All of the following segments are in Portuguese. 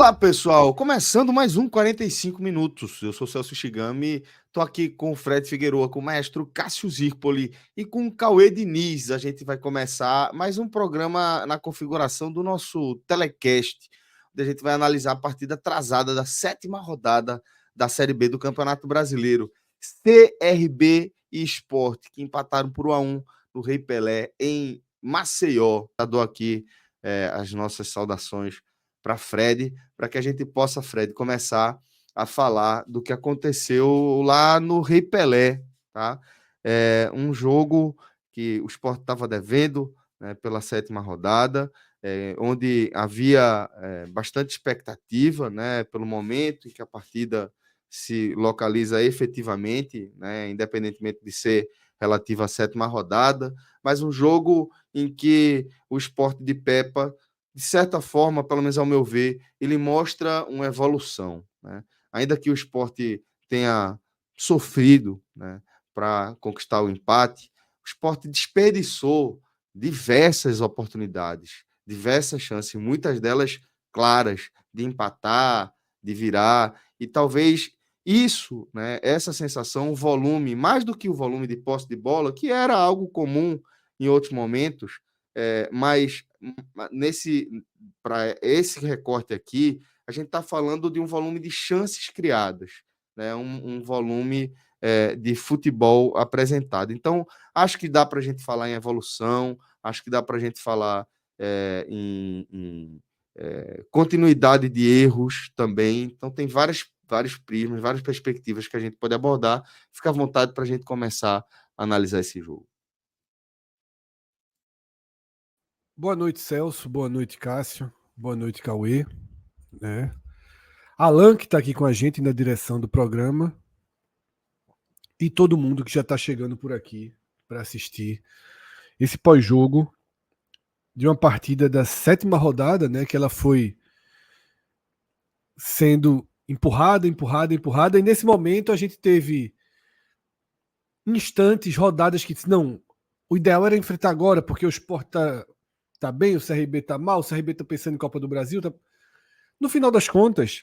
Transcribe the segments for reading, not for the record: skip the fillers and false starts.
Olá, pessoal! Começando mais um 45 minutos. Eu sou Celso Shigami, tô aqui com o Fred Figueroa, com o maestro Cássio Zirpoli e com o Cauê Diniz. A gente vai começar mais um programa na configuração do nosso telecast, onde a gente vai analisar a partida atrasada da 7ª rodada da Série B do Campeonato Brasileiro. CRB e Sport, que empataram por 1-1 no Rei Pelé, em Maceió. Eu dou aqui as nossas saudações para Fred, para que a gente possa, Fred, começar a falar do que aconteceu lá no Rei Pelé, tá? Um jogo que o Sport estava devendo, né, pela 7ª rodada, onde havia bastante expectativa, né, pelo momento em que a partida se localiza efetivamente, né, independentemente de ser relativa à 7ª rodada, mas um jogo em que o Sport de Pepa, de certa forma, pelo menos ao meu ver, ele mostra uma evolução, né? Ainda que o Sport tenha sofrido, né, para conquistar o empate, o Sport desperdiçou diversas oportunidades, diversas chances, muitas delas claras, de empatar, de virar, e talvez isso, né, essa sensação, o volume, mais do que o volume de posse de bola, que era algo comum em outros momentos, mas para esse recorte aqui, a gente está falando de um volume de chances criadas, né? Um volume de futebol apresentado. Então, acho que dá para a gente falar em evolução, acho que dá para a gente falar em continuidade de erros também. Então, tem vários prismas, várias perspectivas que a gente pode abordar. Fica à vontade para a gente começar a analisar esse jogo. Boa noite, Celso. Boa noite, Cássio. Boa noite, Cauê. Né? Alan, que está aqui com a gente na direção do programa. E todo mundo que já está chegando por aqui para assistir esse pós-jogo de uma partida da 7ª rodada, né? Que ela foi sendo empurrada. E nesse momento a gente teve instantes, rodadas que disse, não, o ideal era enfrentar agora, porque o Sport tá bem, o CRB tá mal, o CRB tá pensando em Copa do Brasil. No final das contas,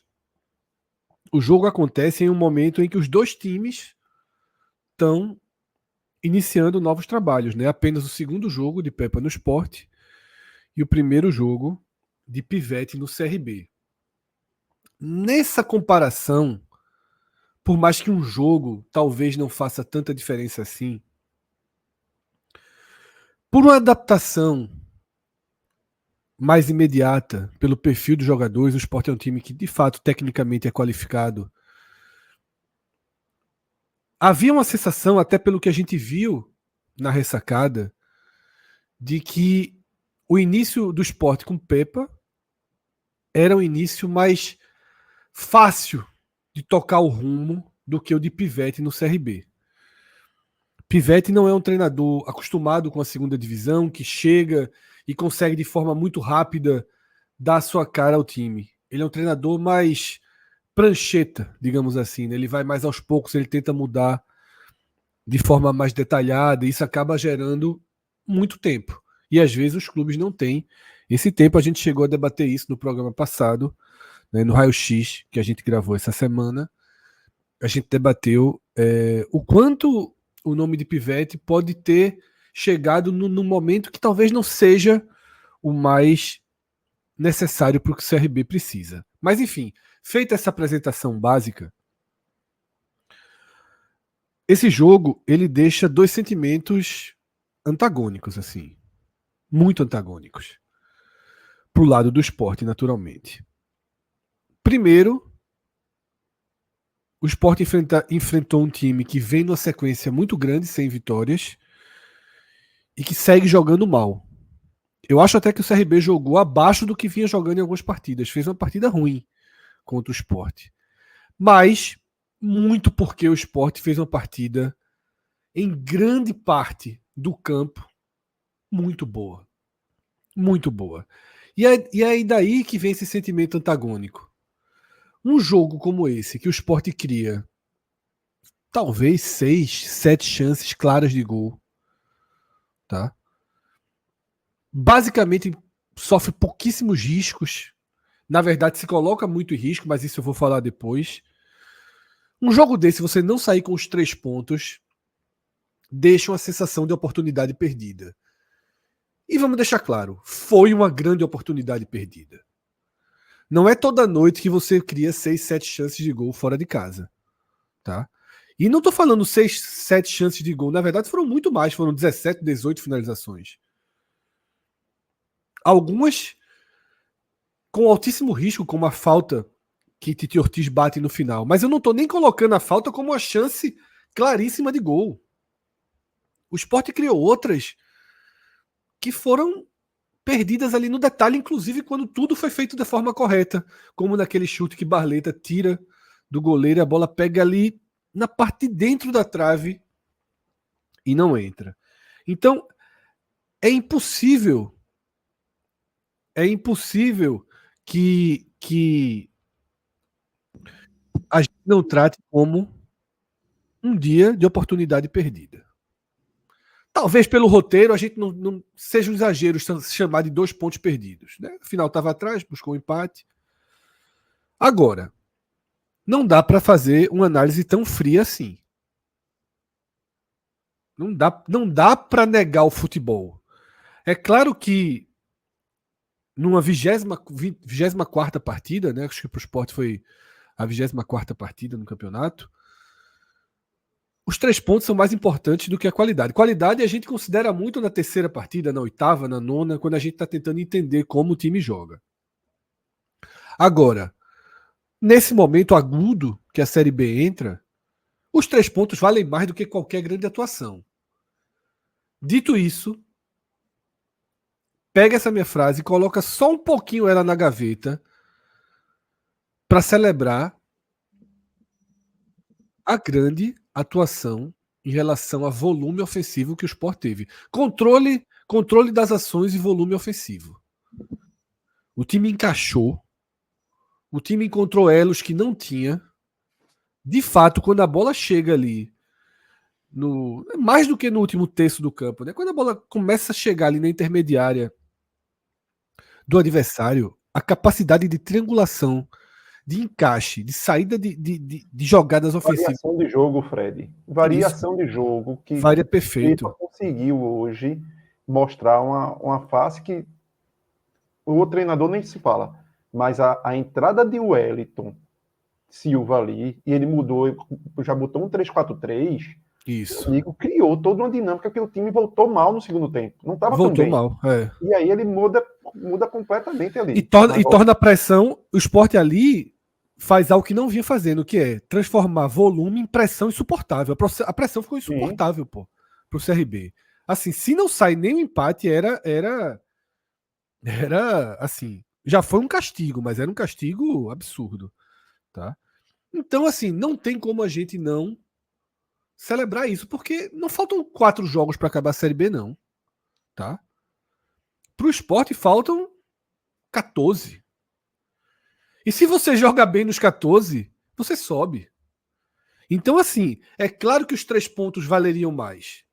o jogo acontece em um momento em que os dois times estão iniciando novos trabalhos, né? Apenas o segundo jogo de Pepa no Sport e o primeiro jogo de Pivete no CRB. Nessa comparação, por mais que um jogo talvez não faça tanta diferença assim, por uma adaptação mais imediata pelo perfil dos jogadores, o Sport é um time que de fato tecnicamente é qualificado. Havia uma sensação, até pelo que a gente viu na ressacada, de que o início do Sport com Pepa era um início mais fácil de tocar o rumo do que o de Pivete no CRB. Pivete não é um treinador acostumado com a segunda divisão, que chega e consegue de forma muito rápida dar sua cara ao time. Ele é um treinador mais prancheta, digamos assim, né? Ele vai mais aos poucos, ele tenta mudar de forma mais detalhada, e isso acaba gerando muito tempo. E às vezes os clubes não têm esse tempo. A gente chegou a debater isso no programa passado, né, no Raio X, que a gente gravou essa semana. A gente debateu o quanto o nome de Pivete pode ter chegado no momento que talvez não seja o mais necessário para o que o CRB precisa. Mas enfim, feita essa apresentação básica, esse jogo ele deixa dois sentimentos antagônicos, assim, muito antagônicos, pro lado do esporte, naturalmente. Primeiro, o Sport enfrentou um time que vem numa sequência muito grande, sem vitórias, e que segue jogando mal. Eu acho até que o CRB jogou abaixo do que vinha jogando em algumas partidas. Fez uma partida ruim contra o Sport. Mas, muito porque o Sport fez uma partida, em grande parte do campo, muito boa. Muito boa. E é daí que vem esse sentimento antagônico. Um jogo como esse, que o Sport cria talvez 6, 7 chances claras de gol, tá? Basicamente sofre pouquíssimos riscos, Na verdade, se coloca muito em risco, mas isso eu vou falar depois. Um jogo desse, você não sair com os 3 pontos, deixa uma sensação de oportunidade perdida. E vamos deixar claro, foi uma grande oportunidade perdida. Não é toda noite que você cria 6, 7 chances de gol fora de casa. Tá? E não estou falando 6, 7 chances de gol. Na verdade, foram muito mais. Foram 17, 18 finalizações. Algumas com altíssimo risco, como a falta que Titi Ortiz bate no final. Mas eu não estou nem colocando a falta como uma chance claríssima de gol. O Sport criou outras que foram perdidas ali no detalhe, inclusive quando tudo foi feito da forma correta, como naquele chute que Barleta tira do goleiro, a bola pega ali na parte de dentro da trave e não entra. Então, é impossível que a gente não trate como um dia de oportunidade perdida. Talvez pelo roteiro a gente não seja um exagero se chamar de 2 pontos perdidos. Né? Afinal, estava atrás, buscou um empate. Agora, não dá para fazer uma análise tão fria assim. Não dá para negar o futebol. É claro que numa 24ª partida, né? Acho que para o Sport foi a 24ª partida no campeonato, os 3 pontos são mais importantes do que a qualidade. Qualidade a gente considera muito na 3ª partida, na 8ª, na 9ª, quando a gente está tentando entender como o time joga. Agora, nesse momento agudo que a Série B entra, os 3 pontos valem mais do que qualquer grande atuação. Dito isso, pega essa minha frase e coloca só um pouquinho ela na gaveta para celebrar a grande atuação em relação a volume ofensivo que o Sport teve. Controle das ações e volume ofensivo. O time encaixou, o time encontrou elos que não tinha. De fato, quando a bola chega ali, mais do que no último terço do campo, né? Quando a bola começa a chegar ali na intermediária do adversário, a capacidade de triangulação, de encaixe, de saída de jogadas ofensivas. Variação de jogo, Fred. Variação de jogo que Varia perfeito. Pepa conseguiu hoje mostrar uma face que o treinador nem se fala. Mas a entrada de Wellington Silva ali, e ele mudou, já botou um 3-4-3. Isso. Amigo, criou toda uma dinâmica que o time voltou mal no segundo tempo. Não estava tão bem. Voltou mal, é. E aí ele muda completamente ali. E torna a pressão, o Sport ali faz algo que não vinha fazendo, que é transformar volume em pressão insuportável. A pressão ficou insuportável, pô, pro CRB. Assim, se não sai nem o empate, era assim, já foi um castigo, mas era um castigo absurdo, tá? Então, assim, não tem como a gente não celebrar isso, porque não faltam 4 jogos para acabar a Série B, não, tá? Pro Sport faltam 14. E se você joga bem nos 14, você sobe. Então, assim, é claro que os 3 pontos valeriam mais.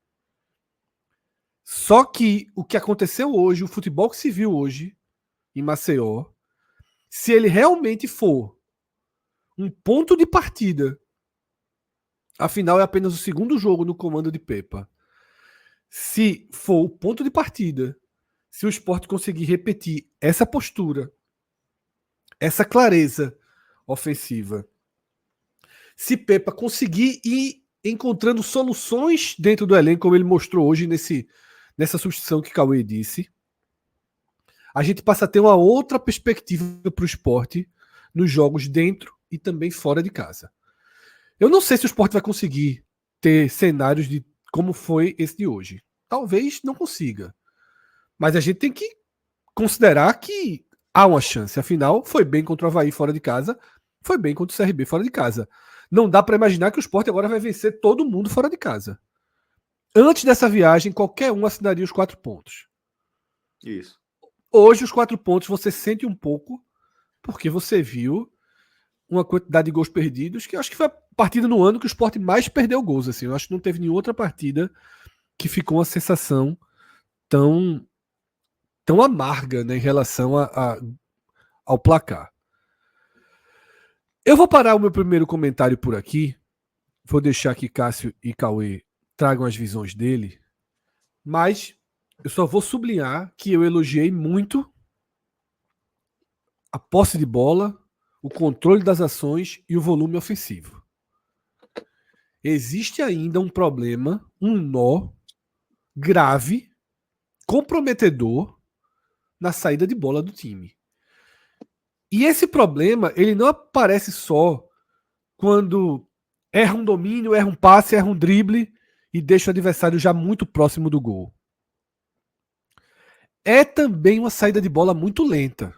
Só que o que aconteceu hoje, o futebol que se viu hoje em Maceió, se ele realmente for um ponto de partida, afinal é apenas o segundo jogo no comando de Pepa. Se for o ponto de partida, se o Sport conseguir repetir essa postura, essa clareza ofensiva, se Pepa conseguir ir encontrando soluções dentro do elenco, como ele mostrou hoje nessa substituição que Cauê disse, a gente passa a ter uma outra perspectiva para o Sport nos jogos dentro e também fora de casa. Eu não sei se o Sport vai conseguir ter cenários de como foi esse de hoje. Talvez não consiga. Mas a gente tem que considerar que há uma chance. Afinal, foi bem contra o Avaí fora de casa, foi bem contra o CRB fora de casa. Não dá para imaginar que o Sport agora vai vencer todo mundo fora de casa. Antes dessa viagem, qualquer um assinaria os 4 pontos. Isso. Hoje, os 4 pontos você sente um pouco, porque você viu uma quantidade de gols perdidos, que eu acho que foi a partida no ano que o Sport mais perdeu gols. Assim. Eu acho que não teve nenhuma outra partida que ficou uma sensação tão amarga, né, em relação ao placar. Eu vou parar o meu primeiro comentário por aqui. Vou deixar que Cássio e Cauê tragam as visões dele. Mas eu só vou sublinhar que eu elogiei muito a posse de bola, o controle das ações e o volume ofensivo. Existe ainda um problema, um nó grave, comprometedor na saída de bola do time. E esse problema, ele não aparece só quando erra um domínio, erra um passe, erra um drible e deixa o adversário já muito próximo do gol. É também uma saída de bola muito lenta.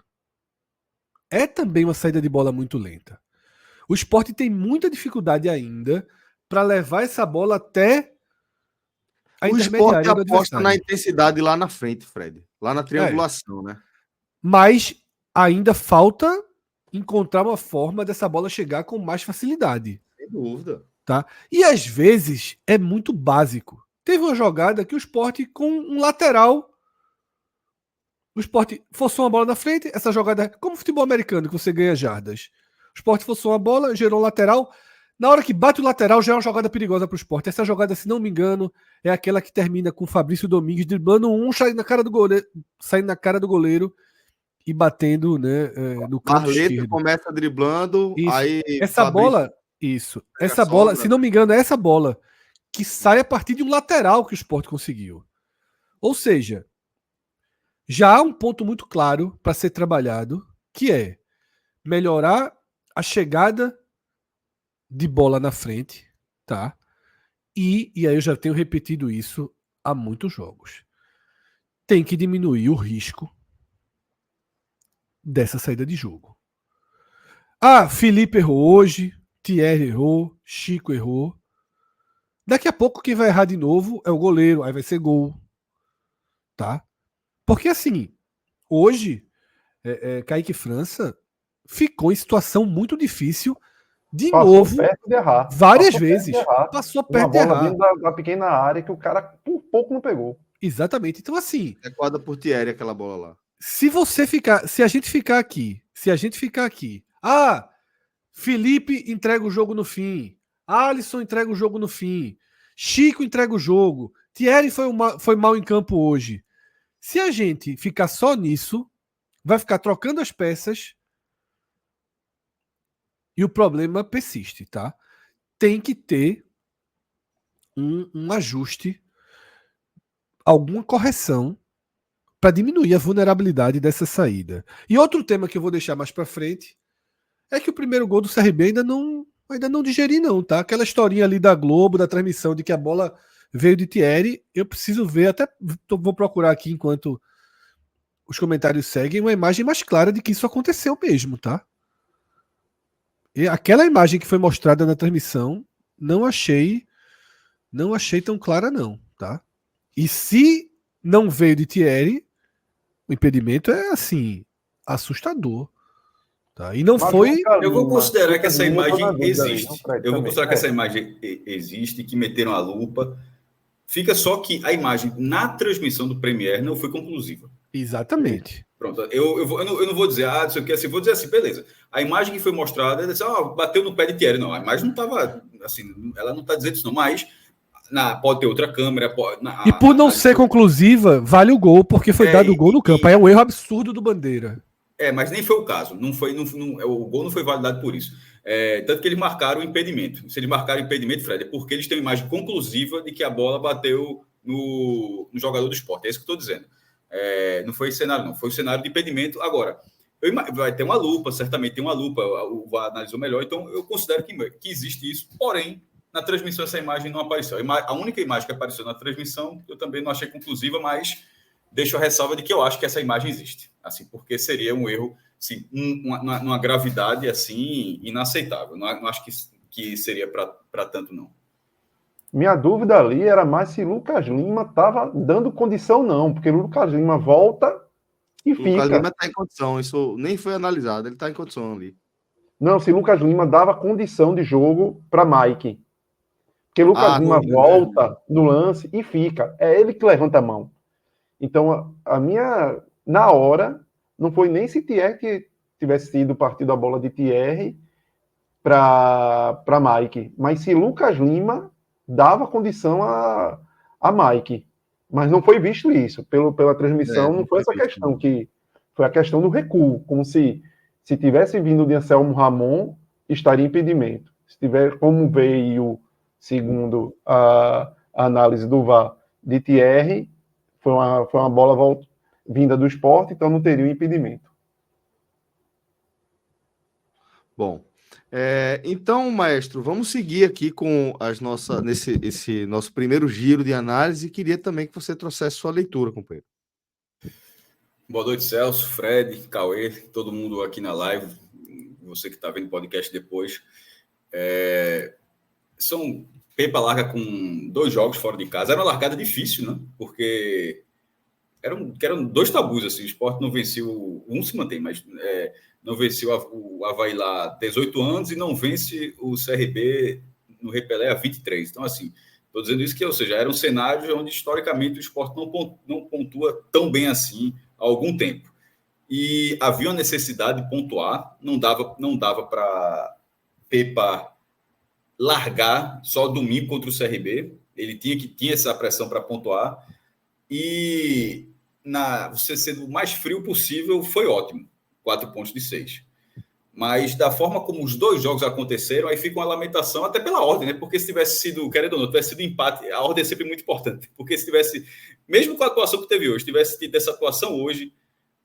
O Sport tem muita dificuldade ainda para levar essa bola até a O Sport intermediária do aposta na adversário. intensidade lá na frente, Fred. Lá na triangulação, né? Mas ainda falta encontrar uma forma dessa bola chegar com mais facilidade. Sem dúvida. Tá? E às vezes é muito básico. Teve uma jogada que o Sport com um lateral, o Sport forçou uma bola na frente, essa jogada, como futebol americano, que você ganha jardas. O Sport forçou uma bola, gerou um lateral. Na hora que bate o lateral, já é uma jogada perigosa para o Sport. Essa jogada, se não me engano, é aquela que termina com o Fabrício Domingues driblando saindo na cara do goleiro e batendo, né, no canto Barleta esquerdo. começa driblando, Isso. aí Essa bola, isso. Essa bola, se não me engano, é essa bola que sai a partir de um lateral que o Sport conseguiu. Ou seja, já há um ponto muito claro para ser trabalhado, que é melhorar a chegada de bola na frente, tá? E aí eu já tenho repetido isso há muitos jogos. Tem que diminuir o risco dessa saída de jogo. Felipe errou hoje, Thierry errou, Chico errou. Daqui a pouco quem vai errar de novo é o goleiro, aí vai ser gol. Tá? Porque assim, hoje, Kaique França ficou em situação muito difícil de novo, perto de errar. várias vezes. Passou perto de errar. Uma bola dentro da pequena área que o cara por pouco não pegou. Exatamente. Então assim... Recuada por Thierry aquela bola lá. Se a gente ficar aqui, Felipe entrega o jogo no fim, Alisson entrega o jogo no fim, Chico entrega o jogo, Thierry foi mal em campo hoje. Se a gente ficar só nisso, vai ficar trocando as peças e o problema persiste, tá? Tem que ter um ajuste, alguma correção para diminuir a vulnerabilidade dessa saída. E outro tema que eu vou deixar mais para frente é que o primeiro gol do CRB ainda não digeri não, tá? Aquela historinha ali da Globo, da transmissão de que a bola veio de Thierry, eu preciso ver, até vou procurar aqui enquanto os comentários seguem, uma imagem mais clara de que isso aconteceu mesmo, tá? E aquela imagem que foi mostrada na transmissão, não achei tão clara não, tá? E se não veio de Thierry, o impedimento é assim, assustador. Tá? E não foi. Eu vou considerar que essa imagem existe. Eu vou considerar que essa imagem existe, que meteram a lupa. Fica só que a imagem na transmissão do Premier não foi conclusiva. Exatamente. Pronto, eu não vou dizer, não sei o que, assim, vou dizer assim, beleza. A imagem que foi mostrada, é assim, bateu no pé de Thierry. Não, a imagem não estava, assim, ela não está dizendo isso não, mas pode ter outra câmera. E por não ser conclusiva, vale o gol, porque foi dado o gol no campo. Aí é um erro absurdo do Bandeira. Mas nem foi o caso. O gol não foi validado por isso. Tanto que eles marcaram o impedimento. Se eles marcaram o impedimento, Fred, é porque eles têm uma imagem conclusiva de que a bola bateu no jogador do Sport. É isso que eu estou dizendo. Não foi cenário, não. Foi o cenário de impedimento. Agora, vai ter uma lupa, certamente tem uma lupa. O VAR analisou melhor. Então, eu considero que existe isso. Porém, na transmissão, essa imagem não apareceu. A única imagem que apareceu na transmissão, eu também não achei conclusiva, mas deixo a ressalva de que eu acho que essa imagem existe. Assim, porque seria um erro, assim, uma gravidade assim inaceitável. Não acho que seria para tanto, não. Minha dúvida ali era mais se Lucas Lima estava dando condição, não, porque Lucas Lima volta e fica. Lucas Lima está em condição, isso nem foi analisado, ele está em condição ali. Não, se Lucas Lima dava condição de jogo para Mike. Porque Lucas Lima volta no lance e fica. É ele que levanta a mão. Então, na hora, não foi nem se Thierry tivesse sido partido a bola de Thierry para Mike. Mas se Lucas Lima dava condição a Mike. Mas não foi visto isso. Pela transmissão, não foi essa questão, que foi a questão do recuo. Como se tivesse vindo de Anselmo Ramon, estaria impedimento. Se tiver, como veio, segundo a análise do VAR, de Thierry, foi uma bola vinda do Sport, então não teria um impedimento. Bom, então, maestro, vamos seguir aqui com esse nosso primeiro giro de análise, e queria também que você trouxesse sua leitura, companheiro. Boa noite, Celso, Fred, Cauê, todo mundo aqui na live, você que está vendo o podcast depois. Pepa larga com 2 jogos fora de casa. Era uma largada difícil, né? Porque eram 2 tabus. Assim. O Sport não venceu, um se mantém, mas não venceu o Avaí lá há 18 anos e não vence o CRB no Repelé há 23. Então, assim, estou dizendo isso ou seja, eram cenários onde, historicamente, o Sport não pontua tão bem assim há algum tempo. E havia uma necessidade de pontuar, não dava para Pepa largar só domingo contra o CRB, ele tinha essa pressão para pontuar, e você sendo o mais frio possível foi ótimo, 4 pontos de 6. Mas da forma como os 2 jogos aconteceram, aí fica uma lamentação, até pela ordem, né? Porque se tivesse sido, querendo ou não, tivesse sido empate, a ordem é sempre muito importante, porque se tivesse, mesmo com a atuação que teve hoje, tivesse tido essa atuação hoje,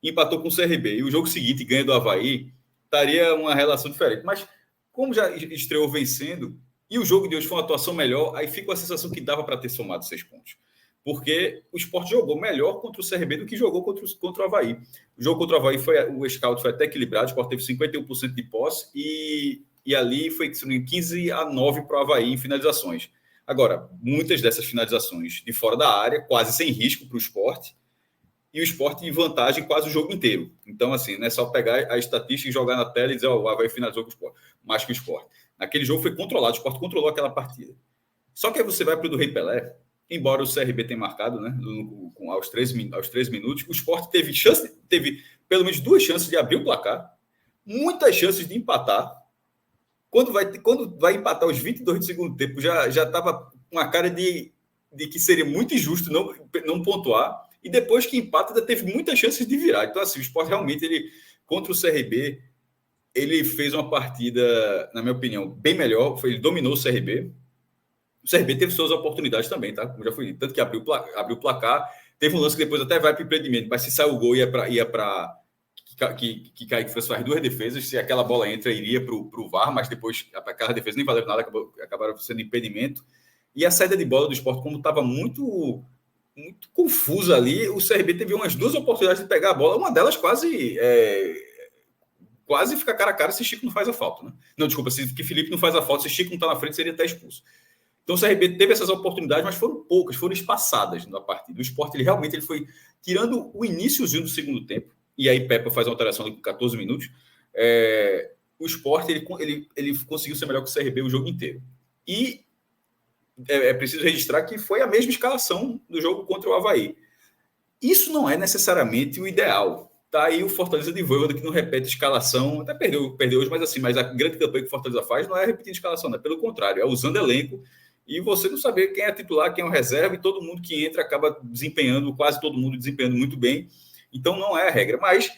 empatou com o CRB, e o jogo seguinte ganha do Avaí, estaria uma relação diferente. Mas como já estreou vencendo, e o jogo de hoje foi uma atuação melhor, aí fica a sensação que dava para ter somado 6 pontos. Porque o Sport jogou melhor contra o CRB do que jogou contra o Avaí. O jogo contra o Avaí, o scout foi até equilibrado, o Sport teve 51% de posse, e ali foi 15-9 para o Avaí em finalizações. Agora, muitas dessas finalizações de fora da área, quase sem risco para o Sport, e o Sport em vantagem quase o jogo inteiro. Então, assim, não é só pegar a estatística e jogar na tela e dizer, o Avaí finalizou com o Sport, mais que o Sport. Naquele jogo foi controlado, o Sport controlou aquela partida. Só que aí você vai para o do Rei Pelé, embora o CRB tenha marcado, né, aos 3 minutos, o Sport teve pelo menos 2 chances de abrir o placar, muitas chances de empatar. Quando vai empatar os 22 do segundo tempo, já estava com a cara de que seria muito injusto não pontuar, e depois que empata, ainda teve muitas chances de virar. Então, assim, o Sport realmente, contra o CRB, ele fez uma partida, na minha opinião, bem melhor. Ele dominou o CRB. O CRB teve suas oportunidades também, tá? Como já foi dito, tanto que abriu o placar. Teve um lance que depois até vai para o impedimento, mas se sair o gol, ia para que Kaique França faz 2 defesas. Se aquela bola entra, iria para o VAR, mas depois aquela defesa nem valeu nada, acabaram sendo impedimento. E a saída de bola do Sport, como estava muito confusa ali, o CRB teve umas 2 oportunidades de pegar a bola, uma delas quase fica cara a cara se Chico não faz a falta, né? Não, desculpa, se Felipe não faz a falta, se Chico não está na frente, seria até expulso. Então o CRB teve essas oportunidades, mas foram poucas, foram espaçadas na partida. O Sport, ele foi tirando o iníciozinho do segundo tempo, e aí Pepa faz uma alteração ali com 14 minutos, o Sport, ele conseguiu ser melhor que o CRB o jogo inteiro. E é preciso registrar que foi a mesma escalação do jogo contra o Avaí. Isso não é necessariamente o ideal. Tá aí o Fortaleza de Voivoda, que não repete escalação, até perdeu hoje, mas a grande campanha que o Fortaleza faz não é repetindo escalação, né? Pelo contrário, é usando elenco e você não saber quem é titular, quem é o reserva, e todo mundo que entra acaba quase todo mundo desempenhando muito bem. Então não é a regra, mas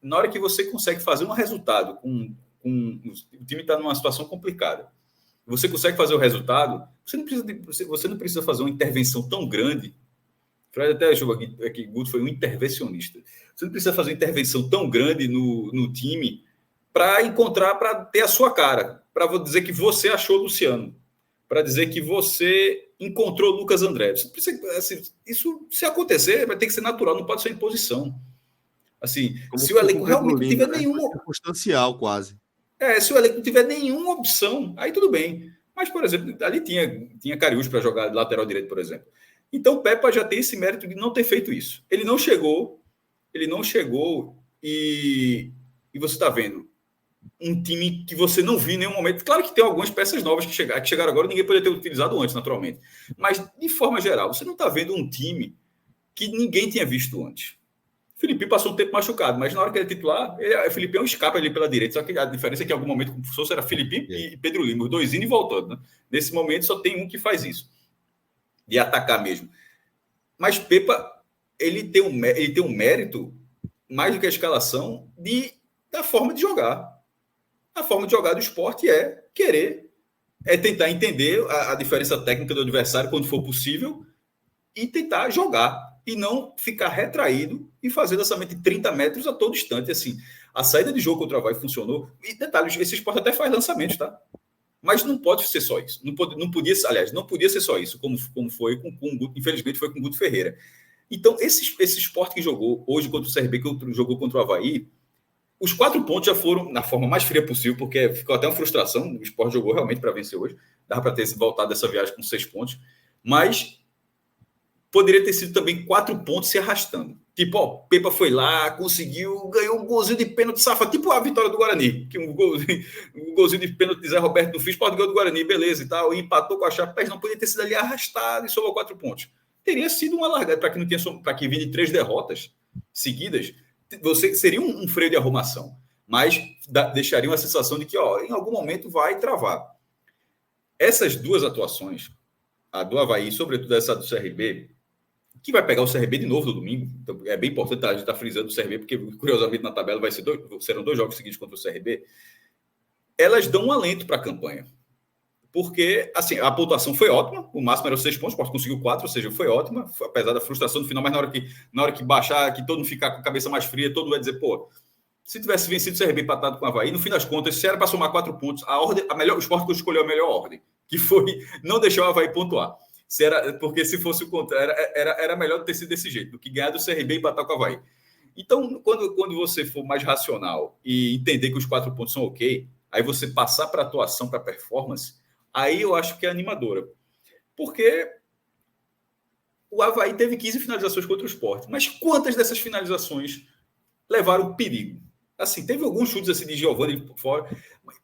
na hora que você consegue fazer um resultado, o time está numa situação complicada, você consegue fazer o resultado, você não precisa fazer uma intervenção tão grande. Fred até achou aqui Guto foi um intervencionista. Você não precisa fazer uma intervenção tão grande no time para ter a sua cara, para dizer que você achou o Luciano, para dizer que você encontrou o Lucas André. Você precisa, assim, isso, se acontecer, vai ter que ser natural, não pode ser imposição. Assim, se o elenco realmente não tiver nenhuma... circunstancial, quase. Se o elenco não tiver nenhuma opção, aí tudo bem. Mas, por exemplo, ali tinha Cariús para jogar lateral direito, por exemplo. Então, o Pepa já tem esse mérito de não ter feito isso. Ele não chegou e você está vendo um time que você não viu em nenhum momento. Claro que tem algumas peças novas que chegaram agora, ninguém poderia ter utilizado antes, naturalmente. Mas, de forma geral, você não está vendo um time que ninguém tinha visto antes. Felipe passou um tempo machucado, mas na hora que ele é titular, Felipe é um escape ali pela direita. Só que a diferença é que em algum momento, como fosse, era Felipe e Pedro Lima, os dois indo e voltando. Né? Nesse momento, só tem um que faz isso, de atacar mesmo. Mas Pepa, ele tem um mérito, mais do que a escalação, da forma de jogar. A forma de jogar do esporte é querer, é tentar entender a diferença técnica do adversário quando for possível e tentar jogar. E não ficar retraído e fazer lançamento de 30 metros a todo instante. Assim, a saída de jogo contra o Avaí funcionou. E detalhe, esse esporte até faz lançamentos, tá? Mas não pode ser só isso. Não podia ser só isso, como foi com o Guto, infelizmente foi com o Guto Ferreira. Então, esse esporte que jogou hoje contra o CRB, que jogou contra o Avaí, os 4 pontos já foram na forma mais fria possível, porque ficou até uma frustração. O esporte jogou realmente para vencer hoje. Dava para ter voltado dessa viagem com 6 pontos. Mas poderia ter sido também 4 pontos se arrastando. Tipo, ó, Pepa foi lá, conseguiu, ganhou um golzinho de pênalti safado, tipo a vitória do Guarani, que um golzinho de pênalti de Zé Roberto no Fiz, pode ganhar do Guarani, beleza e tal, e empatou com a Chape, mas não podia ter sido ali arrastado e somou 4 pontos. Teria sido uma largada, para quem vinha de 3 derrotas seguidas, você seria um freio de arrumação, mas deixaria uma sensação de que, ó, em algum momento vai travar. Essas 2 atuações, a do Avaí, sobretudo essa do CRB, que vai pegar o CRB de novo no domingo. Então, é bem importante a gente estar frisando o CRB, porque, curiosamente, na tabela serão 2 jogos seguidos contra o CRB. Elas dão um alento para a campanha. Porque, assim, a pontuação foi ótima, o máximo era 6 pontos, o Sport conseguiu 4, ou seja, foi ótima, apesar da frustração no final, mas na hora que baixar, que todo mundo ficar com a cabeça mais fria, todo mundo vai dizer, pô, se tivesse vencido o CRB empatado com o Avaí, no fim das contas, se era para somar 4 pontos, o Sport escolheu a melhor ordem, que foi não deixar o Avaí pontuar. Porque se fosse o contrário, era melhor ter sido desse jeito, do que ganhar do CRB e empatar com o Avaí. Então, quando você for mais racional e entender que os 4 pontos são ok, aí você passar para a atuação, para a performance, aí eu acho que é animadora. Porque o Avaí teve 15 finalizações contra o Sport, mas quantas dessas finalizações levaram perigo? Assim, teve alguns chutes assim, de Giovani fora,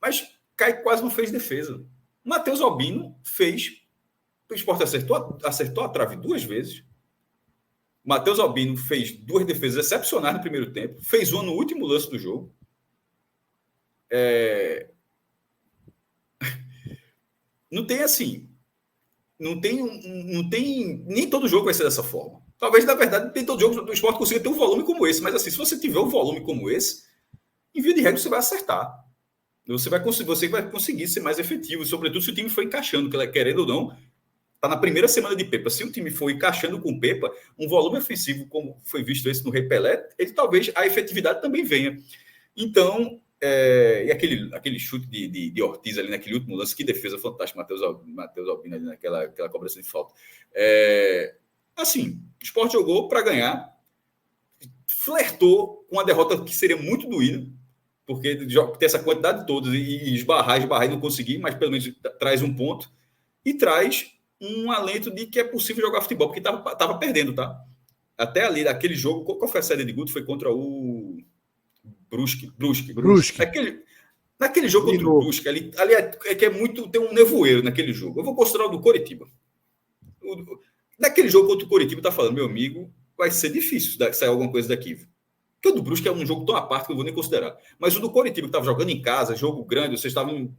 mas Caio quase não fez defesa. Matheus Albino fez. O Sport acertou a trave 2 vezes. Matheus Albino fez 2 defesas excepcionais no primeiro tempo. Fez uma no último lance do jogo. Não tem assim. Não tem. Nem todo jogo vai ser dessa forma. Talvez, na verdade, nem todo jogo do Sport consiga ter um volume como esse. Mas assim, se você tiver um volume como esse, em via de regra, você vai acertar. Você vai conseguir ser mais efetivo, sobretudo se o time for encaixando, querendo ou não. Está na primeira semana de Pepa. Se o time for encaixando com o Pepa, um volume ofensivo, como foi visto esse no Rei Pelé, talvez a efetividade também venha. Então, e aquele chute de Ortiz ali naquele último lance, que defesa fantástica, Matheus Albino ali naquela cobrança de falta. Assim, o Sport jogou para ganhar, flertou com uma derrota que seria muito doída, porque ter essa quantidade toda e esbarrar e não conseguir, mas pelo menos traz um ponto, e traz um alento de que é possível jogar futebol, porque estava perdendo, tá? Até ali, naquele jogo, qual foi a saída de Guto? Foi contra o Brusque. Naquele jogo contra o Brusque, ali é que é muito, tem um nevoeiro naquele jogo. Eu vou considerar o do Coritiba. Naquele jogo contra o Coritiba, tá falando, meu amigo, vai ser difícil sair alguma coisa daqui. Porque o do Brusque é um jogo tão à parte que eu não vou nem considerar. Mas o do Coritiba, que estava jogando em casa, jogo grande, vocês estavam...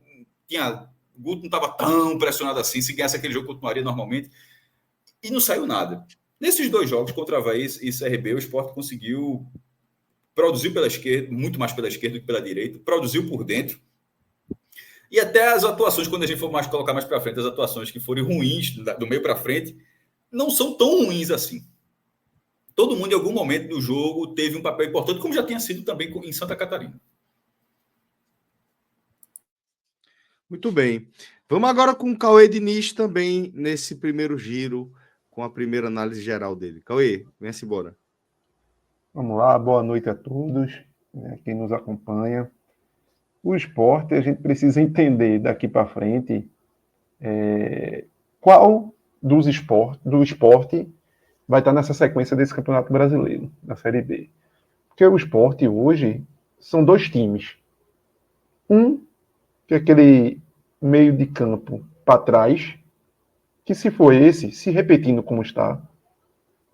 O Guto não estava tão pressionado assim, se ganhasse aquele jogo continuaria normalmente, e não saiu nada. Nesses 2 jogos, contra Avaí e CRB, o Sport conseguiu produzir pela esquerda, muito mais pela esquerda do que pela direita, produziu por dentro, e até as atuações, quando a gente for colocar mais para frente, as atuações que forem ruins, do meio para frente, não são tão ruins assim. Todo mundo, em algum momento do jogo, teve um papel importante, como já tinha sido também em Santa Catarina. Muito bem. Vamos agora com o Cauê Diniz também nesse primeiro giro, com a primeira análise geral dele. Cauê, venha-se embora. Vamos lá, boa noite a todos, quem nos acompanha. O esporte, a gente precisa entender daqui para frente qual do esporte vai estar nessa sequência desse Campeonato Brasileiro, da Série B. Porque o esporte hoje são 2 times. Que é aquele meio de campo para trás, que se for esse, se repetindo como está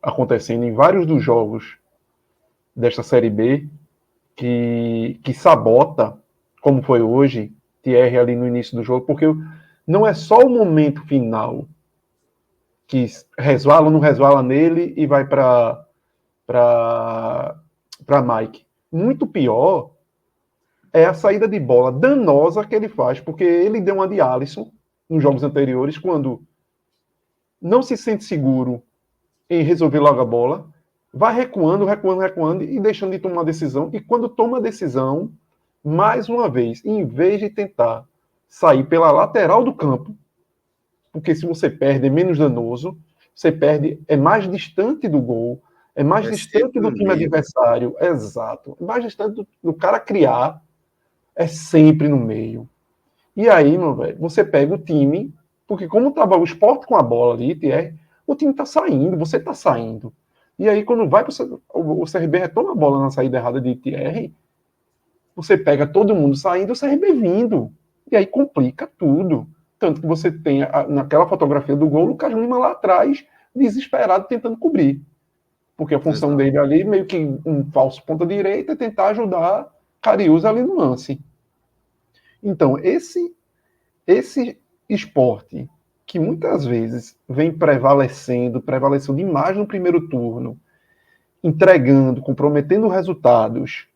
acontecendo em vários dos jogos desta Série B que sabota, como foi hoje, Thierry ali no início do jogo, porque não é só o momento final que resvala ou não resvala nele e vai para Mike. Muito pior é a saída de bola danosa que ele faz, porque ele deu uma de Alisson nos jogos anteriores, quando não se sente seguro em resolver logo a bola, vai recuando e deixando de tomar uma decisão. E quando toma a decisão, mais uma vez, em vez de tentar sair pela lateral do campo, porque se você perde é menos danoso, você perde, é mais distante do gol, é mais distante do time adversário, exato, é mais distante do cara criar, é sempre no meio. E aí, meu velho, você pega o time, porque como tava o Sport com a bola ali, o time tá saindo, você tá saindo. E aí, quando vai o CRB retoma a bola na saída errada de Thierry, você pega todo mundo saindo, o CRB vindo. E aí complica tudo. Tanto que você tem, naquela fotografia do gol, o Lucas Lima lá atrás, desesperado, tentando cobrir. Porque a função dele ali, meio que um falso ponta-direita, é tentar ajudar Cariús ali no lance. Então, esse esporte que muitas vezes vem prevalecendo demais no primeiro turno, entregando, comprometendo resultados,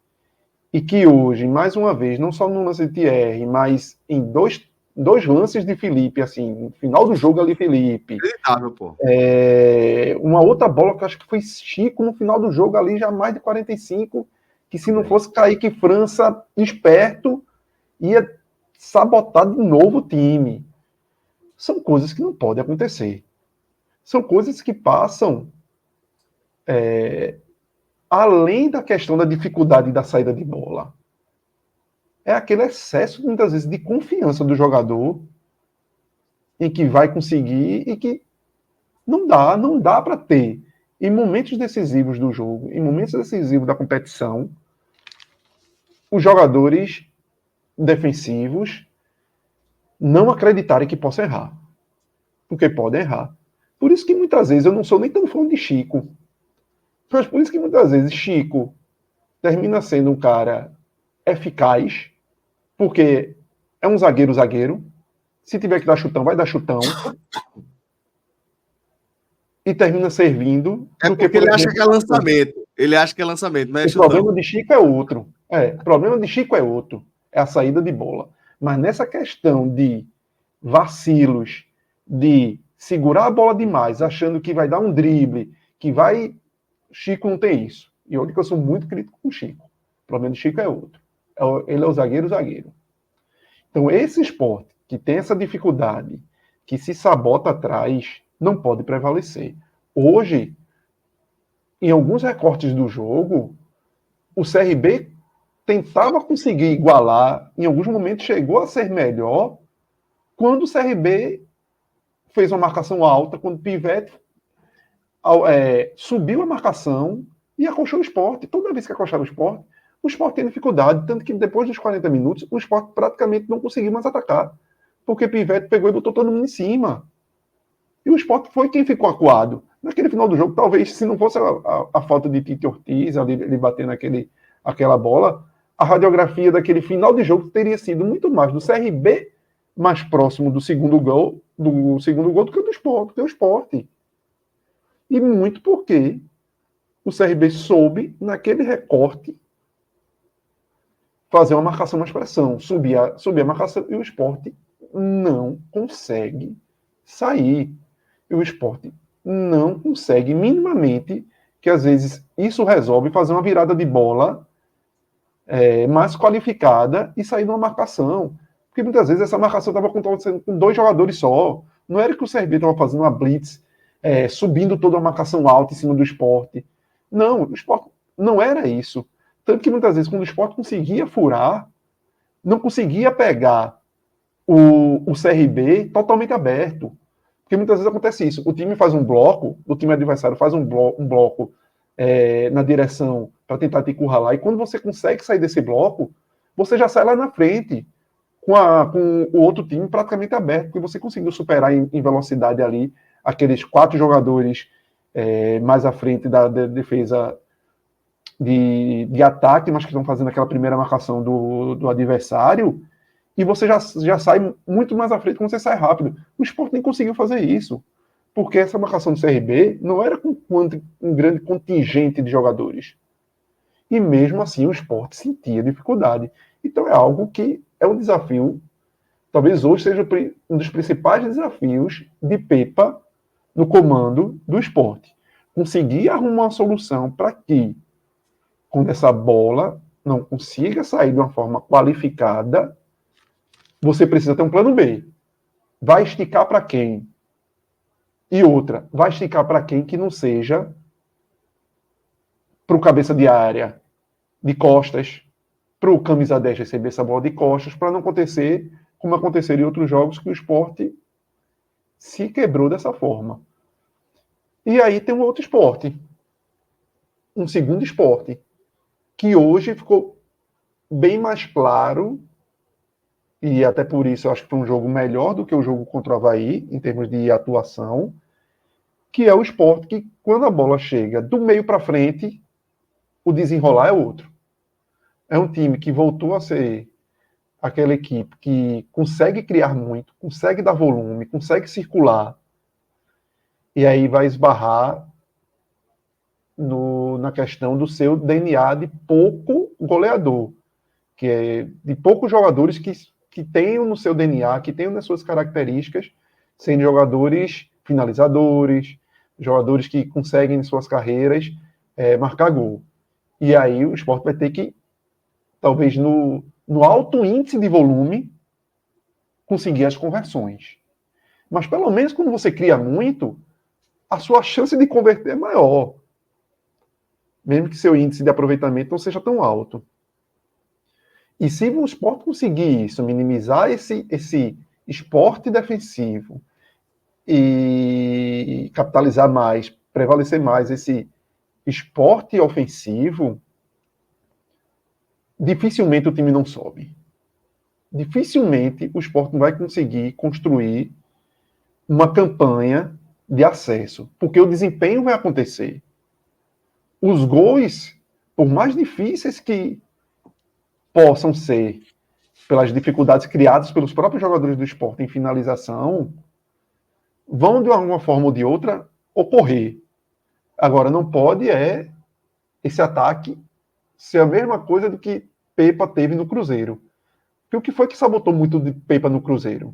e que hoje, mais uma vez, não só no lance de Thierry, mas em dois lances de Felipe, assim, no final do jogo ali, Felipe. Pô. Uma outra bola que eu acho que foi Chico no final do jogo ali, já mais de 45, que se não fosse Kaique França esperto, ia sabotar de novo o time. São coisas que não podem acontecer. São coisas que passam além da questão da dificuldade da saída de bola. É aquele excesso, muitas vezes, de confiança do jogador em que vai conseguir e que não dá para ter. Em momentos decisivos do jogo, em momentos decisivos da competição, os jogadores defensivos não acreditarem que possa errar. Porque podem errar. Por isso que muitas vezes eu não sou nem tão fã de Chico. Mas por isso que muitas vezes Chico termina sendo um cara eficaz, porque é um zagueiro. Se tiver que dar chutão, vai dar chutão. E termina servindo. Porque ele acha que é lançamento. Ele acha que é lançamento, não é chutão. O problema de Chico é outro. O problema de Chico é outro. É a saída de bola. Mas nessa questão de vacilos, de segurar a bola demais, achando que vai dar um drible, que vai... Chico não tem isso. E olha que eu sou muito crítico com o Chico. O problema de Chico é outro. Ele é o zagueiro. Então, esse esporte que tem essa dificuldade, que se sabota atrás, não pode prevalecer. Hoje, em alguns recortes do jogo, o CRB tentava conseguir igualar, em alguns momentos chegou a ser melhor, quando o CRB fez uma marcação alta, quando o Pivete subiu a marcação e acolchou o Sport. Toda vez que acolchava o Sport tem dificuldade, tanto que depois dos 40 minutos, o Sport praticamente não conseguiu mais atacar, porque Pivete pegou e botou todo mundo em cima. E o Sport foi quem ficou acuado. Naquele final do jogo, talvez, se não fosse a falta de Tite Ortiz, ele bater aquela bola, a radiografia daquele final de jogo teria sido muito mais do CRB mais próximo do segundo gol do que o do Sport, do que o Sport. E muito porque o CRB soube, naquele recorte, fazer uma marcação mais pressão, subir a marcação, e o Sport não consegue sair. E o Sport não consegue minimamente, que às vezes isso resolve fazer uma virada de bola mais qualificada e sair de uma marcação. Porque muitas vezes essa marcação estava acontecendo com 2 jogadores só. Não era que o CRB estava fazendo uma blitz, subindo toda a marcação alta em cima do Sport. Não, o Sport não era isso. Tanto que muitas vezes, quando o Sport conseguia furar, não conseguia pegar o CRB totalmente aberto. Porque muitas vezes acontece isso. O time faz um bloco, o time adversário faz um bloco na direção para tentar te encurralar, e quando você consegue sair desse bloco, você já sai lá na frente, com o outro time praticamente aberto, porque você conseguiu superar em velocidade ali aqueles 4 jogadores mais à frente da defesa de ataque, mas que estão fazendo aquela primeira marcação do adversário, e você já sai muito mais à frente quando você sai rápido. O Sport nem conseguiu fazer isso, porque essa marcação do CRB não era com um grande contingente de jogadores. E mesmo assim o Sport sentia dificuldade. Então é algo que é um desafio, talvez hoje seja um dos principais desafios de Pepa no comando do Sport. Conseguir arrumar uma solução para que, quando essa bola não consiga sair de uma forma qualificada, você precisa ter um plano B. Vai esticar para quem? E outra, vai esticar para quem que não seja para o cabeça de área, de costas, para o camisa 10 receber essa bola de costas, para não acontecer como aconteceria em outros jogos que o Sport se quebrou dessa forma. E aí tem um outro esporte, um segundo esporte, que hoje ficou bem mais claro, e até por isso eu acho que foi um jogo melhor do que o jogo contra o Avaí, em termos de atuação, que é o Sport que, quando a bola chega do meio para frente, o desenrolar é outro. É um time que voltou a ser aquela equipe que consegue criar muito, consegue dar volume, consegue circular, e aí vai esbarrar na questão do seu DNA de pouco goleador, que é de poucos jogadores que tenham no seu DNA, que tenham nas suas características, sendo jogadores finalizadores, jogadores que conseguem em suas carreiras marcar gol. E aí o Sport vai ter que, talvez no alto índice de volume, conseguir as conversões. Mas pelo menos quando você cria muito, a sua chance de converter é maior, mesmo que seu índice de aproveitamento não seja tão alto. E se o Sport conseguir isso, minimizar esse esporte defensivo e capitalizar mais, prevalecer mais esse esporte ofensivo, dificilmente o time não sobe. Dificilmente o Sport não vai conseguir construir uma campanha de acesso, porque o desempenho vai acontecer. Os gols, por mais difíceis que possam ser, pelas dificuldades criadas pelos próprios jogadores do Sport em finalização, vão de alguma forma ou de outra ocorrer. Agora, não pode esse ataque ser a mesma coisa do que Pepa teve no Cruzeiro. Porque o que foi que sabotou muito de Pepa no Cruzeiro?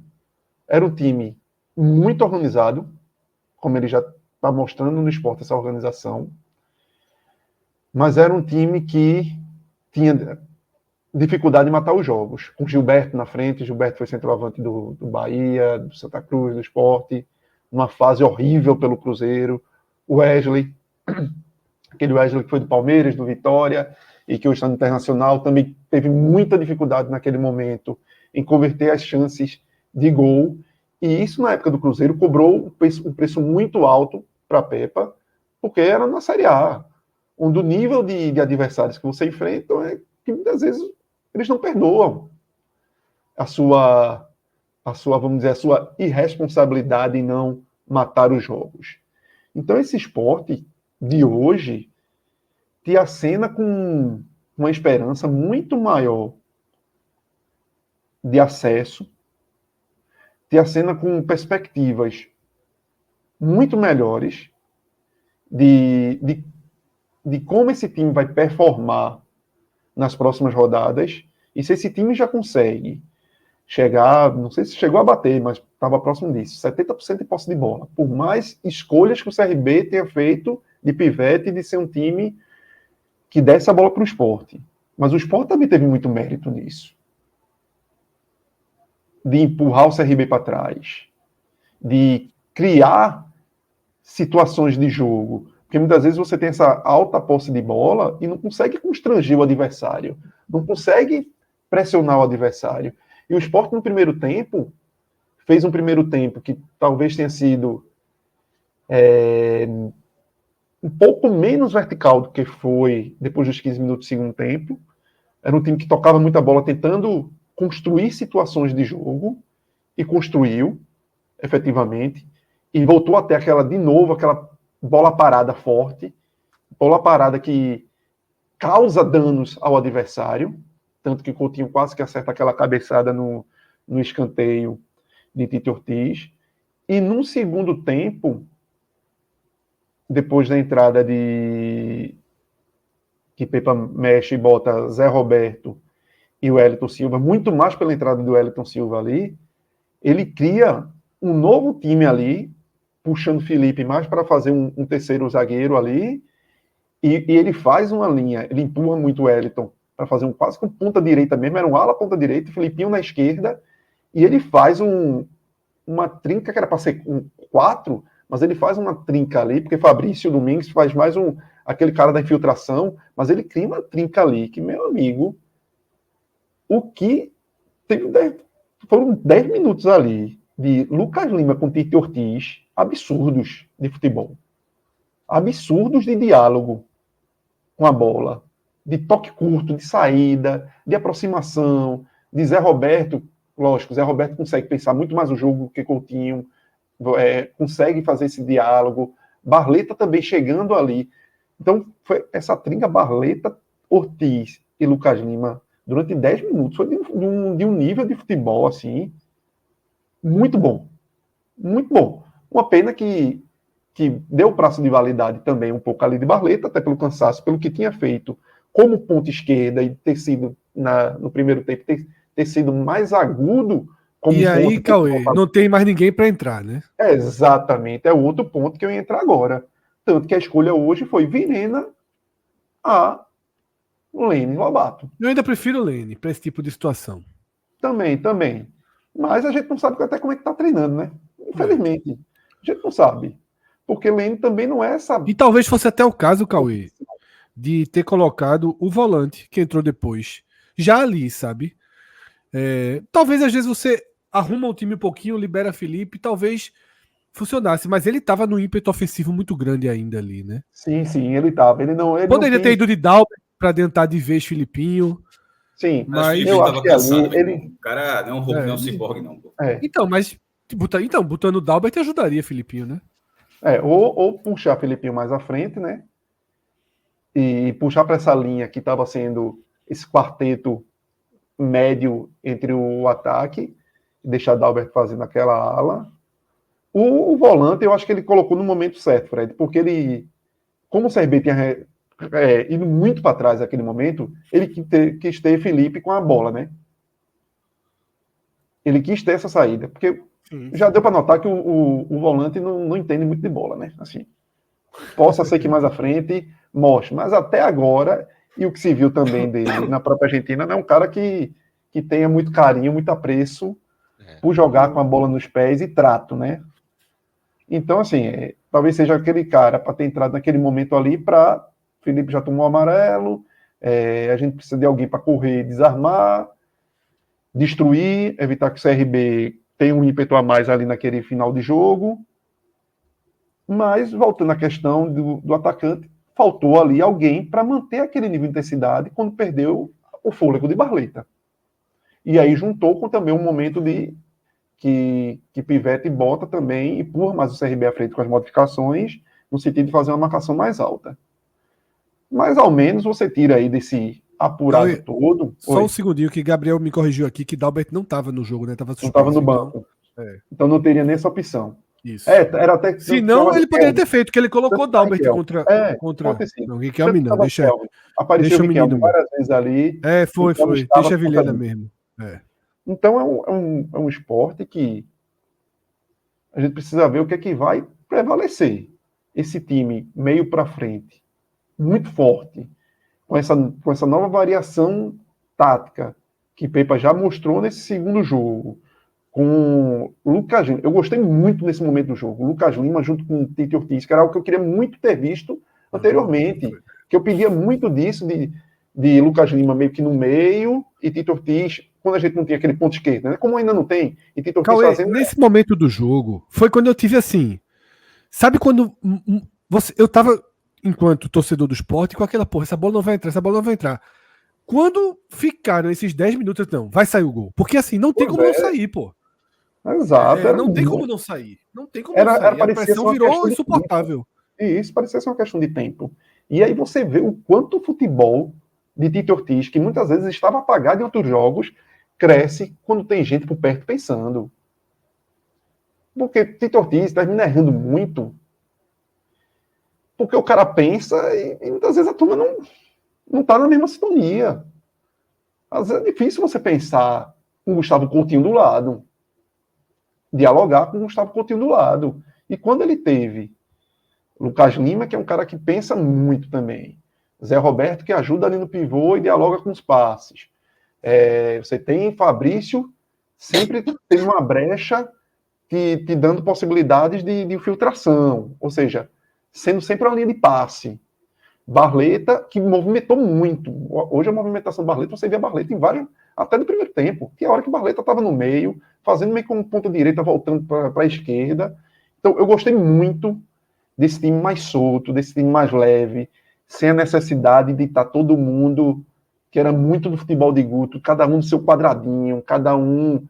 Era um time muito organizado, como ele já está mostrando no Sport, essa organização, mas era um time que tinha dificuldade em matar os jogos. Com Gilberto na frente, Gilberto foi centroavante do Bahia, do Santa Cruz, do Sport, numa fase horrível pelo Cruzeiro. O Wesley, aquele Wesley que foi do Palmeiras, do Vitória, e que hoje está no Internacional, também teve muita dificuldade naquele momento em converter as chances de gol. E isso, na época do Cruzeiro, cobrou um preço muito alto para a Pepa, porque era na Série A, onde o nível de adversários que você enfrenta é que muitas vezes eles não perdoam a sua, vamos dizer, a sua irresponsabilidade em não matar os jogos. Então esse esporte de hoje te acena com uma esperança muito maior de acesso, te acena com perspectivas muito melhores de como esse time vai performar nas próximas rodadas, e se esse time já consegue chegar, não sei se chegou a bater, mas estava próximo disso, 70% de posse de bola, por mais escolhas que o CRB tenha feito de pivete, de ser um time que desse a bola para o Sport. Mas o Sport também teve muito mérito nisso. De empurrar o CRB para trás, de criar situações de jogo, porque muitas vezes você tem essa alta posse de bola e não consegue constranger o adversário, não consegue pressionar o adversário. E o Sport no primeiro tempo, fez um primeiro tempo que talvez tenha sido um pouco menos vertical do que foi depois dos 15 minutos do segundo tempo. Era um time que tocava muita bola, tentando construir situações de jogo, e construiu, efetivamente, e voltou até aquela bola parada forte, bola parada que causa danos ao adversário, tanto que Coutinho quase que acerta aquela cabeçada no escanteio de Tite Ortiz. E num segundo tempo, depois da entrada que Pepa mexe e bota Zé Roberto e o Wellington Silva, muito mais pela entrada do Wellington Silva ali, ele cria um novo time ali, puxando Felipe mais para fazer um terceiro zagueiro ali, e ele faz uma linha, ele empurra muito o Wellington para fazer quase com ponta direita mesmo, era um ala ponta direita, Felipinho na esquerda, e ele faz uma trinca que era para ser um 4, mas ele faz uma trinca ali, porque Fabrício Domingues faz mais aquele cara da infiltração, mas ele cria uma trinca ali, que, meu amigo, foram 10 minutos ali de Lucas Lima com Tite Ortiz, absurdos de futebol. Absurdos de diálogo com a bola, de toque curto, de saída, de aproximação, de Zé Roberto. Lógico, Zé Roberto consegue pensar muito mais o jogo que Coutinho, consegue fazer esse diálogo. Barleta também chegando ali. Então, foi essa trinca Barleta, Ortiz e Lucas Lima durante 10 minutos. Foi de um nível de futebol, assim, muito bom. Muito bom. Uma pena que deu prazo de validade também um pouco ali de Barleta, até pelo cansaço, pelo que tinha feito como ponta esquerda e ter sido, no primeiro tempo, ter sido mais agudo. Como e aí, Cauê, não tem mais ninguém para entrar, né? Exatamente, é outro ponto que eu ia entrar agora. Tanto que a escolha hoje foi Virena a Lene Lobato. Eu ainda prefiro o Lene para esse tipo de situação. Também. Mas a gente não sabe até como é que tá treinando, né? Infelizmente. A gente não sabe. Porque Lene também não é essa... E talvez fosse até o caso, Cauê, de ter colocado o volante que entrou depois, já ali, sabe? Talvez às vezes você arruma o time um pouquinho, libera Felipe, talvez funcionasse, mas ele estava no ímpeto ofensivo muito grande ainda ali, né? Sim, ele estava. Ele poderia ter ido de Dalber para adiantar de vez Filipinho. Sim, mas eu acho que cansado, ali o cara não é um robô, não é um ciborgue, não. Então, mas botando o Dalber te ajudaria, Filipinho, né? Ou puxar Filipinho mais à frente, né? E puxar para essa linha que estava sendo esse quarteto médio entre o ataque, deixar Dalbert fazendo aquela ala. O volante, eu acho que ele colocou no momento certo, Fred, porque ele, como o CRB tinha ido muito para trás naquele momento, ele quis ter Felipe com a bola, né? Ele quis ter essa saída, porque já deu para notar que o volante não entende muito de bola, né? Assim, possa ser que mais à frente mostre, mas até agora, e o que se viu também dele na própria Argentina, não é um cara que tenha muito carinho, muito apreço por jogar com a bola nos pés e trato, né? Então, assim, talvez seja aquele cara para ter entrado naquele momento ali para Felipe já tomou o amarelo, a gente precisa de alguém para correr, desarmar, destruir, evitar que o CRB tenha um ímpeto a mais ali naquele final de jogo. Mas, voltando à questão do atacante, faltou ali alguém para manter aquele nível de intensidade quando perdeu o fôlego de Barleta. E aí juntou com também um momento que Pivete bota também, empurra mais o CRB à frente com as modificações, no sentido de fazer uma marcação mais alta. Mas ao menos você tira aí desse apurado todo. Só um segundinho que Gabriel me corrigiu aqui que Dalbert não estava no jogo, né? Não estava no banco. Então não teria nem essa opção. Isso. Era até que. Se não, ele poderia ter feito, que ele colocou Dalbert contra. Não, Riquelme não, deixa. Apareceu o Riquelme várias vezes ali. Foi. Deixa a Vilhena mesmo. Então é um esporte que a gente precisa ver o que é que vai prevalecer. Esse time meio para frente, muito forte, com essa nova variação tática que Pepa já mostrou nesse segundo jogo, com Lucas Lima. Eu gostei muito nesse momento do jogo. Lucas Lima junto com Tite Ortiz, que era algo que eu queria muito ter visto anteriormente. Que eu pedia muito disso, de Lucas Lima meio que no meio e Tite Ortiz, quando a gente não tinha aquele ponto esquerdo, né? Como ainda não tem, e Tite Ortiz fazendo... Nesse momento do jogo, foi quando eu tive assim... Sabe quando eu tava, enquanto torcedor do esporte, com aquela essa bola não vai entrar. Quando ficaram esses 10 minutos, não, vai sair o gol. Porque assim, não tem como não sair, pô. Exato. Não tem como não sair. Não tem como não sair. A pressão virou insuportável. Isso parecia ser uma questão de tempo. E aí você vê o quanto o futebol de Tite Ortiz, que muitas vezes estava apagado em outros jogos, cresce quando tem gente por perto pensando. Porque Tite Ortiz termina errando muito, porque o cara pensa e muitas vezes a turma não tá na mesma sintonia. Às vezes é difícil você pensar com o Gustavo Coutinho do lado, dialogar com o Gustavo Coutinho do lado. E quando ele teve Lucas Lima, que é um cara que pensa muito também, Zé Roberto, que ajuda ali no pivô e dialoga com os passes. Você tem Fabrício sempre tendo uma brecha te dando possibilidades de infiltração, ou seja, sendo sempre uma linha de passe. Barleta, que movimentou muito. Hoje a movimentação do Barleta, você vê a Barleta em vários, até no primeiro tempo, que é a hora que o Barleta estava no meio, fazendo meio como ponta direita, voltando para a esquerda. Então eu gostei muito desse time mais solto, desse time mais leve, sem a necessidade de estar todo mundo, que era muito do futebol de Guto, cada um no seu quadradinho, cada um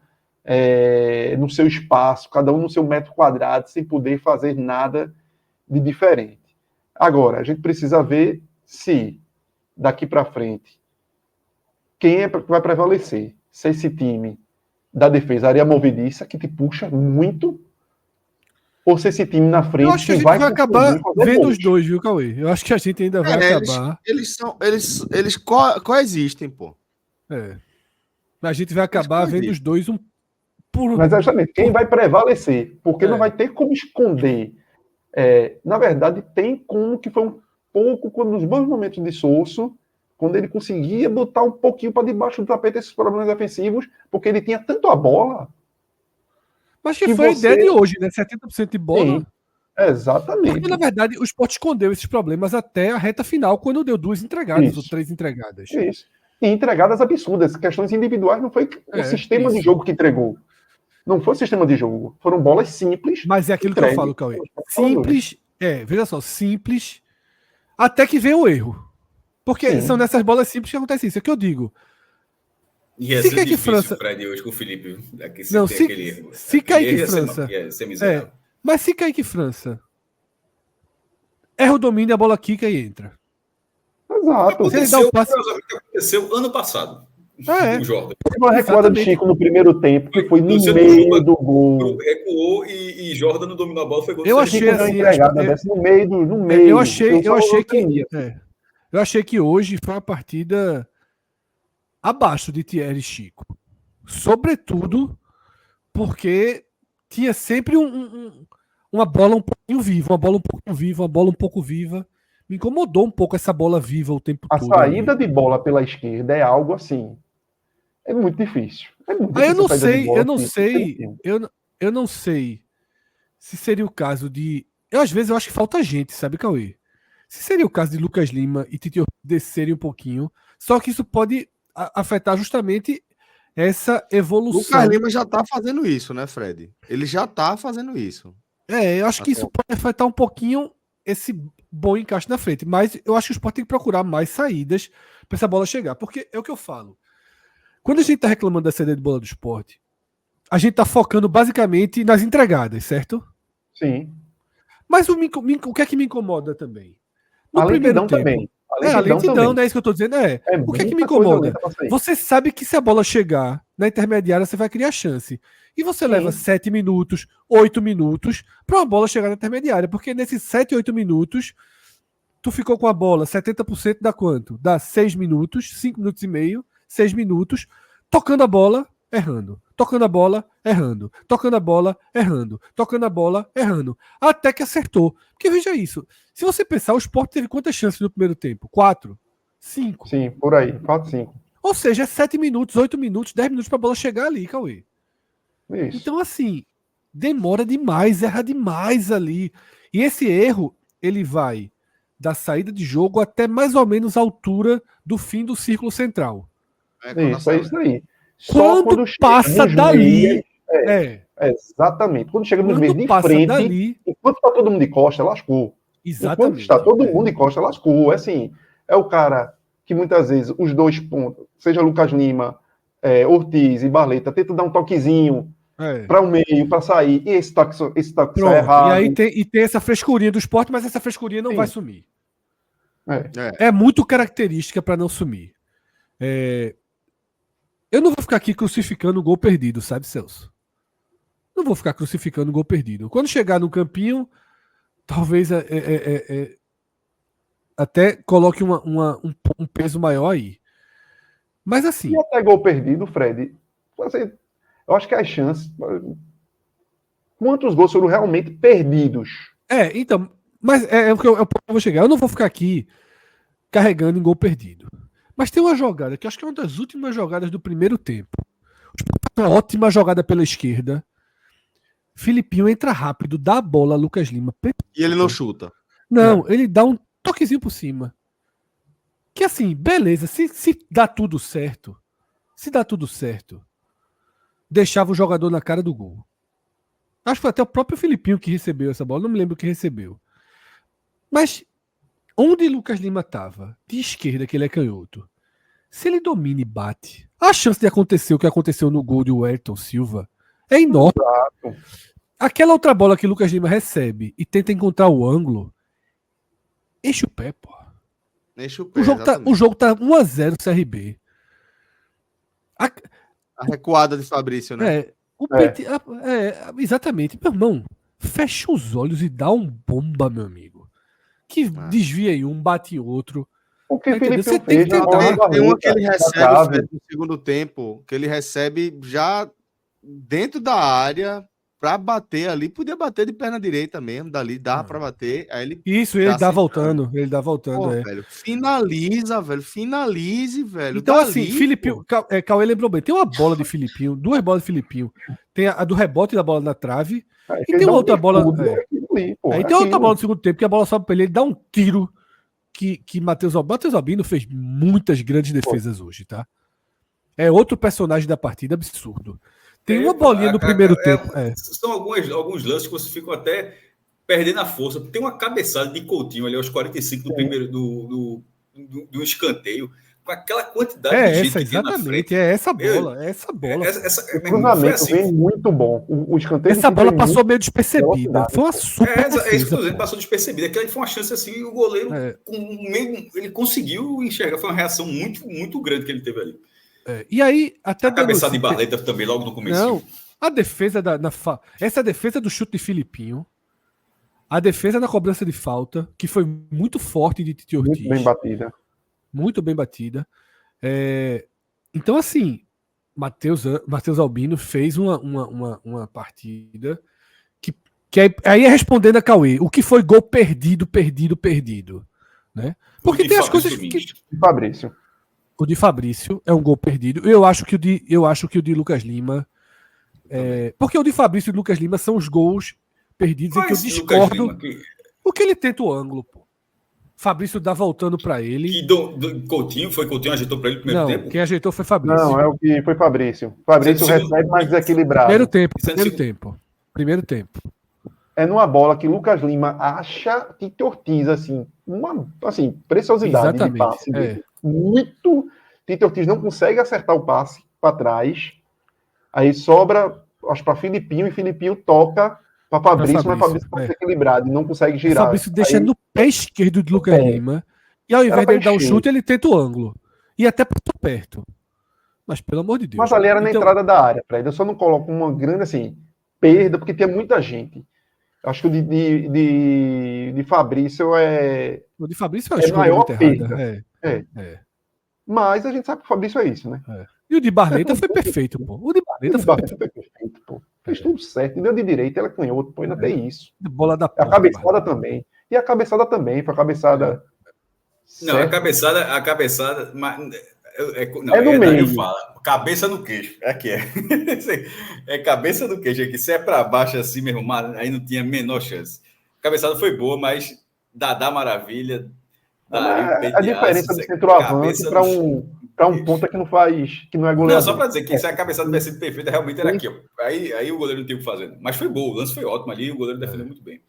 no seu espaço, cada um no seu metro quadrado, sem poder fazer nada de diferente. Agora, a gente precisa ver se, daqui para frente, quem é que vai prevalecer. Se esse time da defesa, área movediça, que te puxa muito, ou se esse time na frente Eu acho que a gente vai acabar vendo os dois, viu, Cauê? Eu acho que a gente ainda vai acabar. Eles coexistem, pô. A gente vai acabar vendo os dois Mas justamente, quem vai prevalecer? Porque não vai ter como esconder. Na verdade, tem como que foi um pouco quando nos bons momentos de Sousa, quando ele conseguia botar um pouquinho para debaixo do tapete esses problemas defensivos, porque ele tinha tanto a bola. Mas que foi a ideia de hoje, né? 70% de bola. Sim, exatamente. Porque, na verdade, o Sport escondeu esses problemas até a reta final, quando deu 2 entregadas ou 3 entregadas. Isso. E entregadas absurdas. Questões individuais não foi o sistema de jogo que entregou. Não foi o sistema de jogo. Foram bolas simples. Mas é aquilo que eu falo, Cauê. Simples, veja só, simples, até que vem o erro. Porque são nessas bolas simples que acontece isso. É o que eu digo. E se Kaique França, Fred, hoje com o Felipe, aqui não, se Kaique França, mas se Kaique França erra o domínio, a bola quica e entra. Exato. Se ele dá um passe... Aconteceu ano passado. O Jordan. Teve uma recuada do Chico no primeiro tempo, que foi no meio do gol. Recuou e Jordan não dominou a bola, foi gol. Eu achei assim, no meio. Eu achei que hoje foi uma partida abaixo de Thierry e Chico. Sobretudo porque tinha sempre uma bola um pouquinho viva, uma bola um pouco viva, uma bola um pouco viva. Me incomodou um pouco essa bola viva o tempo todo. A saída de bola pela esquerda é algo assim. É muito difícil. Eu não sei se seria o caso de... às vezes eu acho que falta gente, sabe, Cauê? Se seria o caso de Lucas Lima e Tite descerem um pouquinho, só que isso pode afetar justamente essa evolução. Lucas Lima já tá fazendo isso, né, Fred? Ele já tá fazendo isso. Eu acho que isso pode afetar um pouquinho esse bom encaixe na frente, mas eu acho que o Sport tem que procurar mais saídas para essa bola chegar, porque é o que eu falo. Quando a gente tá reclamando da saída de bola do Sport, a gente tá focando basicamente nas entregadas, certo? Sim. Mas o que é que me incomoda também? No primeiro tempo. Também. A lentidão, não é isso que eu tô dizendo? O que é que me incomoda? Você sabe que se a bola chegar na intermediária, você vai criar chance. E você leva 7 minutos, 8 minutos para uma bola chegar na intermediária. Porque nesses 7, 8 minutos, tu ficou com a bola 70% dá quanto? Dá 6 minutos, 5 minutos e meio, 6 minutos, tocando a bola, errando. Tocando a bola, errando. Tocando a bola, errando. Tocando a bola, errando. Até que acertou. Porque veja isso. Se você pensar, o Sport teve quantas chances no primeiro tempo? 4? 5? Sim, por aí. 4, 5. Ou seja, 7 minutos, 8 minutos, 10 minutos para a bola chegar ali, Cauê. Isso. Então, assim, demora demais, erra demais ali. E esse erro, ele vai da saída de jogo até mais ou menos a altura do fim do círculo central. Isso, é isso aí. Quando passa dali... Exatamente. Quando chega nos meios de frente, dali, enquanto está todo mundo de costa, lascou. Exatamente. Enquanto está todo mundo de costa, lascou. É o cara que muitas vezes os dois pontos, seja Lucas Lima, Ortiz e Barleta, tenta dar um toquezinho para o meio, para sair, e esse toque sai errado. E aí tem essa frescurinha do Sport, mas essa frescurinha não vai sumir. É muito característica para não sumir. Eu não vou ficar aqui crucificando o gol perdido, sabe, Celso? Não vou ficar crucificando o gol perdido. Quando chegar no campinho, talvez até coloque um peso maior aí. Mas assim. E até gol perdido, Fred, assim, eu acho que as chances. Quantos gols foram realmente perdidos? Então. Mas é o que eu vou chegar. Eu não vou ficar aqui carregando em gol perdido. Mas tem uma jogada que eu acho que é uma das últimas jogadas do primeiro tempo. Uma ótima jogada pela esquerda. Filipinho entra rápido, dá a bola a Lucas Lima. E ele não chuta. Não, ele dá um toquezinho por cima. Que assim, beleza, se dá tudo certo, deixava o jogador na cara do gol. Acho que foi até o próprio Filipinho que recebeu essa bola, não me lembro quem recebeu. Mas onde Lucas Lima estava, de esquerda, que ele é canhoto, se ele domina e bate, a chance de acontecer o que aconteceu no gol de Wellington Silva é enorme. Exato. Aquela outra bola que Lucas Lima recebe e tenta encontrar o ângulo, enche o pé, pô. Enche o pé, O jogo tá 1-0 CRB. A recuada de Fabrício, né? Exatamente. Meu irmão, fecha os olhos e dá um bomba, meu amigo. Que desvia em um, bate em outro. O que Tá Felipe você fez, tem que tentar. Tem uma que ele recebe, Fred, no segundo tempo, que ele recebe já dentro da área pra bater ali. Podia bater de perna direita mesmo, dali dá pra bater. Aí ele Isso, ele dá voltando. Ele dá voltando, Pô, velho, finaliza, velho. Finalize, velho. Então, dali, assim, Filipinho. Cauê lembrou bem. Tem uma bola de Filipinho, duas bolas de Filipinho. Tem a do rebote da bola na trave. E tem outra bola. Aí tem outra bola no segundo tempo, que a bola sobe pra ele dá um tiro que Matheus Albino fez muitas grandes defesas hoje, tá? É outro personagem da partida absurdo. Tem uma bolinha no primeiro tempo. São alguns lances que você fica até perdendo a força. Tem uma cabeçada de Coutinho ali aos 45 do primeiro do escanteio, com aquela quantidade de gente essa, exatamente, é essa bola. O cruzamento vem muito bom. O escanteio essa bola passou meio despercebida. Foi uma super defesa, isso que eu tô dizendo, passou despercebida. Aquilo ali foi uma chance assim, o goleiro ele conseguiu enxergar. Foi uma reação muito, muito grande que ele teve ali. E aí, até a cabeçada de Barleta também, logo no começo. Não, a defesa essa defesa do chute de Filipinho, a defesa da cobrança de falta, que foi muito forte de Titi Ortiz. Muito bem batida. Muito bem batida. Então, assim, Matheus Albino fez uma partida que aí é respondendo a Cauê. O que foi gol perdido, né? Porque tem as coisas que... Fabrício. O de Fabrício é um gol perdido. Eu acho que o de Lucas Lima... porque o de Fabrício e Lucas Lima são os gols perdidos em que eu discordo. Lima, porque ele tenta o ângulo, pô. Fabrício dá voltando para ele. Que Coutinho ajeitou para ele no primeiro tempo? Quem ajeitou foi Fabrício. Não, é o que foi Fabrício. Fabrício recebe mais desequilibrado. Primeiro tempo. É numa bola que Lucas Lima acha Tito Ortiz, assim, preciosidade. Exatamente, de passe. Muito. Tito Ortiz não consegue acertar o passe para trás. Aí sobra, acho, para Filipinho, e Filipinho toca para Fabrício, mas Fabrício está desequilibrado e não consegue girar. Fabrício deixa no pé esquerdo de Lucas Lima, e ao invés dele dar o chute, ele tenta o ângulo. E até passou perto. Mas, pelo amor de Deus. Mas ali era na entrada da área, Fred. Eu só não coloco uma grande, assim, perda, porque tinha muita gente. Acho que o de Fabrício é... O de Fabrício é maior perda. Mas a gente sabe que o Fabrício é isso, né? E o de Barleta foi perfeito, pô. O de Barleta foi perfeito, pô. Fez tudo certo. Deu de direita, ela canhoto, pô. Ainda tem isso. Bola da porra, a cabeçada também. E a cabeçada também. Foi a cabeçada... Não, a cabeçada... Não, no meio. Fala. Cabeça no queixo. Aqui é. É cabeça no queixo aqui. Se é para baixo assim, meu irmão, aí não tinha a menor chance. A cabeçada foi boa, mas Dadá maravilha. A diferença do centroavante para um ponta que não é goleador. Não, só para dizer que se a cabeçada tivesse sido perfeita, realmente era aqui. Ó. Aí o goleiro não tinha o que fazer. Mas foi bom, o lance foi ótimo ali, o goleiro defendeu muito bem.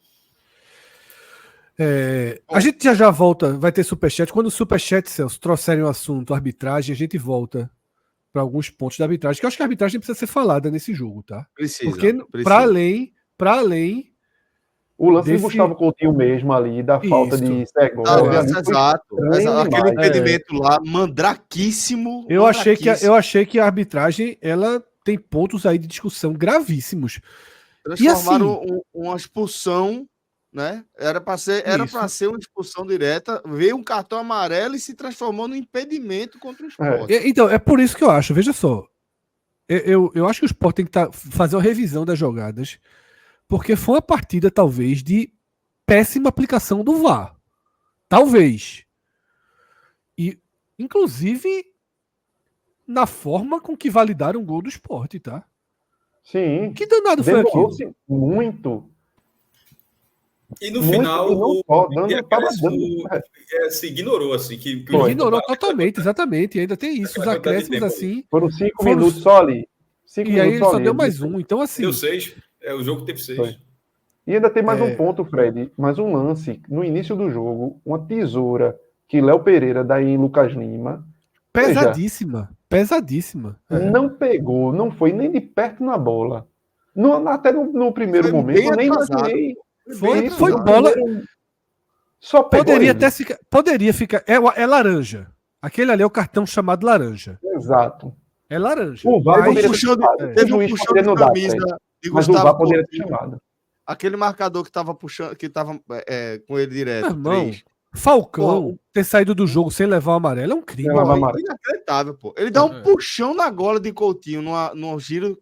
A gente já volta, vai ter superchat. Quando o superchat, Celso, trouxerem o assunto arbitragem, a gente volta para alguns pontos da arbitragem, que eu acho que a arbitragem precisa ser falada nesse jogo, tá? Precisa. Porque para além O lance Desse- de Gustavo Coutinho mesmo ali, da falta Isso. de Segovia. ali foi Exato. estranho Aquele demais. impedimento lá, mandraquíssimo. Eu achei mandraquíssimo. que a arbitragem ela tem pontos aí de discussão gravíssimos. Transformaram E uma expulsão, né? Era para ser Isso. uma expulsão direta, veio um cartão amarelo e se transformou no impedimento contra o Sport. Então, é por isso que eu acho, veja só. Eu acho que o Sport tem que fazer uma revisão das jogadas, porque foi uma partida, talvez, de péssima aplicação do VAR. Talvez. E, inclusive, na forma com que validaram o gol do Sport, tá? Sim. Que danado foi aquilo? Demorou-se muito. E no Muito, final, e não o só, dando- Dias tava Pérez, dando- se ignorou, assim, que o Foi. jogo Ignorou tava- totalmente, exatamente. E ainda tem isso, os Aquela quantidade de acréscimos tempo assim. Foram 5 Foram- minutos só ali. 5 E aí minutos ele só só ali. deu mais um. Então, assim. Deu 6. O jogo teve 6. Foi. E ainda tem mais É. um ponto, Fred. Mais um lance. No início do jogo, uma tesoura que Léo Pereira dá em Lucas Lima. Pesadíssima. Pesadíssima. Não pegou, não foi nem de perto na bola. Até no primeiro Foi momento, bem eu nem atrasado. imaginei. Foi isso, foi no bola. primeiro- Só pegou Poderia ele. até ficar. Poderia ficar. É laranja. Aquele ali é o cartão chamado laranja. Exato. É laranja. O VAR Mas- poderia ter Puxão de- chamado. O Teve um juiz puxão poderia de não dar, camisa Fred. de Mas o VAR Gustavo poderia ter Coutinho. chamado. Aquele marcador que tava puxando, que tava com ele direto. Meu irmão, 3. Falcão ter saído do jogo sem levar o amarelo é um crime. Sem levar Pô, amarelo. inacreditável, pô. Ele dá um puxão na gola de Coutinho num giro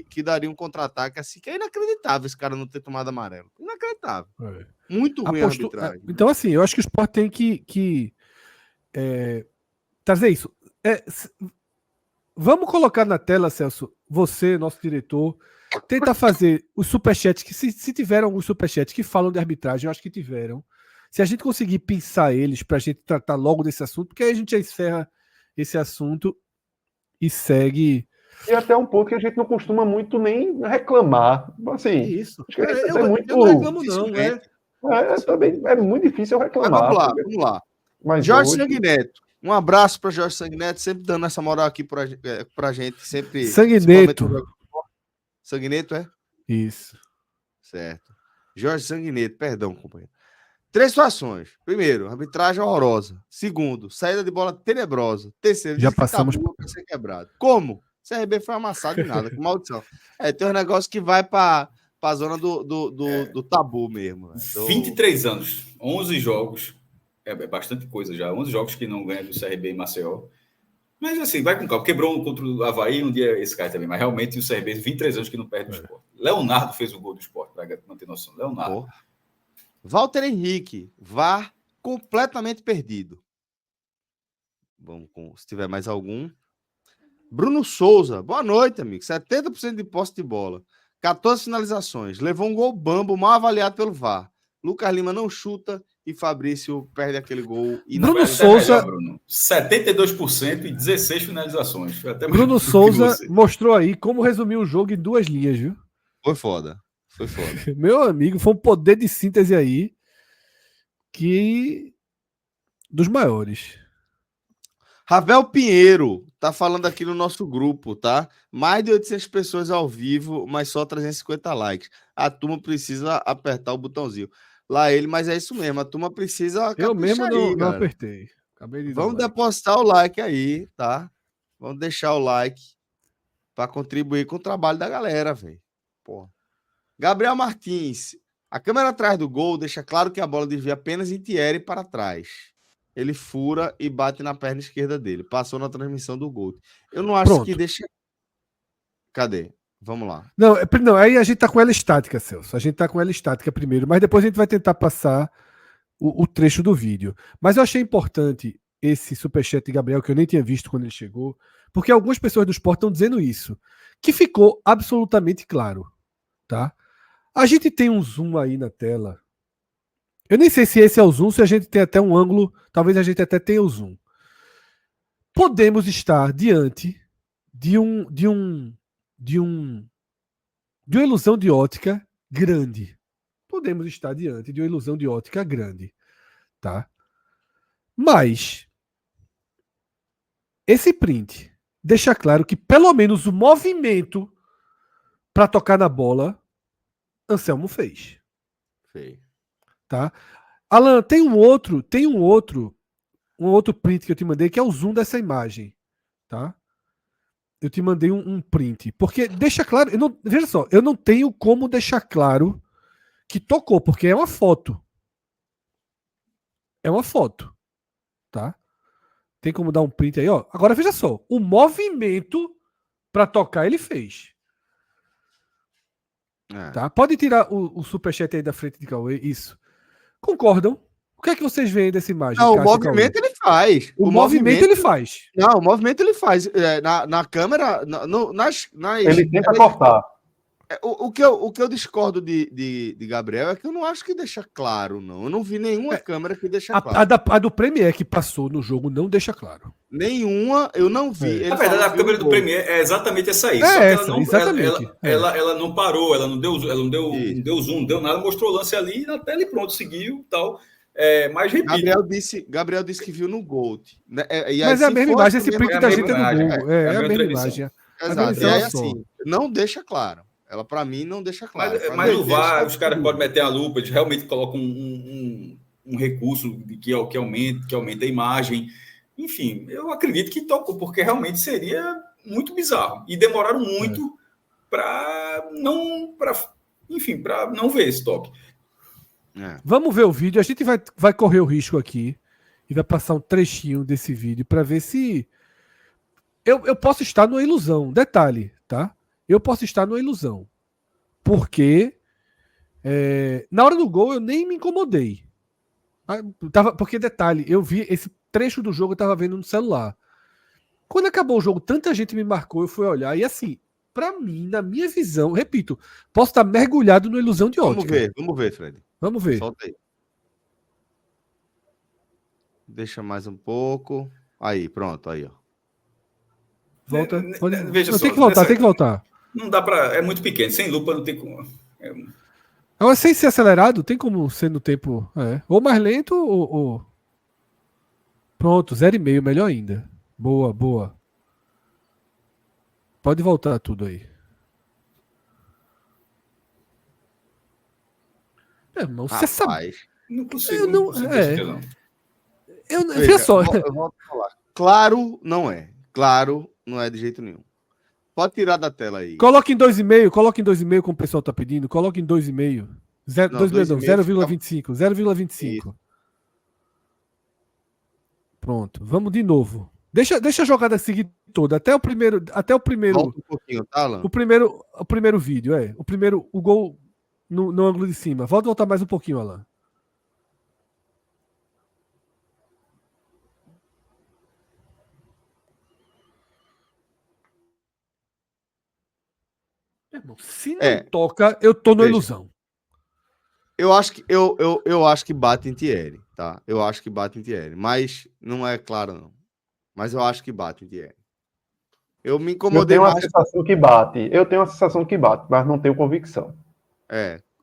que daria um contra-ataque assim, que é inacreditável esse cara não ter tomado amarelo. Inacreditável. É. Muito ruim a Aposto- arbitragem. Então, assim, eu acho que o Sport tem que trazer isso. Vamos colocar na tela, Celso, você, nosso diretor, tenta fazer os superchats, que se tiveram alguns superchats que falam de arbitragem, eu acho que tiveram. Se a gente conseguir pensar eles pra gente tratar logo desse assunto, porque aí a gente já encerra esse assunto e segue. E até um ponto que a gente não costuma muito nem reclamar. Assim, Isso. acho que a gente Eu é muito. não reclamo, não. Também é muito difícil Mas reclamar. vamos lá. Mas Jorge hoje- Sanguineto. Um abraço para Jorge Sanguineto, sempre dando essa moral aqui pra gente. Sempre. Sanguineto. principalmente no- Sanguineto, é? Isso. Certo. Jorge Sanguineto, perdão, companheiro. 3 situações. Primeiro, arbitragem horrorosa. Segundo, saída de bola tenebrosa. Terceiro, Já disse que passamos tabu pra ser quebrado. Como? CRB foi amassado de nada, com maldição. Tem um negócio que vai pra zona do tabu mesmo. Né? 23 anos, 11 jogos. É bastante coisa já. 11 jogos que não ganha do CRB em Maceió. Mas assim, vai com calma. Quebrou um contra o Avaí, um dia esse cara também. Mas realmente o CRB, 23 anos que não perde do Sport. Leonardo fez o gol do Sport, para manter noção. Leonardo. Porra. Walter Henrique, VAR completamente perdido. Vamos se tiver mais algum. Bruno Souza, boa noite, amigo. 70% de posse de bola. 14 finalizações. Levou um gol bambo, mal avaliado pelo VAR. Lucas Lima não chuta e Fabrício perde aquele gol. E Bruno não Souza- Melhor, Bruno. 72% e 16 finalizações. Foi até mais Bruno do que Souza você. mostrou aí como resumir o jogo em 2 linhas, viu? Foi foda. Foi foda. Meu amigo, foi um poder de síntese aí que dos maiores. Ravel Pinheiro tá falando aqui no nosso grupo, tá? Mais de 800 pessoas ao vivo, mas só 350 likes. A turma precisa apertar o botãozinho. Lá ele, mas é isso mesmo. A turma precisa Eu mesmo caprichar não, aí, não galera. apertei. Acabei de dar Vamos like. depositar o like aí, tá? Vamos deixar o like para contribuir com o trabalho da galera, velho. Porra. Gabriel Martins. A câmera atrás do gol deixa claro que a bola desvia apenas em Thierry para trás. Ele fura e bate na perna esquerda dele. Passou na transmissão do gol. Eu não acho Pronto. que deixa... Cadê? Vamos lá. Não, aí a gente tá com ela estática, Celso. A gente tá com ela estática primeiro, mas depois a gente vai tentar passar o trecho do vídeo. Mas eu achei importante esse superchat de Gabriel, que eu nem tinha visto quando ele chegou, porque algumas pessoas do Sport estão dizendo isso, que ficou absolutamente claro, tá? A gente tem um zoom aí na tela. Eu nem sei se esse é o zoom, se a gente tem até um ângulo, talvez a gente até tenha o zoom. Podemos estar diante de uma ilusão de ótica grande. Podemos estar diante de uma ilusão de ótica grande, tá? Mas esse print deixa claro que pelo menos o movimento para tocar na bola Anselmo fez. Feio. Tá? Alan, tem um outro print que eu te mandei, que é o zoom dessa imagem. Tá? Eu te mandei um print. Porque deixa claro, veja só, eu não tenho como deixar claro que tocou, porque é uma foto. É uma foto. Tá? Tem como dar um print aí, ó. Agora veja só, o movimento para tocar ele fez. Tá? Pode tirar o superchat aí da frente de Cauê, isso. Concordam? O que é que vocês veem dessa imagem? Não, o Cássio e movimento Cauê? ele faz. O movimento ele faz. Não, o movimento ele faz. Na câmera, nas. Ele tenta cortar. O que eu discordo de Gabriel é que eu não acho que deixa claro, não. Eu não vi nenhuma câmera que deixa claro. A do Premier que passou no jogo não deixa claro. Nenhuma, eu não vi. Na verdade, a câmera do Premier é exatamente essa aí. É só que essa, ela não, exatamente. ela não parou, ela não deu zoom, não deu nada, mostrou o lance ali na tela e pronto, seguiu tal. Mas repito. Gabriel disse que viu no Gold. Mas é a mesma imagem, esse print da gente é no Google. É a mesma imagem. Exato. E aí, assim, não deixa claro. Ela, para mim, não deixa claro. Mas no VAR, os caras podem meter a lupa, eles realmente colocam um recurso que aumenta a imagem. Enfim, eu acredito que tocou, porque realmente seria muito bizarro. E demoraram muito para não ver esse toque. Vamos ver o vídeo. A gente vai correr o risco aqui e vai passar um trechinho desse vídeo para ver se eu posso estar numa ilusão. Detalhe, tá? Eu posso estar numa ilusão. Porque na hora do gol eu nem me incomodei. Porque, detalhe, eu vi esse trecho do jogo, eu estava vendo no celular. Quando acabou o jogo, tanta gente me marcou, eu fui olhar. E assim, para mim, na minha visão, repito, posso estar mergulhado numa ilusão de ótica. Vamos ver, Fred. Vamos ver. Solta aí. Deixa mais um pouco. Aí, pronto, aí, ó. Volta. Veja não, só, tem que voltar. Não dá para. É muito pequeno. Sem lupa não tem como. Agora, sem ser acelerado, tem como ser no tempo. Ou mais lento ou. Pronto, 0,5, melhor ainda. Boa. Pode voltar tudo aí. Irmão, você sabe. Não consigo. Não. Veja só. Eu vou falar. Claro, não é. Claro, não é de jeito nenhum. Pode tirar da tela aí. Coloque em 2,5, como o pessoal tá pedindo. Coloque em 2,5. 0,25. 0,25. Pronto, vamos de novo. Deixa a jogada seguir toda. Até o primeiro. Volta um pouquinho, tá, Alan? O primeiro vídeo, o gol no ângulo de cima. Voltar mais um pouquinho, Alan. Se não toca, eu tô na ilusão. Eu acho que bate em Thierry, tá? Eu acho que bate em Thierry, mas não é claro, não. Mas eu acho que bate em Thierry. Eu me incomodei mais. Eu tenho uma sensação que bate, mas não tenho convicção.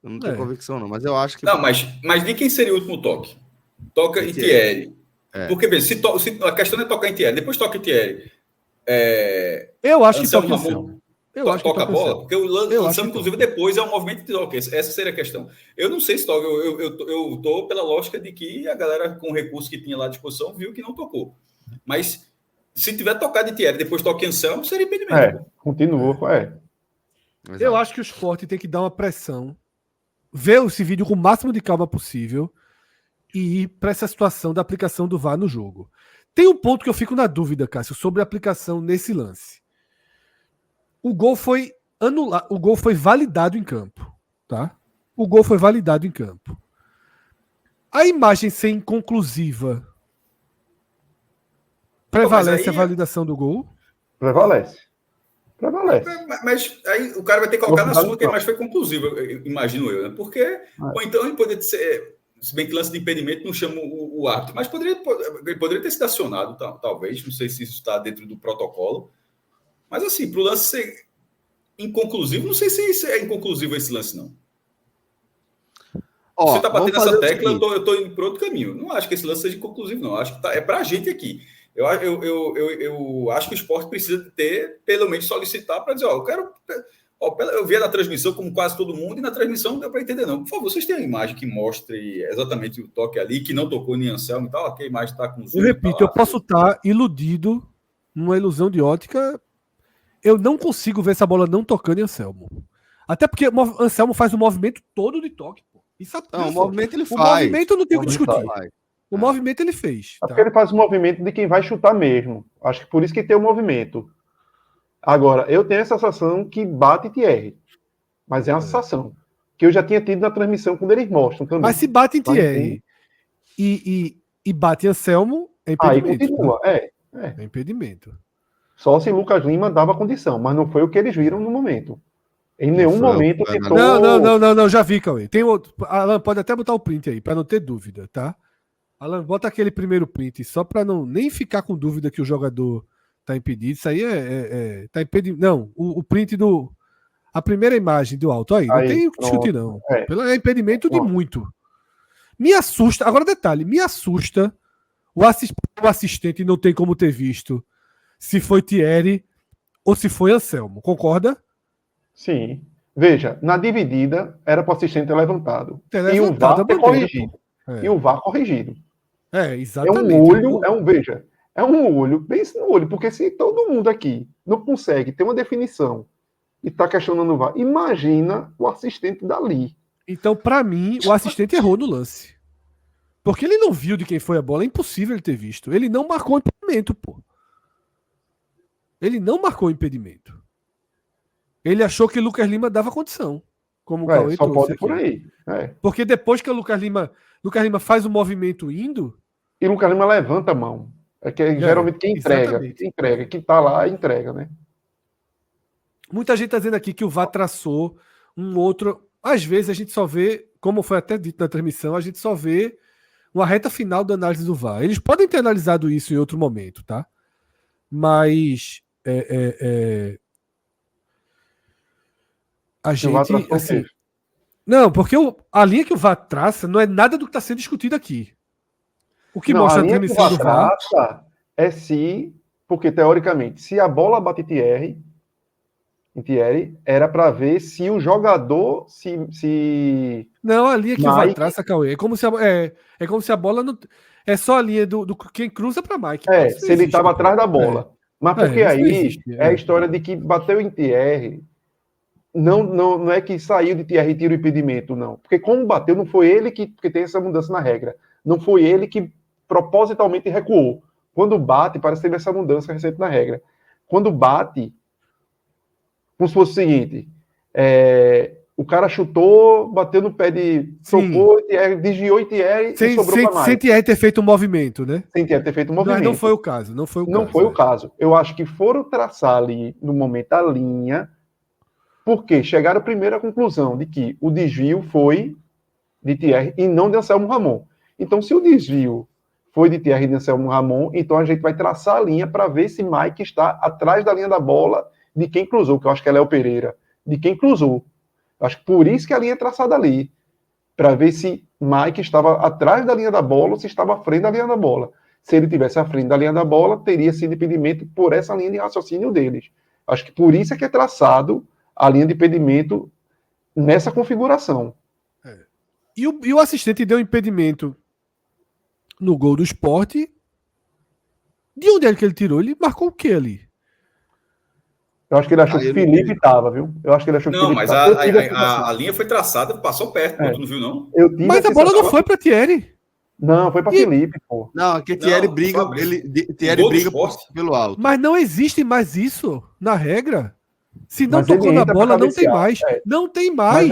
Eu não tenho convicção, não, mas eu acho que não, mas de quem seria o último toque? Toca em Thierry. Porque, veja, se a questão é tocar em Thierry, depois toca em Thierry. Eu acho que toca em Anselmo. Toca a bola, porque o Anselmo, inclusive, depois é um movimento de toque. Essa seria a questão. Eu não sei se toca. Eu tô pela lógica de que a galera, com o recurso que tinha lá à disposição, viu que não tocou. Mas se tiver tocado de Thierry, depois toca em Anselmo, seria impedimento. Continuou. Eu acho que o Sport tem que dar uma pressão, ver esse vídeo com o máximo de calma possível e ir para essa situação da aplicação do VAR no jogo. Tem um ponto que eu fico na dúvida, Cássio, sobre a aplicação nesse lance. O gol foi anulado, o gol foi validado em campo, tá? O gol foi validado em campo. A imagem ser inconclusiva prevalece a validação do gol? Prevalece. Mas aí o cara vai ter que colocar na sua que a imagem foi conclusiva, imagino eu, né? Porque, ou então ele poderia ser, se bem que lance de impedimento não chama o árbitro, mas ele poderia ter sido acionado, talvez, não sei se isso está dentro do protocolo. Mas assim, para o lance ser inconclusivo, não sei se é inconclusivo esse lance, não. Você está batendo essa tecla, eu estou indo para outro caminho. Não acho que esse lance seja inconclusivo, não. Acho que é para a gente aqui. Eu acho que o Sport precisa ter, pelo menos, solicitar para dizer, eu quero... Ó, eu via na transmissão, como quase todo mundo, e na transmissão não deu para entender, não. Por favor, vocês têm uma imagem que mostre exatamente o toque ali, que não tocou em Anselmo e tal, aqui a imagem está com zoom. Eu repito, tá eu posso estar iludido numa ilusão de ótica. Eu não consigo ver essa bola não tocando em Anselmo. Até porque o Anselmo faz o movimento todo de toque. Pô. Isso, Não, o só, movimento ele o faz. movimento eu não tenho que discutir. Faz. O movimento ele fez. É porque ele faz o movimento de quem vai chutar mesmo. Acho que por isso que tem o movimento. Agora, eu tenho a sensação que bate Thierry. Mas é uma sensação. Que eu já tinha tido na transmissão quando eles mostram também. Mas se bate em Thierry e bate em Anselmo, é Aí impedimento. continua. Né? É impedimento. Só se Lucas Lima dava condição, mas não foi o que eles viram no momento. Em nenhum momento tentou... Não, já vi, Cauê. Tem outro. Alan, pode até botar o print aí, para não ter dúvida, tá? Alan, bota aquele primeiro print, só para não nem ficar com dúvida que o jogador tá impedido. Isso aí tá impedido. Não, o print do... A primeira imagem do alto aí, não tem o que discutir, não. É impedimento de muito. Me assusta, agora detalhe, me assusta o assistente não tem como ter visto se foi Thierry ou se foi Anselmo, concorda? Sim. Veja, na dividida era para o assistente ter levantado. E o VAR ter corrigido. E o VAR corrigido. Exatamente. É um olho, veja, é um olho, pense no olho, porque se todo mundo aqui não consegue ter uma definição e está questionando o VAR, imagina o assistente dali. Então, para mim, o assistente errou no lance. Porque ele não viu de quem foi a bola, é impossível ele ter visto. Ele não marcou impedimento, pô. Ele não marcou impedimento. Ele achou que o Lucas Lima dava condição. Como o Cauê só trouxe pode aqui. por aí. Porque depois que o Lucas Lima faz o movimento indo... E o Lucas Lima levanta a mão. Geralmente quem entrega. Quem tá lá, entrega, né? Muita gente está dizendo aqui que o VAR traçou um outro... Às vezes a gente só vê, como foi até dito na transmissão, a gente só vê uma reta final da análise do VAR. Eles podem ter analisado isso em outro momento, tá? Mas... A gente... Assim, não, porque a linha que o VAR traça não é nada do que está sendo discutido aqui. O que mostra a transmissão do VAR... É porque teoricamente, se a bola bate em Thierry, era para ver se o jogador Não, a linha que o VAR traça, Cauê, é como se a bola não... É só a linha do quem cruza para Mike. Se ele estava atrás da bola. Mas porque aí é a história de que bateu em Thierry, não é que saiu de Thierry e tira o impedimento, não. Porque como bateu, não foi ele porque tem essa mudança na regra. Não foi ele que propositalmente recuou. Quando bate, parece que teve essa mudança recente na regra. Quando bate, como se fosse o seguinte, o cara chutou, bateu no pé de... Tocou, desviou e Thierry e sobrou para mais. Sem Thierry ter feito um movimento, né? Sem Thierry ter feito um movimento. Mas não foi o caso. Não foi o caso. Eu acho que foram traçar ali, no momento, a linha, porque chegaram primeiro à conclusão de que o desvio foi de Thierry e não de Anselmo Ramon. Então, se o desvio foi de Thierry e de Anselmo Ramon, então a gente vai traçar a linha para ver se Mike está atrás da linha da bola de quem cruzou, que eu acho que é Léo Pereira, de quem cruzou. Acho que por isso que a linha é traçada ali, para ver se Mike estava atrás da linha da bola ou se estava à frente da linha da bola. Se ele tivesse à frente da linha da bola, teria sido impedimento por essa linha de raciocínio deles. Acho que por isso é que é traçado a linha de impedimento nessa configuração. E o assistente deu impedimento no gol do Sport. De onde é que ele tirou? Ele marcou o que ali? Eu acho que ele achou que o Felipe estava, viu? Eu acho que ele achou que não, mas a linha foi traçada, passou perto, tu não viu, não? Mas a bola não foi para Thierry. Não, foi para Felipe, pô. Não, porque Thierry briga, pelo alto. Mas não existe mais isso na regra. Se não tocou na bola, não tem mais. Não tem mais.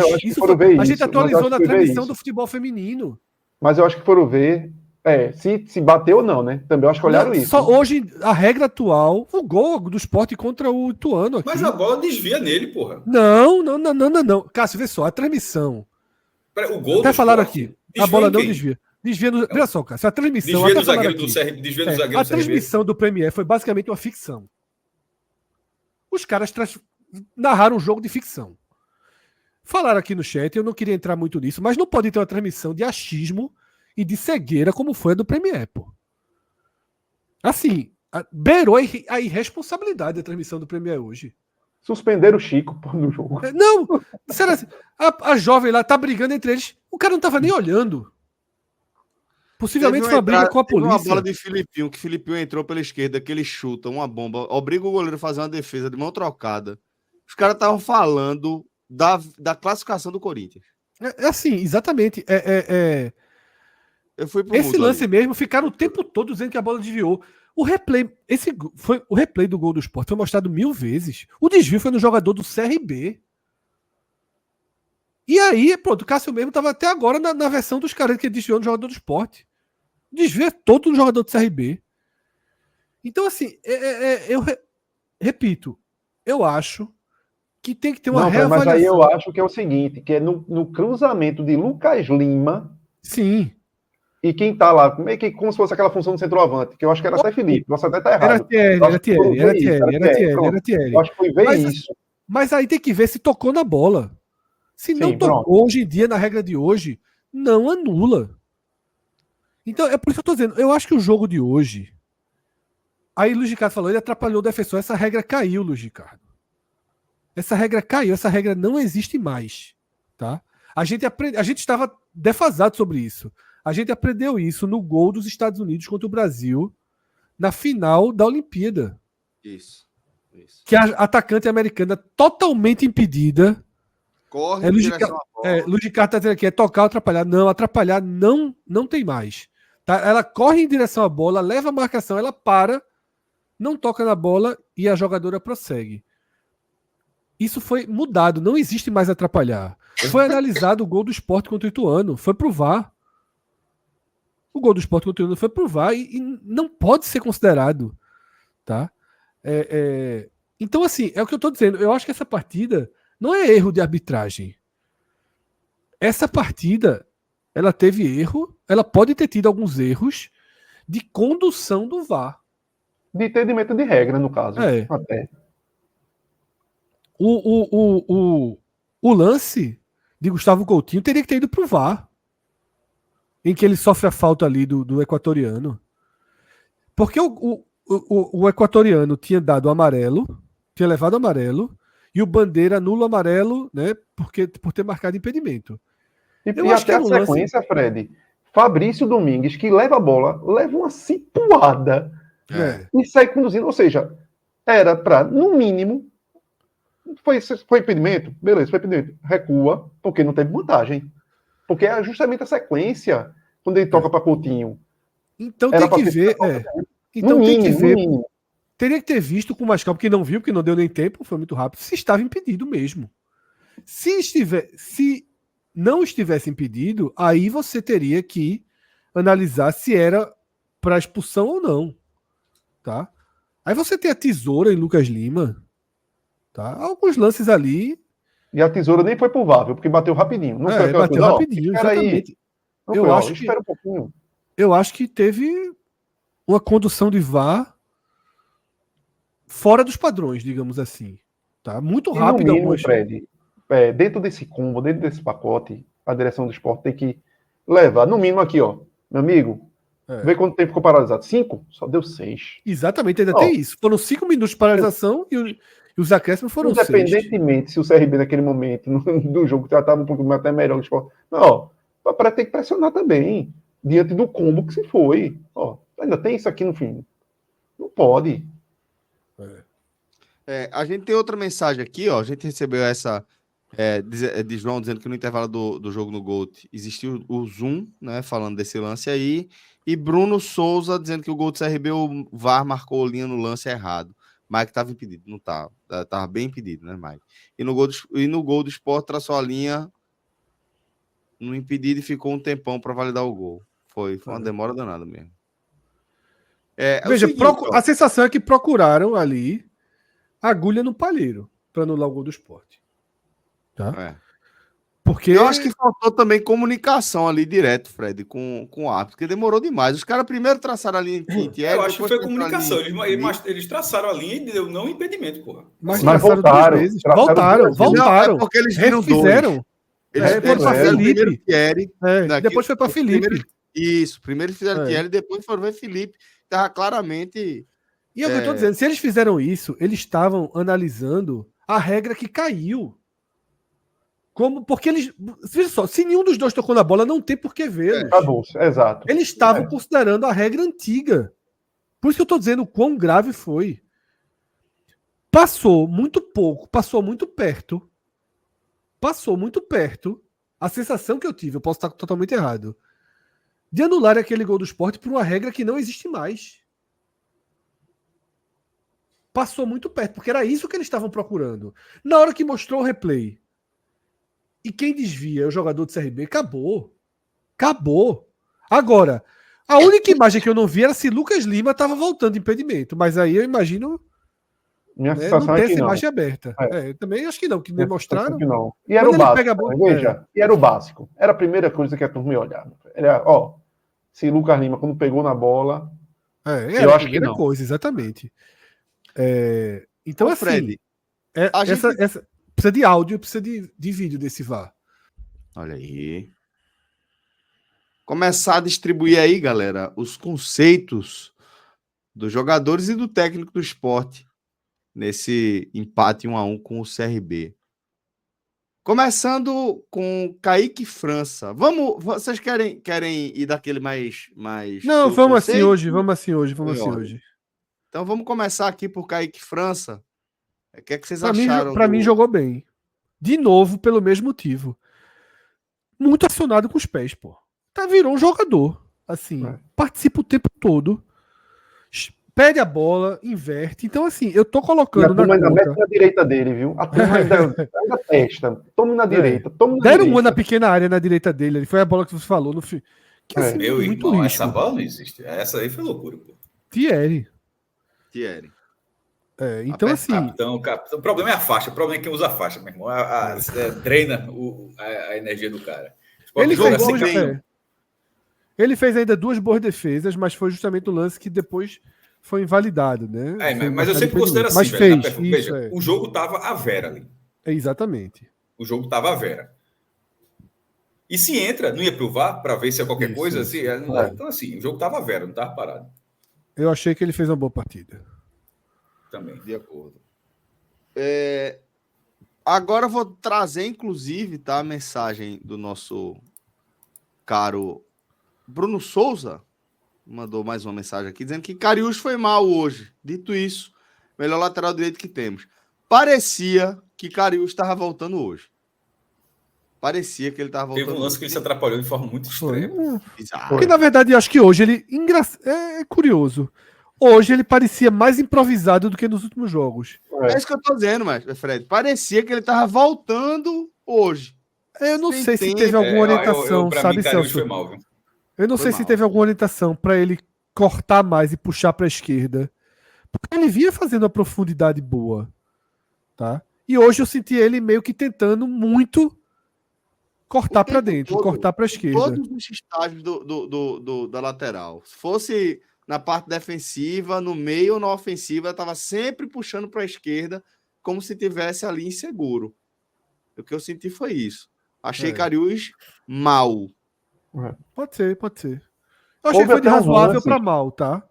A gente atualizou na transmissão do futebol feminino. Mas eu acho que foram ver... se bateu ou não, né? Também eu acho que olharam isso. Só hoje, a regra atual, o gol do Sport contra o Ituano aqui. Mas a bola desvia nele, porra. Não. Cássio, vê só, a transmissão. O gol até falaram aqui. A bola não desvia. Desvia no... Olha só, Cássio, a transmissão... Desvia do zagueiro do CRB. A transmissão do Premier foi basicamente uma ficção. Os caras narraram um jogo de ficção. Falaram aqui no chat, eu não queria entrar muito nisso, mas não pode ter uma transmissão de achismo e de cegueira como foi a do Premier, pô. Assim, beirou a irresponsabilidade da transmissão do Premier hoje. Suspenderam o Chico pô, no jogo. Não, disseram assim, a jovem lá tá brigando entre eles. O cara não tava nem olhando. Possivelmente foi uma briga com a Teve uma polícia. bola de Filipinho, que Filipinho entrou pela esquerda, que ele chuta uma bomba, obriga o goleiro a fazer uma defesa de mão trocada. Os caras estavam falando da classificação do Corinthians. É assim, exatamente. Eu fui pro Esse mudo lance ali. mesmo, ficaram o tempo todo dizendo que a bola desviou. O replay, o replay do gol do Sport foi mostrado 1000 vezes. O desvio foi no jogador do CRB. E aí, pronto, o Cássio mesmo estava até agora na versão dos caras que desviou no jogador do Sport. O desvio é todo no jogador do CRB. Então, assim, repito, eu acho que tem que ter uma reavaliação. Mas aí eu acho que é o seguinte, que é no cruzamento de Lucas Lima. Sim. E quem tá lá, meio que como se fosse aquela função do centroavante, que eu acho que era até Felipe, você até tá errado. Era Thierry. Eu acho que foi ver isso. Mas aí tem que ver se tocou na bola. Se não tocou, hoje em dia, na regra de hoje, não anula. Então, é por isso que eu tô dizendo, eu acho que o jogo de hoje... Aí o Luiz Ricardo falou, ele atrapalhou o defensor, essa regra caiu, Luiz Ricardo. Essa regra caiu, essa regra não existe mais. Tá? A gente estava defasado sobre isso. A gente aprendeu isso no gol dos Estados Unidos contra o Brasil na final da Olimpíada. Isso. Que a atacante americana totalmente impedida. Corre em direção à bola. Luiz Ricardo está dizendo aqui, é tocar ou atrapalhar. Não, atrapalhar não tem mais. Tá? Ela corre em direção à bola, leva a marcação, ela para, não toca na bola e a jogadora prossegue. Isso foi mudado, não existe mais atrapalhar. Foi analisado o gol do Sport contra o Ituano, foi pro VAR. O gol do Sport contra o Ituano foi pro VAR e não pode ser considerado. Tá? Então, assim, é o que eu estou dizendo. Eu acho que essa partida não é erro de arbitragem. Essa partida, ela teve erro, ela pode ter tido alguns erros de condução do VAR. De entendimento de regra, no caso. Até. O lance de Gustavo Coutinho teria que ter ido pro VAR. Em que ele sofre a falta ali do equatoriano. Porque o equatoriano tinha dado amarelo, tinha levado amarelo, e o Bandeira anula o amarelo, né, por ter marcado impedimento. E até a sequência, Fred, Fabrício Domingues, que leva a bola, leva uma cipuada e sai conduzindo. Ou seja, era para, no mínimo, foi impedimento? Beleza, foi impedimento. Recua, porque não teve vantagem. Porque é justamente a sequência, quando ele toca para Coutinho. Então tem que ver. Então no tem mínimo, que ver. no mínimo. Teria que ter visto com mais calma, porque não viu, porque não deu nem tempo, foi muito rápido, se estava impedido mesmo. Se não estivesse impedido, aí você teria que analisar se era para expulsão ou não. Tá? Aí você tem a tesoura em Lucas Lima. Tá? Alguns lances ali. E a tesoura nem foi pro VAR, porque bateu rapidinho. Não foi bateu coisa, rapidinho, exatamente. Espera um pouquinho. Eu acho que teve uma condução de VAR fora dos padrões, digamos assim. Tá? Muito rápido. No mínimo, Fred, dentro desse combo, dentro desse pacote, a direção do esporte tem que levar, no mínimo aqui, ó, meu amigo, vê quanto tempo ficou paralisado. 5? Só deu 6. Exatamente, ainda tem isso. Foram 5 minutos de paralisação e os acréscimos foram 6. Independentemente se o CRB naquele momento do jogo tratava um pouco até melhor do esporte. Não, ó, para ter que pressionar também, diante do combo que se foi. Ó, ainda tem isso aqui no fim. Não pode. A gente tem outra mensagem aqui, ó. A gente recebeu essa de João dizendo que no intervalo do jogo no Gold existiu o Zoom, né? Falando desse lance aí. E Bruno Souza dizendo que o gol do CRB, o VAR marcou linha no lance errado. Mike estava impedido, não estava. Estava bem impedido, né, Mike? E no gol do Sport traçou a linha no impedido e ficou um tempão para validar o gol. Foi uma demora danada mesmo. Veja, a sensação é que procuraram ali agulha no palheiro para anular o gol do Sport. Tá? Porque eu acho que faltou também comunicação ali direto, Fred, com o árbitro, porque demorou demais. Os caras primeiro traçaram a linha em Thierry, eu acho que foi comunicação. Eles traçaram a linha e deu não impedimento, porra. Mas voltaram duas vezes. Voltaram. É porque eles viram fizeram. Eles foram para Felipe. Thierry, depois foi para Felipe. Primeiro fizeram Thierry, depois foram ver Felipe. Estava claramente... E é o que eu estou dizendo, se eles fizeram isso, eles estavam analisando a regra que caiu. Porque eles. Veja só, se nenhum dos dois tocou na bola, não tem por que vê-los. Acabou, exato. Eles estavam considerando a regra antiga. Por isso que eu estou dizendo o quão grave foi. Passou muito pouco, passou muito perto. A sensação que eu tive, eu posso estar totalmente errado, de anular aquele gol do Sport por uma regra que não existe mais. Passou muito perto, porque era isso que eles estavam procurando. Na hora que mostrou o replay, e quem desvia é o jogador do CRB, acabou. Agora, a única imagem que eu não vi era se Lucas Lima estava voltando de impedimento, mas aí eu imagino... Minha Não sensação tem é que essa não. imagem aberta. Também acho que não, que nem mostraram. Que não. E era Quando o ele básico. pega a bola- Veja, e era o básico. Era a primeira coisa que a turma ia olhar. Era, se Lucas Lima, quando pegou na bola, Era eu a acho que primeira não. coisa, exatamente. Então, Ô, assim, Fred, essa precisa de áudio, precisa de vídeo desse VAR. olha aí. Começar a distribuir aí, galera, os conceitos dos jogadores e do técnico do Sport nesse empate 1-1 com o CRB. Começando com Kaique França. Vocês querem ir daquele mais Não, pelo vamos assim conceito? hoje. Então vamos começar aqui por Kaique França. O que é que vocês Pra acharam? mim jogou bem. De novo, pelo mesmo motivo. Muito acionado com os pés, pô. Virou um jogador. Assim, participa o tempo todo. Pede a bola, inverte. Então, assim, eu tô colocando a turma na ainda conta. mete na direita dele, viu? A turma ainda testa. Tome na direita, tome na Deram direita. uma na pequena área na direita dele. Ali. Foi a bola que você falou no fim. Que, assim, Meu muito irmão, risco. essa bola não existe. Essa aí foi loucura, pô. Thierry. Então, assim. Capitão. O problema é a faixa. O problema é quem usa a faixa, meu irmão. Drena a energia do cara. Ele fez ainda 2 boas defesas, mas foi justamente o lance que depois foi invalidado, né? Mas eu sempre considero assim, mas velho, fez. Veja, o jogo tava a vera ali. Exatamente. O jogo tava a vera. E se entra, não ia pro VAR para ver se é qualquer coisa? Assim, então, assim, o jogo tava a vera, não tava parado. Eu achei que ele fez uma boa partida. Também. De acordo. Agora eu vou trazer, inclusive, tá, a mensagem do nosso caro Bruno Souza. Mandou mais uma mensagem aqui dizendo que Cariús foi mal hoje. Dito isso, melhor lateral direito que temos. Parecia que Cariús estava voltando hoje. Parecia que ele estava voltando. Teve um lance que ele se atrapalhou de forma muito extrema. Porque, na verdade, eu acho que hoje ele... É curioso. Hoje ele parecia mais improvisado do que nos últimos jogos. É isso que eu tô dizendo, mas, Fred. Parecia que ele estava voltando hoje. Eu não sei se teve alguma orientação, sabe, Celso? Foi mal, viu? Eu não sei se teve alguma orientação para ele cortar mais e puxar para a esquerda. Porque ele vinha fazendo uma profundidade boa. Tá? E hoje eu senti ele meio que tentando muito cortar para dentro, cortar para a esquerda. Todos os estágios da lateral. Se fosse na parte defensiva, no meio ou na ofensiva, estava sempre puxando para a esquerda, como se tivesse ali inseguro. O que eu senti foi isso. Achei Cariús mal. Pode ser. Eu achei que foi de razoável para mal, tá?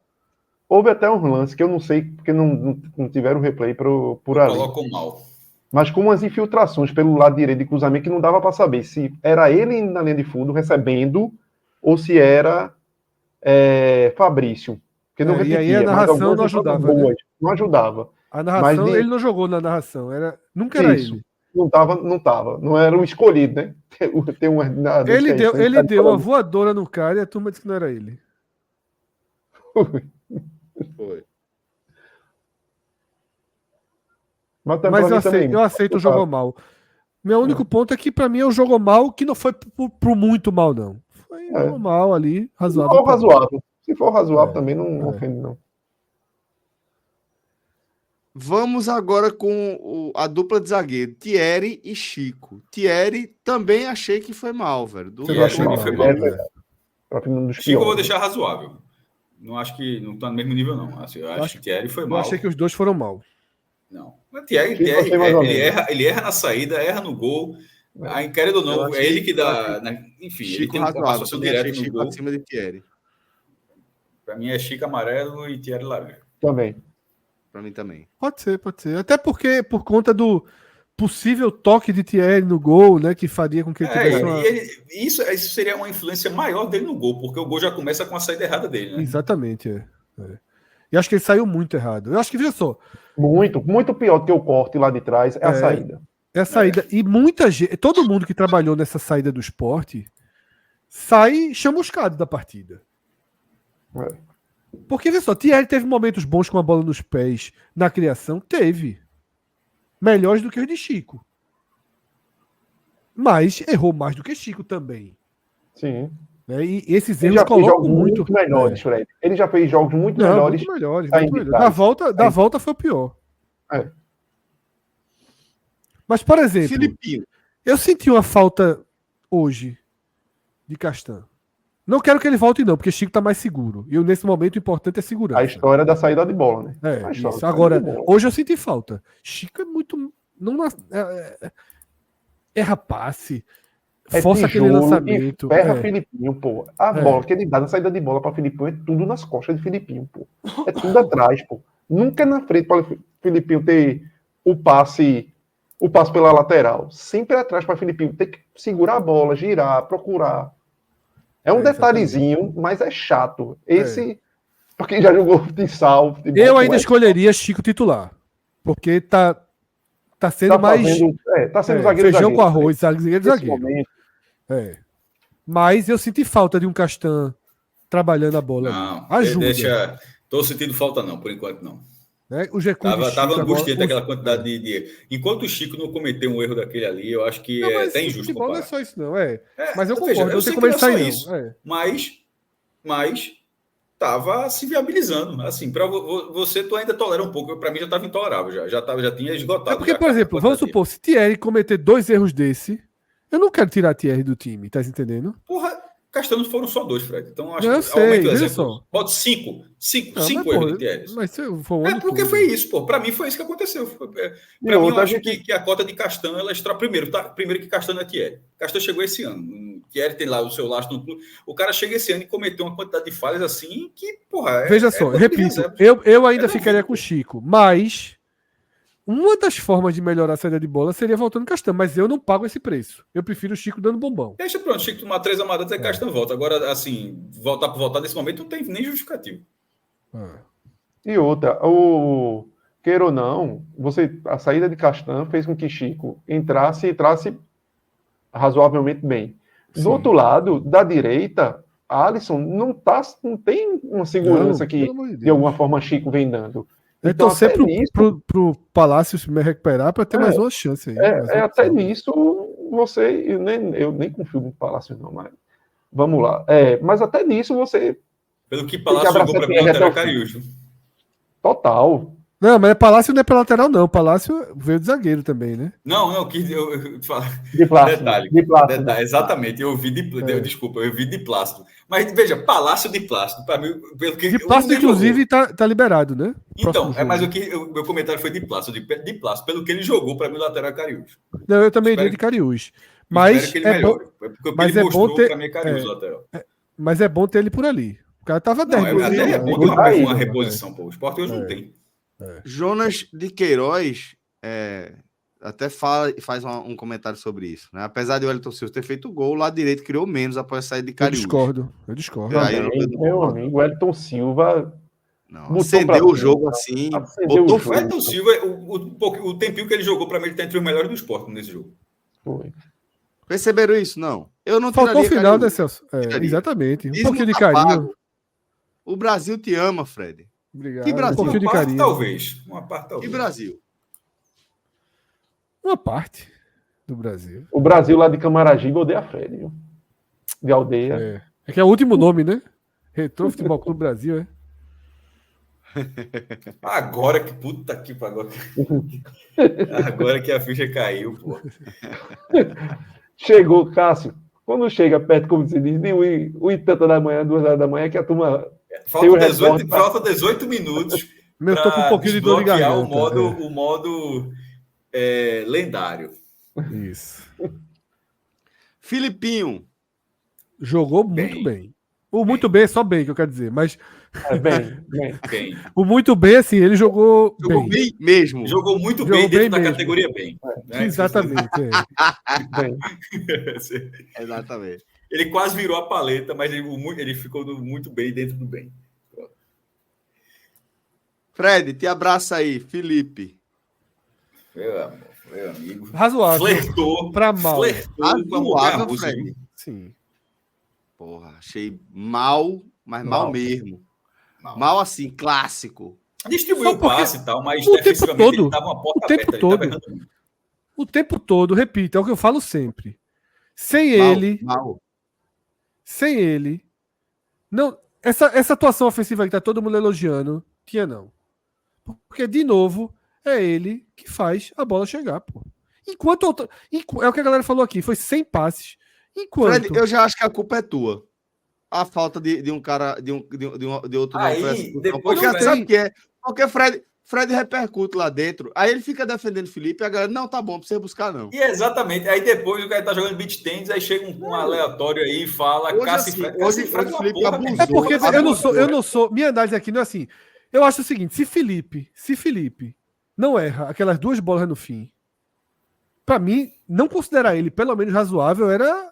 Houve até um lance que eu não sei, porque não tiveram replay por ali. Colocou mal. Mas com umas infiltrações pelo lado direito de cruzamento que não dava para saber se era ele na linha de fundo recebendo ou se era Fabrício. Porque não repetia, e aí a narração não ajudava. Boas, né? Não ajudava. A narração, ele não jogou na narração. Nunca era ele. Não tava. Não era o escolhido, né? Tem ele deu uma voadora no cara e a turma disse que não era ele. Foi. Mas eu aceito o jogou mal. Meu único ponto é que pra mim é o jogou mal que não foi pro muito mal, não. Foi normal ali, razoável. Se for razoável também não ofende, não. Vamos agora com a dupla de zagueiro, Thierry e Chico. Thierry também achei que foi mal, velho. Foi mal. Chico eu vou deixar razoável. Não acho que não tá no mesmo nível, não. Assim, eu acho que Thierry foi mal. Eu achei que os dois foram mal. Não. Mas Thierry ele erra na saída, erra no gol. Aí, querendo ou não, é ele que dá. Enfim, Chico ele tem uma participação direta no gol. Acima de Thierry. Para mim é Chico amarelo e Thierry laranja. Também. Pra mim também. Pode ser, pode ser. Até porque, por conta do possível toque de Thierry no gol, né? Que faria com que ele tivesse uma... isso seria uma influência maior dele no gol, porque o gol já começa com a saída errada dele, né? Exatamente, E acho que ele saiu muito errado. Eu acho que, veja só. Muito, muito pior do que o corte lá de trás é a saída. É a saída. E muita gente, todo mundo que trabalhou nessa saída do esporte sai chamuscado da partida. Porque, veja só, Thierry teve momentos bons com a bola nos pés na criação. Teve. Melhores do que os de Chico. Mas errou mais do que Chico também. Sim. Né? E esses Ele erros já fez colocam jogos muito melhores, Fred. Ele já fez jogos muito melhores. Muito melhores. saindo Muito de melhores. trás. Da volta foi o pior. É. Mas, por exemplo, Filipinho. eu senti uma falta hoje de Castan. Não quero que ele volte, não, porque Chico tá mais seguro. E nesse momento o importante é segurança. A história da saída de bola, né? É, A história isso. da Agora, saída de bola. hoje eu senti falta. Chico é muito. Não, erra passe. Força aquele tijolo lançamento. E ferra Filipinho, pô. A É. bola que ele dá na saída de bola para Filipinho é tudo nas costas de Filipinho, pô. É tudo atrás, pô. Nunca é na frente para Filipinho ter o passe pela lateral. Sempre atrás para Filipinho ter que segurar a bola, girar, procurar. É um detalhezinho, mas é chato. Esse, porque já jogou futsal. Eu ainda escolheria Chico titular. Porque tá sendo mais. Tá sendo zagueiro. Feijão com arroz, zagueiro. Momento. Mas eu senti falta de um Castan trabalhando a bola. Não, ajuda. Tô sentindo falta, não, por enquanto não. Né? O recuo Tava angustiante aquela quantidade de. Enquanto o Chico não cometeu um erro daquele ali, eu acho que é até injusto. Futebol não é só isso, não. Mas veja, eu concordo, não tem como ele sair, não. Mas tava se viabilizando. Assim, para você, tu ainda tolera um pouco. Para mim já estava intolerável, já tinha esgotado. É porque, por exemplo, vamos supor, se Thierry cometer 2 erros desse, eu não quero tirar Thierry do time, tá entendendo? Porra, Castanhos foram só 2, Fred. Então acho eu que sei, aumenta o veja exemplo. só. Pode 5 Não, erros de Thierry. Mas foi um ano porque todo. foi isso, pô. Para mim foi isso que aconteceu. Para mim, eu acho que a cota de Castan, ela está primeiro que Castan não é Thierry. Castan chegou esse ano. Thierry tem lá o seu lastro no clube. O cara chega esse ano e cometeu uma quantidade de falhas assim que, porra... Veja só, repito, eu ainda ficaria com o Chico, mas uma das formas de melhorar a saída de bola seria voltando Castan, mas eu não pago esse preço. Eu prefiro o Chico dando bombão. Deixa pronto, Chico tomar 3 amarelos e Castan volta. Agora, assim, voltar nesse momento não tem nem justificativo. E outra, queira ou não, a saída de Castan fez com que Chico entrasse razoavelmente bem. Do outro lado, da direita, Alisson não tem uma segurança que, de alguma forma, Chico vem dando. Então, torcer pro Palácio se recuperar para ter mais uma chance aí. Até nisso, eu nem confio no Palácio, não, mas vamos lá. Mas até nisso você. Pelo que Palácio jogou para mim, lateral Cariúcho. Total. Não, mas Palácio não é pela lateral, não. Palácio veio de zagueiro também, né? Não, que eu falo. De Plácido. Detalhe, exatamente, eu vi desculpa, eu vi de Plácido. Mas veja, Palácio de Plácido, para mim, pelo que. De Plácido, inclusive, tá liberado, né? Então, mas meu comentário foi de Plácido, de Plácido, pelo que ele jogou para mim, lateral Cariúcho. Não, eu também iria de Cariús. Mas é bom ter. Lateral. Mas é bom ter ele por ali. O cara tava 10. É bom ter uma reposição, pô. O Sport hoje não tem. Jonas de Queiroz até faz um comentário sobre isso, né? Apesar de o Wellington Silva ter feito o gol, o lado direito criou menos após a saída de Cariús. Eu discordo. Meu amigo, o Wellington Silva acendeu o jogo assim, botou o Wellington Silva, o tempinho que ele jogou, para mim, ele tá entre os melhores do Sport nesse jogo. Foi. Perceberam isso? Não. Eu não faltou o final, né, Celso? Exatamente. Um pouquinho de carinho. O Brasil te ama, Fred. Obrigado. Que Brasil? Uma parte, talvez. E Brasil? Uma parte do Brasil. O Brasil lá de Camaragibe odeia a Fred, viu? De aldeia. É que é o último nome, né? Retrô Futebol Clube Brasil, Agora que puta que pagou. Agora que a ficha caiu, pô. Chegou, Cássio. Quando chega perto, como se diz, de 1h da manhã, 2h da manhã, que a turma. Falta 18 minutos. Eu tô com um pouquinho de dor de garganta. O modo lendário. Isso. Filipinho. Jogou muito bem. O muito bem é só bem, que eu quero dizer. Mas Bem. O muito bem, assim, ele jogou Jogou bem. bem mesmo. Jogou muito Jogou bem dentro bem da mesmo. categoria bem. Né? Exatamente. Bem. Exatamente. Ele quase virou a paleta, mas ele ficou muito bem dentro do bem. Fred, te abraça aí. Felipe. Meu amor, meu amigo. Razoável. Flertou Pra mal. Flertou com a montanha Razoável, russa. Fred. Sim. Porra, achei mal, mas mal mesmo. Mal assim, clássico. Distribuiu Só o porque passe e tal, mas o tempo defensivamente todo, ele estava uma porta o tempo aberta. todo. Ele tava errando muito. O tempo todo, repito, é o que eu falo sempre. Sem Mal, ele, mal. sem ele, não, essa atuação ofensiva que tá todo mundo elogiando, tinha não. Porque, de novo, é ele que faz a bola chegar, pô. É o que a galera falou aqui, foi 100 passes. Enquanto... Fred, eu já acho que a culpa é tua. A falta de um cara, de outro não Aí, presta atenção. depois Porque Fred- sabe o que é? Porque Fred repercute lá dentro, aí ele fica defendendo o Felipe e a galera, não, tá bom, não precisa buscar, não. E exatamente. Aí depois o cara tá jogando beach tênis, aí chega um aleatório aí e fala Hoje, Cássio assim, Fred. hoje Cássio Fred o é uma Felipe porra, abusou. meu É porque irmão. eu não sou. Minha análise aqui não é assim. Eu acho o seguinte: se Felipe não erra aquelas duas bolas no fim, pra mim, não considerar ele pelo menos razoável era.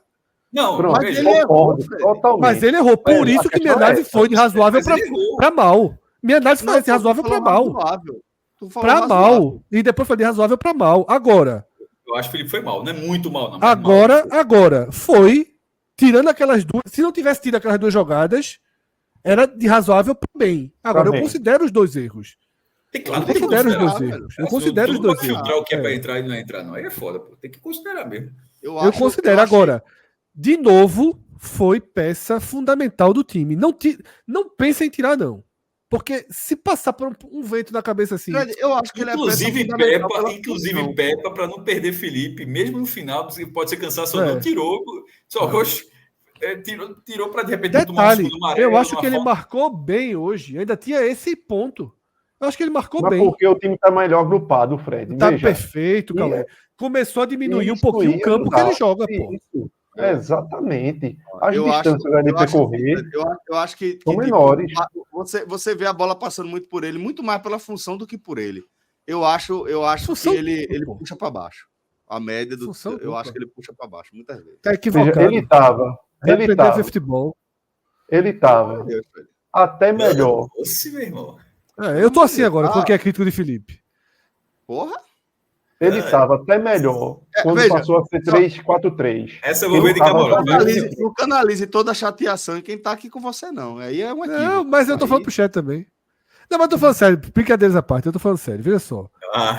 Não, Pronto, Mas veja, ele errou, concordo, Fred. totalmente. Mas ele errou. Por Mas a isso que minha questão é análise essa. foi de razoável Mas ele errou. pra mal. Minha análise foi Não, assim: razoável tu pra falou mal. razoável. Tu falou Pra razoável. mal. E depois foi de razoável pra mal. Agora. eu acho que o Felipe foi mal. Não é muito mal, não. mas Agora, foi. Tirando aquelas duas. Se não tivesse tido aquelas duas jogadas, era de razoável para bem. Agora, Pra eu bem. considero os dois erros. Claro, Eu tem que considero os considerar. dois erros. Eu Tu considero os não dois pode erros. filtrar o que é pra É. entrar e não entrar, não. Aí é foda, pô. Tem que considerar mesmo. Eu considero. Agora, de novo, foi peça fundamental do time. Não pensa em tirar, não. Porque se passar por um vento na cabeça assim. Fred, eu acho que ele é Inclusive peça fundamental pela Inclusive função. Pepa, para não perder Felipe, mesmo no final, pode ser cansaço ou não, tirou. Tirou para de repente tomar um Detalhe, segundo amarelo. eu acho uma que ele falta. marcou bem hoje. Ainda tinha esse ponto. Eu acho que ele marcou Mas bem. porque o time tá melhor agrupado, Fred. Tá Veja. perfeito, Cauê. Começou a diminuir um Isso, pouquinho o campo que ele exato, joga, pô. isso. Exatamente. As Eu distâncias ali para correr Eu acho que são menores. você vê a bola passando muito por ele, muito mais pela função do que por ele. Eu acho Função que ele dupla, pô. puxa para baixo. A média do Função eu dupla. acho que ele puxa para baixo muitas vezes. Tá Veja, equivocado. ele estava Aprender a ver futebol. Meu Deus, Fred. até melhor. Nossa, meu irmão. Eu tô assim agora, Ah. com o que é crítico de Felipe. Porra. Ele estava até melhor quando veja, passou a ser 3-4-3. Essa eu vou ver de tava camarão. jogando- Não canalize toda a chateação em quem tá aqui com você, não. Aí é um equívoco. Não, mas eu tô falando pro chat também. Não, mas eu tô falando sério, brincadeiras à parte, eu tô falando sério, veja só.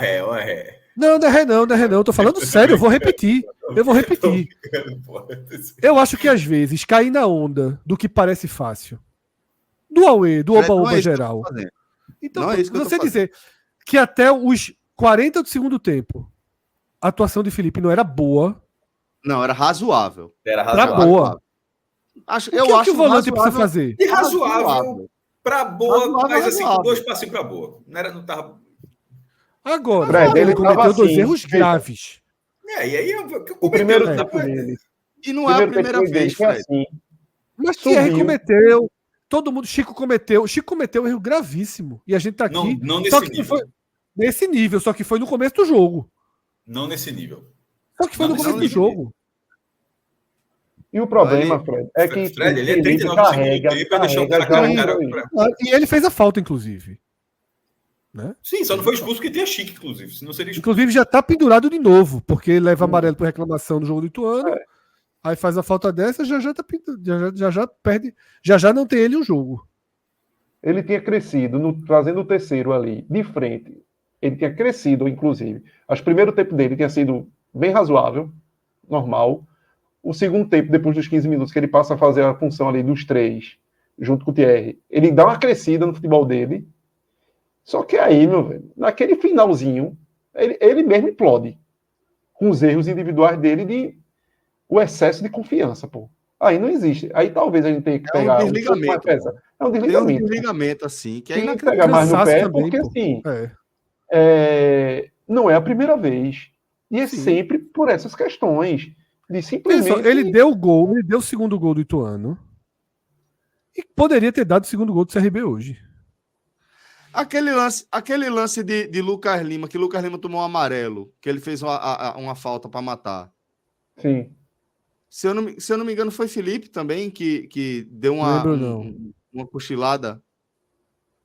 É. Não é ré não, eu tô falando sério, eu vou repetir. Eu acho que às vezes cair na onda do que parece fácil. Do Aue, do Fred, não é Oba-Oba isso que eu tô geral. fazendo. Então, Não é isso que eu tô você dizer que até os 40 do segundo tempo a atuação de Felipe não era boa, Não, era razoável. Era pra razoável. boa. Acho, O que eu é acho que o volante razoável- precisa fazer? E razoável pra boa, Razoável, mas assim, com razoável. 2 passinhos pra boa. Não tava. Agora, Fred, ele ele cometeu tava dois assim, erros veja. graves. E aí O primeiro É. tempo dele. E não é a Primeiro primeira tempo dele vez, foi Fred. assim. Mas Thierry Subiu. cometeu, todo mundo, Chico cometeu um erro gravíssimo. E a gente tá aqui. Não só nesse que nível. foi nesse nível, só que foi no começo do jogo. Não nesse nível. Só que foi Não, no começo não, do jogo. E o problema, Fred, é que Fred, ele é Felipe 39 no segundo tempo, vai deixar o cara carrega cara. jogadores. E ele fez a falta, inclusive. Né? Sim, só não foi expulso porque tinha Chique, inclusive. Senão seria expulso. Inclusive já tá pendurado de novo, porque leva amarelo por reclamação no jogo do Ituano. Aí faz a falta dessa, tá pendurado, já perde, já não tem ele o jogo. Ele tinha crescido, trazendo o terceiro ali, de frente. Ele tinha crescido, inclusive. Acho que o primeiro tempo dele tinha sido bem razoável, normal. O segundo tempo, depois dos 15 minutos, que ele passa a fazer a função ali dos 3, junto com o Thierry, ele dá uma crescida no futebol dele. Só que aí, meu velho, naquele finalzinho, ele mesmo implode. Com os erros individuais dele o excesso de confiança, pô. Aí não existe. Aí talvez a gente tenha que pegar um desligamento, pouco mais pesado. É um Tem um desligamento. desligamento, assim, que é Tem que inacreditável. pegar mais no Cansaço pé, também, porque pô. assim, É. não é a primeira vez. E é Sim. sempre por essas questões. De Olha simplesmente. só, ele deu o segundo gol do Ituano. E poderia ter dado o segundo gol do CRB hoje. Aquele lance de Lucas Lima, que Lucas Lima tomou um amarelo, que ele fez uma falta para matar. Sim. Se eu não me engano, foi Felipe também que deu Lembro, não. uma cochilada.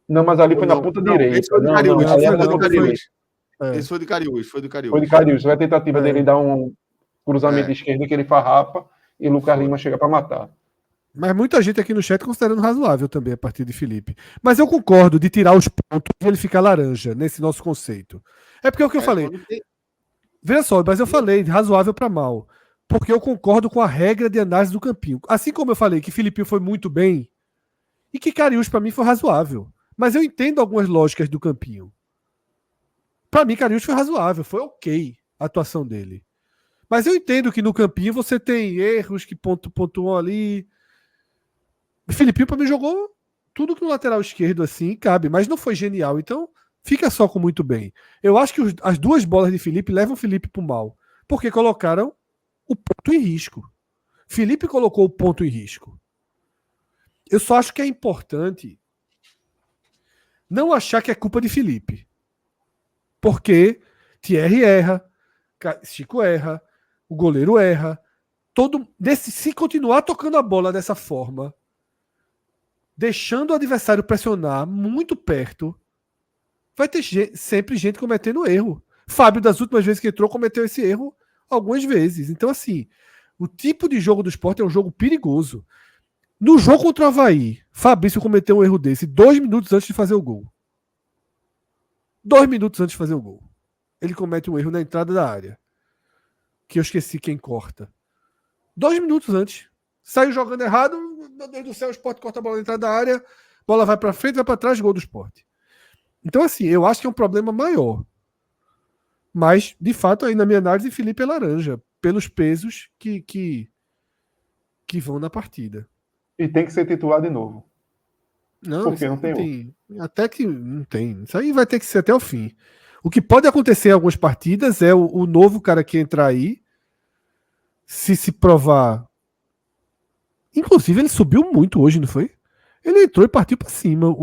Não, mas ali foi na Não, ponta não, direita. esse foi do Não, Cariús, não, ali esse é foi na do ponta Cariús. direita. É. Esse foi do Cariús, Foi de Cariús. Foi a tentativa É. dele dar um cruzamento de esquerda que ele farrapa e Lucas Foi. Lima chega para matar. Mas muita gente aqui no chat considerando razoável também a partida de Felipe. Mas eu concordo de tirar os pontos e ele ficar laranja nesse nosso conceito. É porque é o que eu falei. Veja só, mas eu falei de razoável para mal. Porque eu concordo com a regra de análise do Campinho. Assim como eu falei que Filipinho foi muito bem e que Cariús para mim foi razoável. Mas eu entendo algumas lógicas do Campinho. Para mim, Cariús foi razoável, foi ok a atuação dele. Mas eu entendo que no Campinho você tem erros que pontuam ali. O Filipinho para mim jogou tudo que no lateral esquerdo assim cabe, mas não foi genial. Então fica só com muito bem. Eu acho que as duas bolas de Felipe levam o Felipe para o mal, porque colocaram o ponto em risco. Felipe colocou o ponto em risco. Eu só acho que é importante não achar que é culpa de Felipe. Porque Thierry erra, Chico erra, o goleiro erra. Se continuar tocando a bola dessa forma, deixando o adversário pressionar muito perto, vai ter sempre gente cometendo erro. Fábio, das últimas vezes que entrou, cometeu esse erro algumas vezes. Então, assim, o tipo de jogo do Sport é um jogo perigoso. No jogo contra o Avaí, Fabrício cometeu um erro desse 2 minutos antes de fazer o gol. 2 minutos antes de fazer o gol. Ele comete um erro na entrada da área. Que eu esqueci quem corta. 2 minutos antes. Saiu jogando errado. Meu Deus do céu, o Sport corta a bola na entrada da área. Bola vai para frente, vai para trás, gol do Sport. Então, assim, eu acho que é um problema maior. Mas, de fato, aí na minha análise, Felipe é laranja. Pelos pesos que vão na partida. E tem que ser titular de novo. Não, Porque não tem até que não tem. Isso aí vai ter que ser até o fim. O que pode acontecer em algumas partidas é o novo cara que entrar aí, se provar. Inclusive, ele subiu muito hoje, não foi? Ele entrou e partiu pra cima.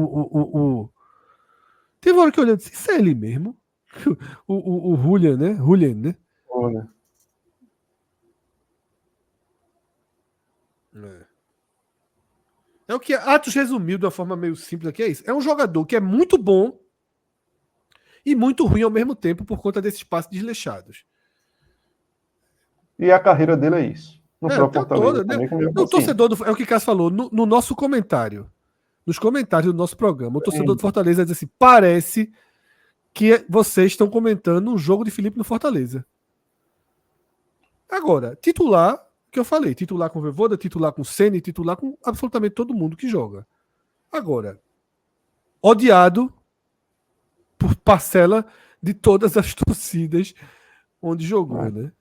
Teve uma hora que eu olhei e disse: isso é ele mesmo? O Julian, né? Julian, né? Olha. É o que Atos resumiu de uma forma meio simples aqui, é isso. É um jogador que é muito bom e muito ruim ao mesmo tempo por conta desses passes desleixados. E a carreira dele é isso. No próprio Fortaleza toda, né? também, como eu O torcedor é o que Cássio falou, no nosso comentário, nos comentários do nosso programa, o torcedor do Fortaleza diz assim: parece que vocês estão comentando um jogo de Felipe no Fortaleza. Agora, titular, que eu falei, titular com Voivoda, titular com Ceni, titular com absolutamente todo mundo que joga. Agora, odiado por parcela de todas as torcidas onde jogou, né?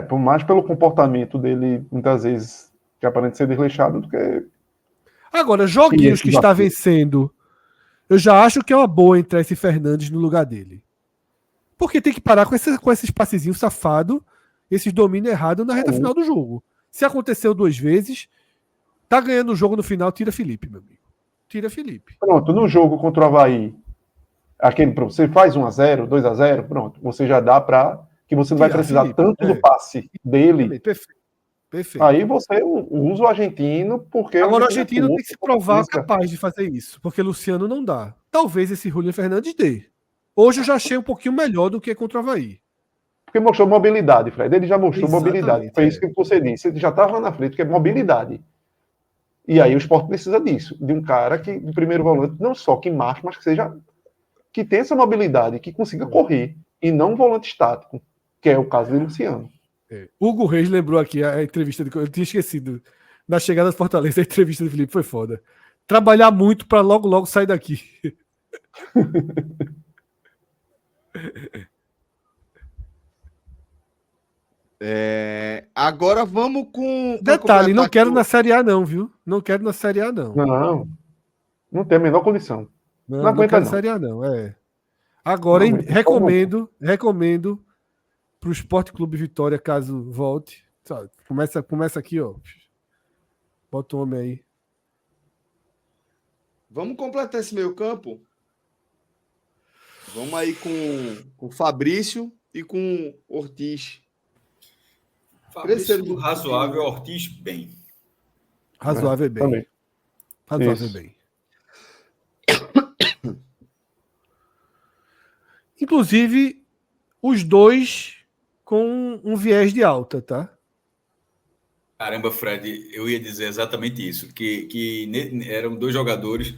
Por mais pelo comportamento dele, muitas vezes, que aparenta ser desleixado, do que. Agora, joguinhos que está vencendo, eu já acho que é uma boa entrar esse Fernandes no lugar dele. Porque tem que parar com esses passezinhos safados, esses domínios errados na reta final do jogo. Se aconteceu 2 vezes, tá ganhando o jogo no final, tira Felipe, meu amigo. Tira Felipe. Pronto, no jogo contra o Avaí, você faz 1-0, 2-0, pronto, você já dá para que você não vai precisar Felipe, tanto do passe dele. Perfeito. Aí você usa o argentino, porque... Agora o argentino tem que se provar capaz de fazer isso, porque Luciano não dá. Talvez esse Julian Fernandes dê. Hoje eu já achei um pouquinho melhor do que contra o Avaí. Porque mostrou mobilidade, Fred. Ele já mostrou Exatamente, mobilidade. Foi isso que você disse. Ele já estava na frente, que é mobilidade. E aí o Sport precisa disso. De um cara que, de primeiro volante, não só que marque, mas que tenha essa mobilidade, que consiga correr. E não um volante estático, que é o caso de Luciano. Hugo Reis lembrou aqui a entrevista, eu tinha esquecido. Na chegada do Fortaleza, a entrevista do Felipe foi foda. Trabalhar muito para logo sair daqui. Agora vamos com... Detalhe, não quero na Série A não, viu? Não quero na Série A não. Não tem a menor condição. Não quero na Série A não, Agora, recomendo pro Sport Clube Vitória, caso volte. Começa aqui, ó. Bota o homem aí. Vamos completar esse meio campo? Vamos aí com o Fabrício e com o Ortiz. Fabrício razoável, Ortiz bem. Razoável bem. Também. Razoável Isso. bem. Inclusive, os dois com um viés de alta, tá? Caramba, Fred, eu ia dizer exatamente isso, que eram dois jogadores,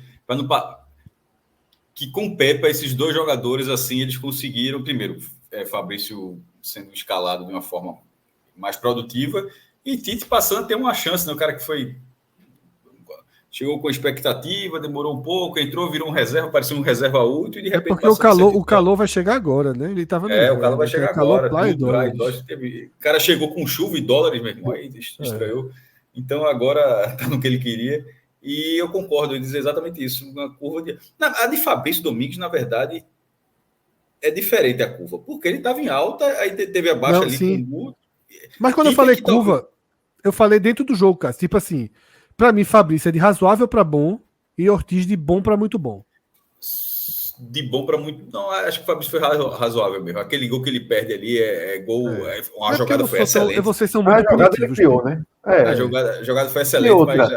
que com Pepa, esses dois jogadores, assim, eles conseguiram, primeiro, Fabrício sendo escalado de uma forma mais produtiva, e Tite passando a ter uma chance, né? O cara que chegou com expectativa, demorou um pouco, entrou, virou um reserva, parecia um reserva útil, e de repente... porque o calor vai chegar agora, né? Ele tava no o calor vai chegar agora. O cara chegou com chuva e dólares, meu irmão, aí estranhou. Então agora tá no que ele queria. E eu concordo, eu dizer exatamente isso. Uma curva a de Fabrício Domingues, na verdade, é diferente a curva, porque ele estava em alta, aí teve a baixa ali sim. com o... Mas quando eu falei curva, eu falei dentro do jogo, cara. Tipo assim, pra mim, Fabrício é de razoável pra bom e Ortiz de bom pra muito bom. De bom para muito... Não, acho que o Fabrício foi razoável mesmo. Aquele gol que ele perde ali é gol... Uma jogada foi excelente. Vocês são muito punitivos. Pior, né? A jogada foi excelente, mas...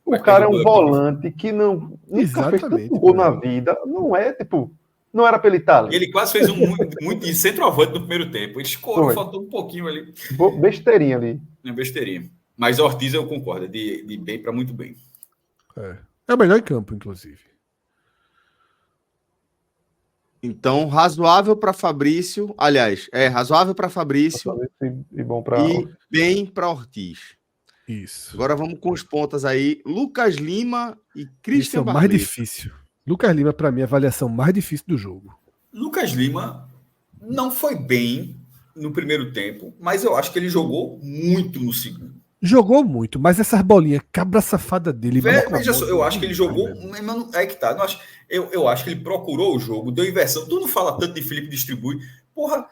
O cara é um volante que nunca fez tanto gol na vida. Não é, tipo... Não era pra ele estar ali. Ele quase fez muito de centroavante no primeiro tempo. Ele escorou, faltou um pouquinho ali. Besteirinha ali. Besteirinha. Mas Ortiz, eu concordo, de bem para muito bem. É o melhor em campo, inclusive. Então, razoável para Fabrício. Aliás, razoável para Fabrício e bem para Ortiz. Isso. Agora vamos com os pontas aí. Lucas Lima e Christian Barleta. Mais difícil. Lucas Lima, para mim, é a avaliação mais difícil do jogo. Lucas Lima não foi bem no primeiro tempo, mas eu acho que ele jogou muito no segundo. Jogou muito, mas essas bolinhas, cabra safada dele... Veja só, eu acho que ele jogou... É que tá. Eu acho que ele procurou o jogo, deu inversão. Tu não fala tanto de Felipe distribui. Porra,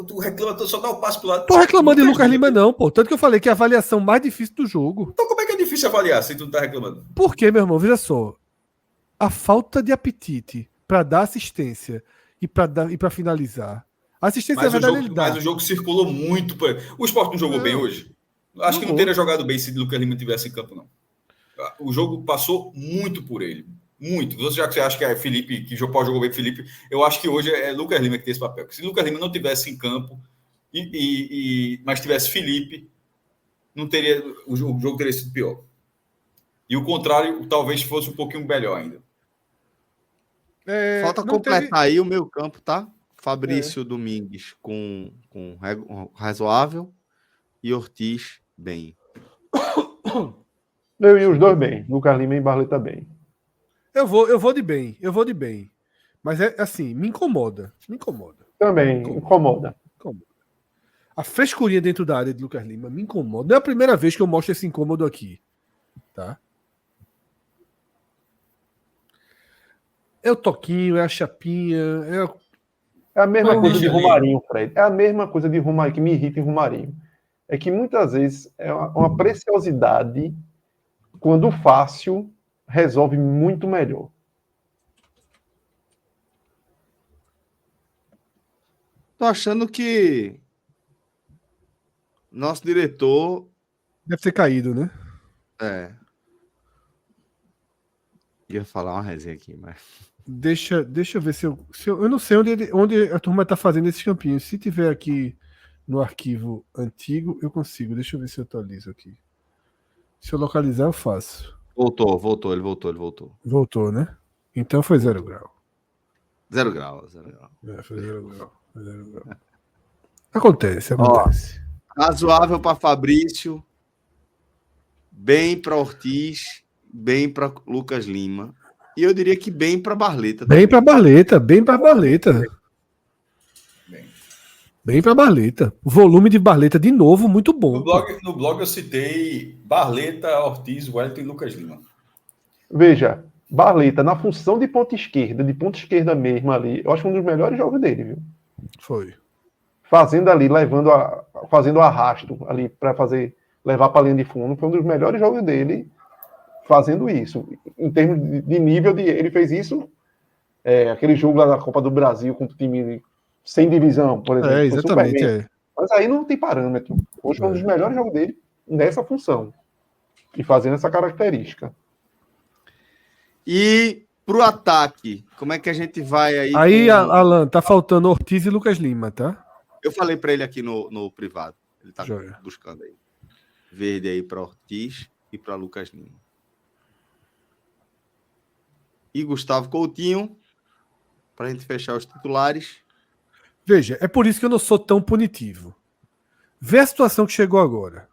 tu reclama, tu só dá o passo pro lado. Tô reclamando de Lucas Lima não, pô. Tanto que eu falei que é a avaliação mais difícil do jogo. Então como é que é difícil avaliar se tu não tá reclamando? Por quê, meu irmão? Veja só. A falta de apetite para dar assistência e para finalizar. A assistência mas o jogo circulou muito. O Sport não jogou bem hoje? Acho que não teria jogado bem se Lucas Lima tivesse em campo, não. O jogo passou muito por ele. Muito. Já que você acha que é Felipe, que jogou bem Felipe, eu acho que hoje é Lucas Lima que tem esse papel. Porque se Lucas Lima não tivesse em campo, mas tivesse Felipe, não teria, o jogo teria sido pior. E o contrário, talvez fosse um pouquinho melhor ainda. Falta completar aí o meio campo, tá? Fabrício Domingues com razoável e Ortiz bem. Eu e os dois bem. Lucas Lima e Barleta bem. Eu vou de bem. Mas é assim, me incomoda. Também, incomoda. A frescurinha dentro da área de Lucas Lima me incomoda. Não é a primeira vez que eu mostro esse incômodo aqui. Tá? É o toquinho, é a chapinha, É a mesma coisa de Romarinho, Fred. É a mesma coisa de Romarinho, que me irrita em Romarinho. É que muitas vezes é uma preciosidade quando o fácil resolve muito melhor. Tô achando que nosso diretor deve ter caído, né? Ia falar uma resenha aqui, mas... Deixa eu ver se eu não sei onde a turma tá fazendo esses campinhos. Se tiver aqui no arquivo antigo, eu consigo. Deixa eu ver se eu atualizo aqui. Se eu localizar, eu faço. Voltou, ele voltou. Voltou, né? Então foi 0 grau. 0 grau. Foi 0 grau. Acontece. Razoável para Fabrício, bem para Ortiz, bem para Lucas Lima. E eu diria que bem para Barleta. Bem para Barleta. O volume de Barleta, de novo, muito bom. No blog eu citei Barleta, Ortiz, Wellington e Lucas Lima. Veja, Barleta, na função de ponta esquerda mesmo ali, eu acho um dos melhores jogos dele, viu? Foi. Fazendo ali, fazendo arrasto ali para levar para a linha de fundo, foi um dos melhores jogos dele. fazendo isso. Em termos de nível, ele fez isso, aquele jogo lá da Copa do Brasil contra o time sem divisão, por exemplo. Foi super Exatamente, bem. Mas aí não tem parâmetro. Hoje foi um dos melhores jogos dele nessa função. E fazendo essa característica. E pro ataque, como é que a gente vai aí? Aí, Alan, tá faltando Ortiz e Lucas Lima, tá? Eu falei para ele aqui no privado. Ele tá Joia. buscando aí. Verde aí para Ortiz e para Lucas Lima. E Gustavo Coutinho, para a gente fechar os titulares. Veja, é por isso que eu não sou tão punitivo. Vê a situação que chegou agora.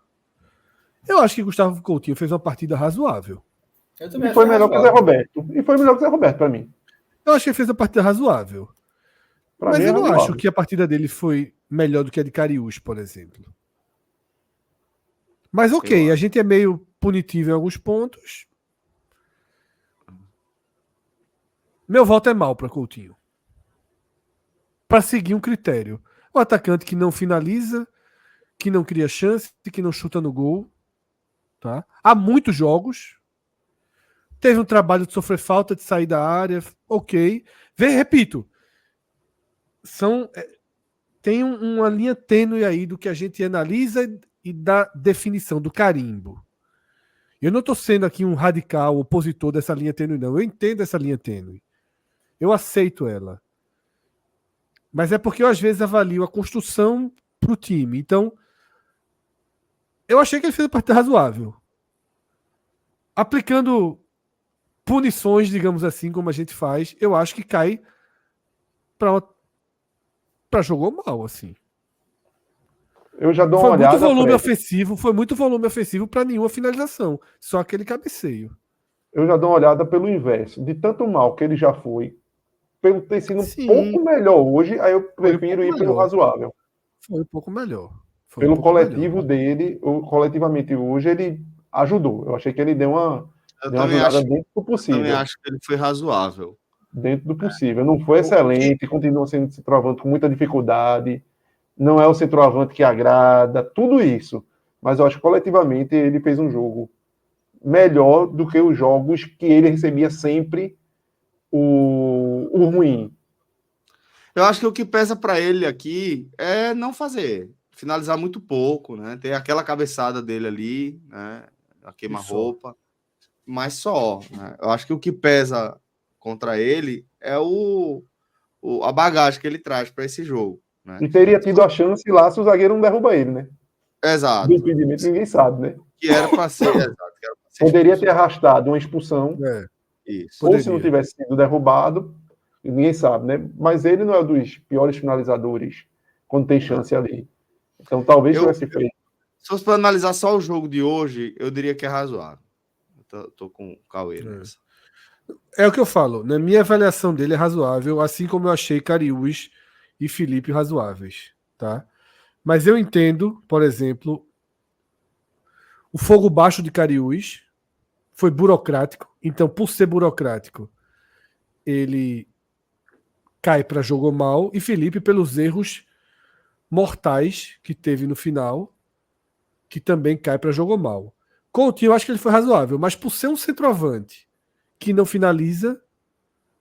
Eu acho que Gustavo Coutinho fez uma partida razoável. E foi melhor que o Zé Roberto. E foi melhor que o Zé Roberto para mim. Eu acho que ele fez uma partida razoável. Mas eu não acho que a partida dele foi melhor do que a de Cariús, por exemplo. Mas ok, a gente é meio punitivo em alguns pontos. Meu voto é mal para Coutinho. Para seguir um critério. O atacante que não finaliza, que não cria chance, que não chuta no gol. Tá? Há muitos jogos. Teve um trabalho de sofrer falta, de sair da área. Ok. Repito. Tem uma linha tênue aí do que a gente analisa e da definição, do carimbo. Eu não estou sendo aqui um radical opositor dessa linha tênue, não. Eu entendo essa linha tênue. Eu aceito ela. Mas é porque eu, às vezes, avalio a construção para o time. Então, eu achei que ele fez uma partida razoável. Aplicando punições, digamos assim, como a gente faz, eu acho que cai para jogou mal, assim. Eu já dou uma olhada. Foi muito volume ofensivo para nenhuma finalização. Só aquele cabeceio. Eu já dou uma olhada pelo inverso. De tanto mal que ele já foi, pelo ter sido um pouco melhor hoje, aí eu prefiro ir pelo razoável. Foi um pouco melhor. Pelo coletivo dele, coletivamente hoje, ele ajudou. Eu achei que ele deu uma ajudada dentro do possível. Eu também acho que ele foi razoável. Dentro do possível. Não foi excelente, continua sendo centroavante com muita dificuldade. Não é o centroavante que agrada, tudo isso. Mas eu acho que coletivamente ele fez um jogo melhor do que os jogos que ele recebia sempre o ruim. Eu acho que o que pesa para ele aqui é não fazer, finalizar muito pouco, né? Ter aquela cabeçada dele ali, né? A queima-roupa, mas só. Né? Eu acho que o que pesa contra ele é a bagagem que ele traz para esse jogo. Né? E teria tido a chance lá se o zagueiro não derruba ele, né? Exato. Do impedimento, ninguém sabe, né? Que era para ser, exato. Poderia ter arrastado uma expulsão. Isso. Ou se não tivesse sido derrubado, ninguém sabe, né? Mas ele não é um dos piores finalizadores quando tem chance ali. Então talvez tivesse feito. Se fosse para analisar só o jogo de hoje, eu diria que é razoável. Tô com o Cauê nessa. É o que eu falo. Na minha avaliação dele é razoável, assim como eu achei Cariús e Felipe razoáveis. Tá? Mas eu entendo, por exemplo, o fogo baixo de Cariús foi burocrático. Então, por ser burocrático, ele cai para jogou mal. E Felipe, pelos erros mortais que teve no final, que também cai para jogou mal. Coutinho, eu acho que ele foi razoável, mas por ser um centroavante que não finaliza,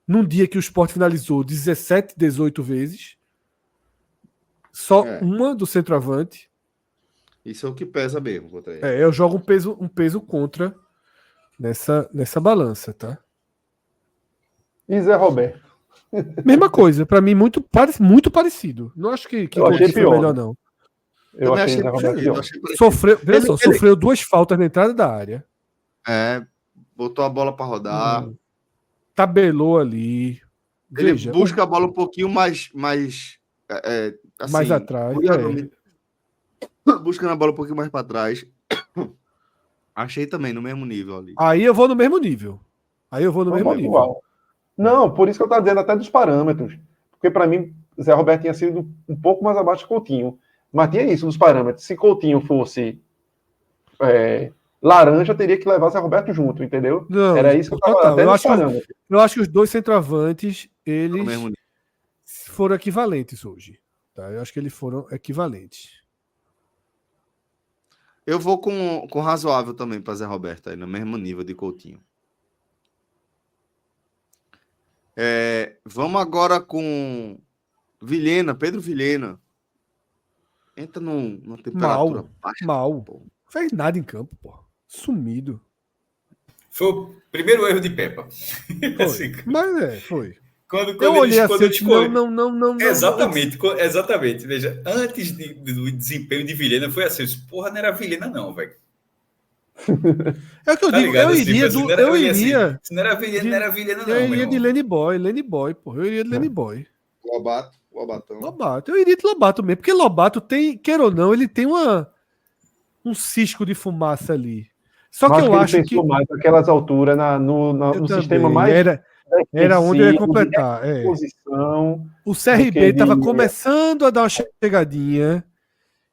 num dia que o Sport finalizou 17, 18 vezes, só uma do centroavante. Isso é o que pesa mesmo contra ele. Eu jogo um peso contra nessa balança, tá? E Zé Roberto? Mesma coisa, para mim muito parecido. Não acho que Coutinho foi melhor, não. Eu achei Zé Roberto pior. Sofreu duas faltas na entrada da área. Botou a bola para rodar. Tabelou ali. Ele busca a bola um pouquinho mais assim, mais atrás. Buscando a bola um pouquinho mais para trás. Achei também no mesmo nível ali. Aí eu vou no mesmo nível. Igual. Não, por isso que eu estava dizendo até dos parâmetros. Porque para mim, Zé Roberto tinha sido um pouco mais abaixo de Coutinho. Mas tinha isso dos parâmetros. Se Coutinho fosse laranja, teria que levar Zé Roberto junto, entendeu? Não, era isso que eu estava até nos parâmetros. Eu acho que os dois centroavantes, eles foram equivalentes hoje. Tá? Eu acho que eles foram equivalentes. Eu vou com razoável também para Zé Roberto, aí no mesmo nível de Coutinho. Vamos agora com Vilhena, Pedro Vilhena. Entra numa temperatura baixa. Mal. Pô. Fez nada em campo, pô. Sumido. Foi o primeiro erro de Pepa. Foi. Assim, Mas foi. quando Eu olhei quando assim, ele escolhe. não. Exatamente. Veja, antes do desempenho de Vilhena, foi assim: porra, não era Vilhena, não, velho. É o que eu Tá digo, ligado? eu Assim, iria assim, do. não era- Eu ia assim, iria. se não era Vilhena, não era Vilhena, não, Eu meu iria de irmão. Lenny Boy. Eu iria de Lenny Boy. Lobatão. Lobato. Eu iria de Lobato mesmo, porque Lobato tem, queira ou não, ele tem um cisco de fumaça ali. Só que Mas eu ele acho que. pensou mais naquelas alturas, Eu no sistema também. mais Era onde eu ia defensivo, completar. de posição, O do CRB que estava de... começando a dar uma chegadinha.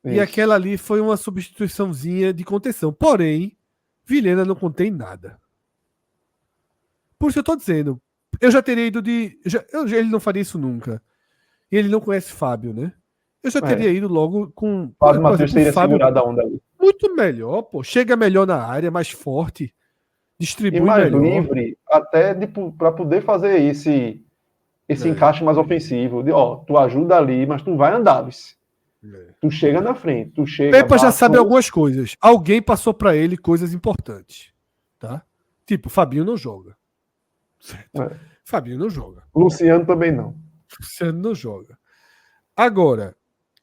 E Isso. aquela ali foi uma substituiçãozinha de contenção. Porém, Vilhena não contém nada. Por isso eu tô dizendo. Eu já teria ido de. Ele não faria isso nunca. E ele não conhece Fábio, né? Eu já teria ido logo com. Fábio Por Matheus exemplo, o teria Fábio segurado a onda ali. muito melhor, pô. Chega melhor na área, mais forte. E Distribui mais melhor. livre, até para poder fazer esse encaixe mais ofensivo. Tu ajuda ali, mas tu vai andar, vice. Tu chega na frente, tu chega. Pepa já sabe algumas coisas. Alguém passou para ele coisas importantes. Tá? Tipo, Fabinho não joga. Certo? Fabinho não joga. Luciano também não. Luciano não joga. Agora,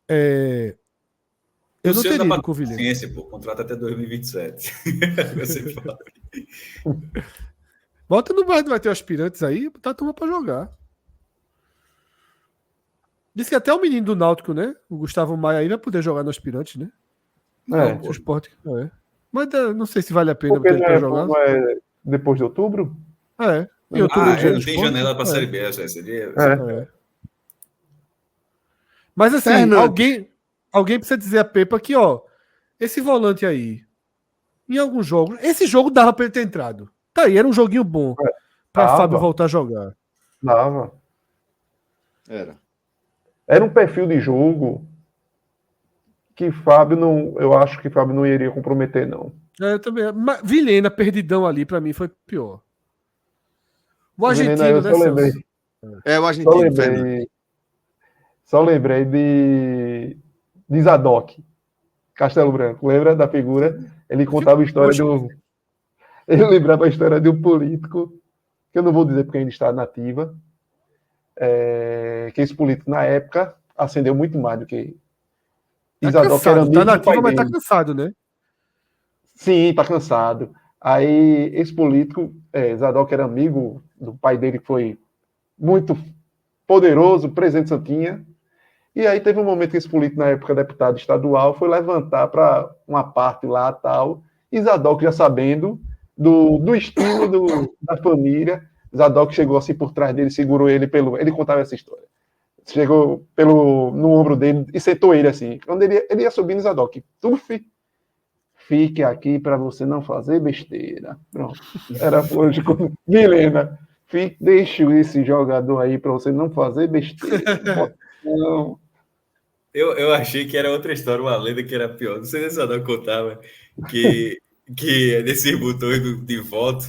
eu não teria ido com o Vilhena. Ciência, pô, contrato até 2027. Você fala. Bota no vai ter aspirantes aí, botar a turma pra jogar. Diz que até o menino do Náutico, né? O Gustavo Maia aí vai poder jogar no aspirante, né? Não, o esporte. Mas não sei se vale a pena porque botar ele pra jogar. não é depois de outubro? Em outubro Não tem janela pra Série B, essa seria. Mas assim, alguém precisa dizer a Pepa que, ó, esse volante aí, em alguns jogos, esse jogo dava pra ele ter entrado. Tá aí, era um joguinho bom pra Fábio voltar a jogar. Dava. Era um perfil de jogo que Fábio não. Eu acho que Fábio não iria comprometer, não. Eu também. Mas Vilhena, perdidão ali, pra mim, foi pior. O argentino, né, Celso? O argentino, Só lembrei de Zadok, Castelo Branco. Lembra da figura? Ele contava a história Ele lembrava a história de um político, que eu não vou dizer porque ainda está nativa, que esse político, na época, acendeu muito mais do que Zadok, era amigo. Tá nativa, mas tá cansado, né? Sim, tá cansado. Aí, esse político, Zadok era amigo do pai dele, que foi muito poderoso, presidente Santinha. E aí teve um momento que esse político, na época deputado estadual, foi levantar para uma parte lá tal, e Zadok, já sabendo do estilo da família, Zadok chegou assim por trás dele, segurou ele ele contava essa história. Chegou no ombro dele e sentou ele assim. Quando ele ia subindo, Zadok, fique aqui para você não fazer besteira. Pronto. Era hoje com Vilhena. Deixa esse jogador aí para você não fazer besteira. Não. Eu achei que era outra história, uma lenda que era pior. Não sei se o Zadok contava que desses botões de voto,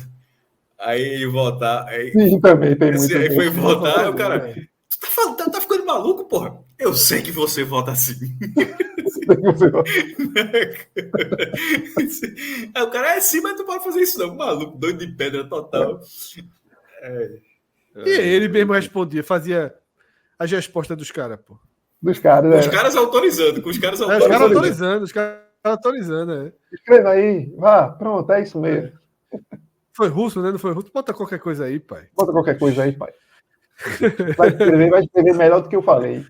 aí ele votar. Sim, também tem muito. Aí foi votar, o cara. Tu tá ficando maluco, porra? Eu sei que você vota assim. Aí o cara sim, mas tu pode fazer isso não, maluco, doido de pedra total. E ele mesmo respondia, fazia as respostas dos caras, pô. Dos caras, com os caras autorizando, os caras autorizando, Escreva aí, vá, pronto, é isso mesmo. Foi russo, né? Não foi russo? Bota qualquer coisa aí, pai. Bota qualquer coisa aí, pai. Vai escrever melhor do que eu falei.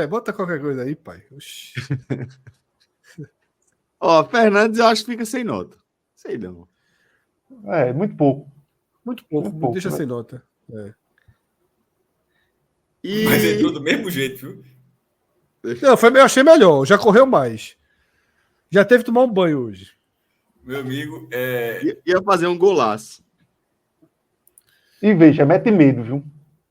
Bota qualquer coisa aí, pai. Fernandes, eu acho que fica sem nota. Sei não. Muito pouco. Muito pouco, deixa sem nota. Mas entrou do mesmo jeito, viu? Não, eu achei melhor. Já correu mais. Já teve que tomar um banho hoje. Meu amigo, ia fazer um golaço. E veja, mete medo, viu?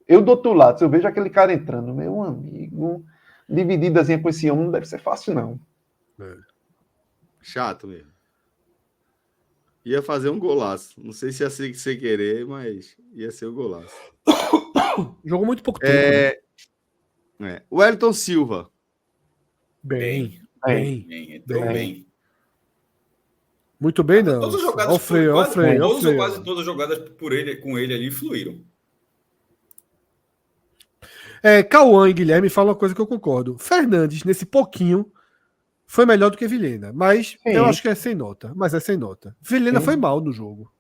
Eu do outro lado, se eu vejo aquele cara entrando, meu amigo, divididazinha com esse homem não deve ser fácil, não. Chato mesmo. Ia fazer um golaço. Não sei se ia ser sem querer, mas ia ser um golaço. Jogou muito pouco tempo. Né? O Wellington Silva. Bem. Entrou bem. Muito bem, não. Todas as jogadas, Ó o Freio. quase todas as jogadas com ele ali fluíram. Cauã e Guilherme falam uma coisa que eu concordo. Fernandes, nesse pouquinho, foi melhor do que Vilhena. Mas Sim. eu acho que é sem nota. Vilhena foi mal no jogo.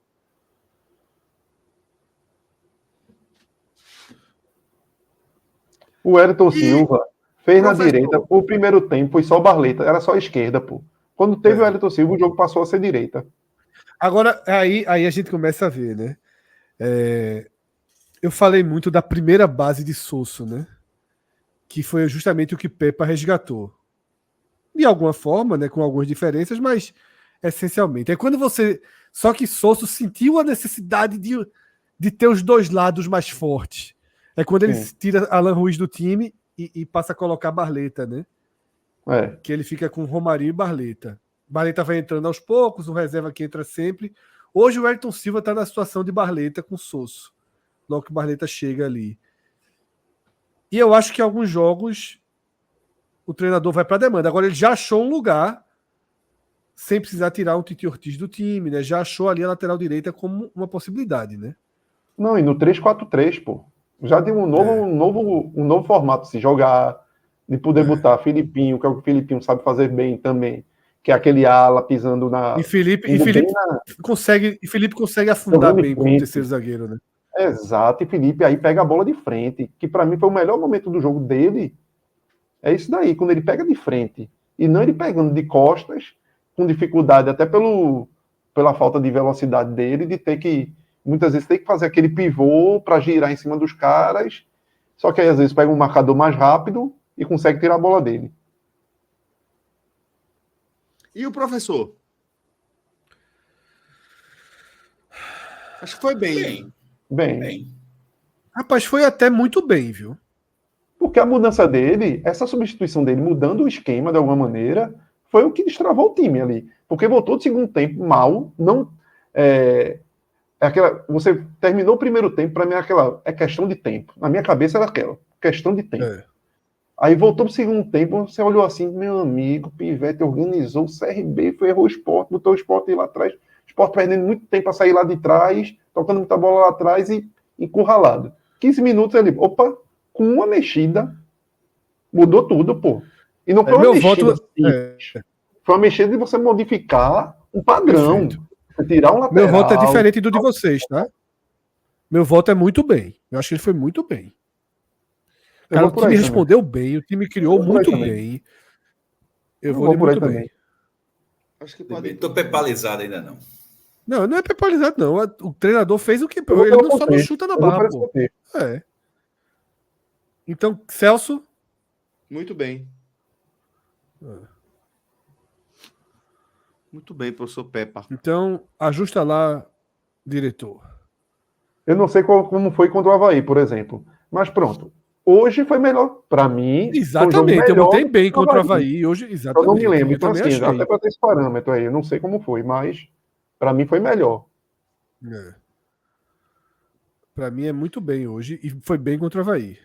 O Wellington Silva fez na Professor. direita. O primeiro tempo foi só Barleta, era só esquerda, pô. Quando teve o Wellington Silva, o jogo passou a ser direita. Agora, aí a gente começa a ver, né? Eu falei muito da primeira base de Sosso, né? Que foi justamente o que Pepa resgatou. De alguma forma, né? Com algumas diferenças, mas essencialmente. É quando você. Só que Sosso sentiu a necessidade de ter os dois lados mais fortes. É quando ele tira Alan Ruiz do time e passa a colocar Barleta, né? Que ele fica com Romarinho e Barleta. Barleta vai entrando aos poucos, o reserva que entra sempre. Hoje o Wellington Silva está na situação de Barleta com Sosso. Logo que o Barleta chega ali. E eu acho que em alguns jogos o treinador vai para a demanda. Agora ele já achou um lugar sem precisar tirar o Titi Ortiz do time, né? Já achou ali a lateral direita como uma possibilidade, né? Não, e no 3-4-3, pô. Já deu um novo formato de se jogar, de poder botar Filipinho, que é o que o Filipinho sabe fazer bem também, que é aquele ala pisando na... E Felipe consegue afundar bem como terceiro zagueiro, né? Exato, e Felipe aí pega a bola de frente, que para mim foi o melhor momento do jogo dele. É isso daí, quando ele pega de frente, e não ele pegando de costas, com dificuldade, até pela falta de velocidade dele, de ter que, muitas vezes, ter que fazer aquele pivô para girar em cima dos caras, só que aí às vezes pega um marcador mais rápido e consegue tirar a bola dele. E o professor? Acho que foi bem. Bem. Rapaz, foi até muito bem, viu? Porque a mudança dele, essa substituição dele, mudando o esquema de alguma maneira, foi o que destravou o time ali. Porque voltou do segundo tempo mal, não... você terminou o primeiro tempo, para mim é questão de tempo. Na minha cabeça era aquela, questão de tempo. Aí voltou pro segundo tempo, você olhou assim, meu amigo, Pivete organizou o CRB, errou o Sport, botou o Sport lá atrás, o Sport perdendo muito tempo para sair lá de trás, tocando muita bola lá atrás e encurralado. 15 minutos ele, com uma mexida, mudou tudo, pô. E não foi uma mexida simples. Foi uma mexida de você modificar um padrão. Tirar um lateral. Meu voto é diferente do de vocês, tá? Meu voto é muito bem. Eu acho que ele foi muito bem. Cara, o time respondeu bem, o time criou muito bem. Eu vou de muito bem. Acho que pode. Tô pepalizado ainda não. Não é pepalizado, não. O treinador fez o que. Ele só não chuta na barra, pô. Então, Celso. Muito bem. Muito bem, professor Pepa. Então, ajusta lá, diretor. Eu não sei como foi contra o Avaí, por exemplo. Mas pronto. Hoje foi melhor para mim. Exatamente, eu botei bem contra o Avaí. Hoje, exatamente. Eu não me lembro. Então, assim, até para ter esse parâmetro aí, eu não sei como foi, mas para mim foi melhor. Para mim é muito bem hoje e foi bem contra o Avaí.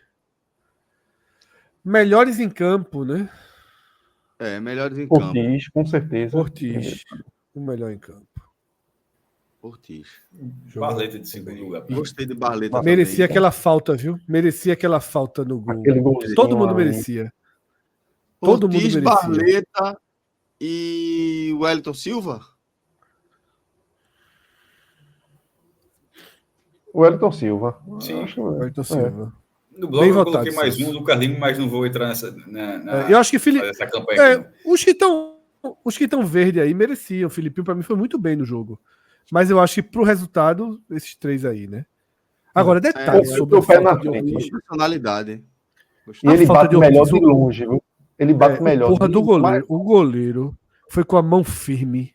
Melhores em campo, né? Melhores em campo. Ortiz, com certeza. Ortiz, o melhor em campo. Ortiz. Barleta de segundo lugar. Gostei de Barleta. Merecia aquela falta, viu? Merecia aquela falta no gol. Todo mundo merecia. Todo mundo merecia. Barleta e Wellington Silva? O Wellington Silva. Sim. Wellington Silva. No bloco eu coloquei mais um do Carlinhos, mas não vou entrar nessa. Eu acho que essa campanha os que estão verde aí mereciam. O Filipinho, para mim, foi muito bem no jogo. Mas eu acho que pro resultado, esses três aí, né? Agora, detalhe sobre a falta de Ortiz. Personalidade. E ele bate melhor de longe, viu? Ele bate melhor. Porra do goleiro. O goleiro foi com a mão firme.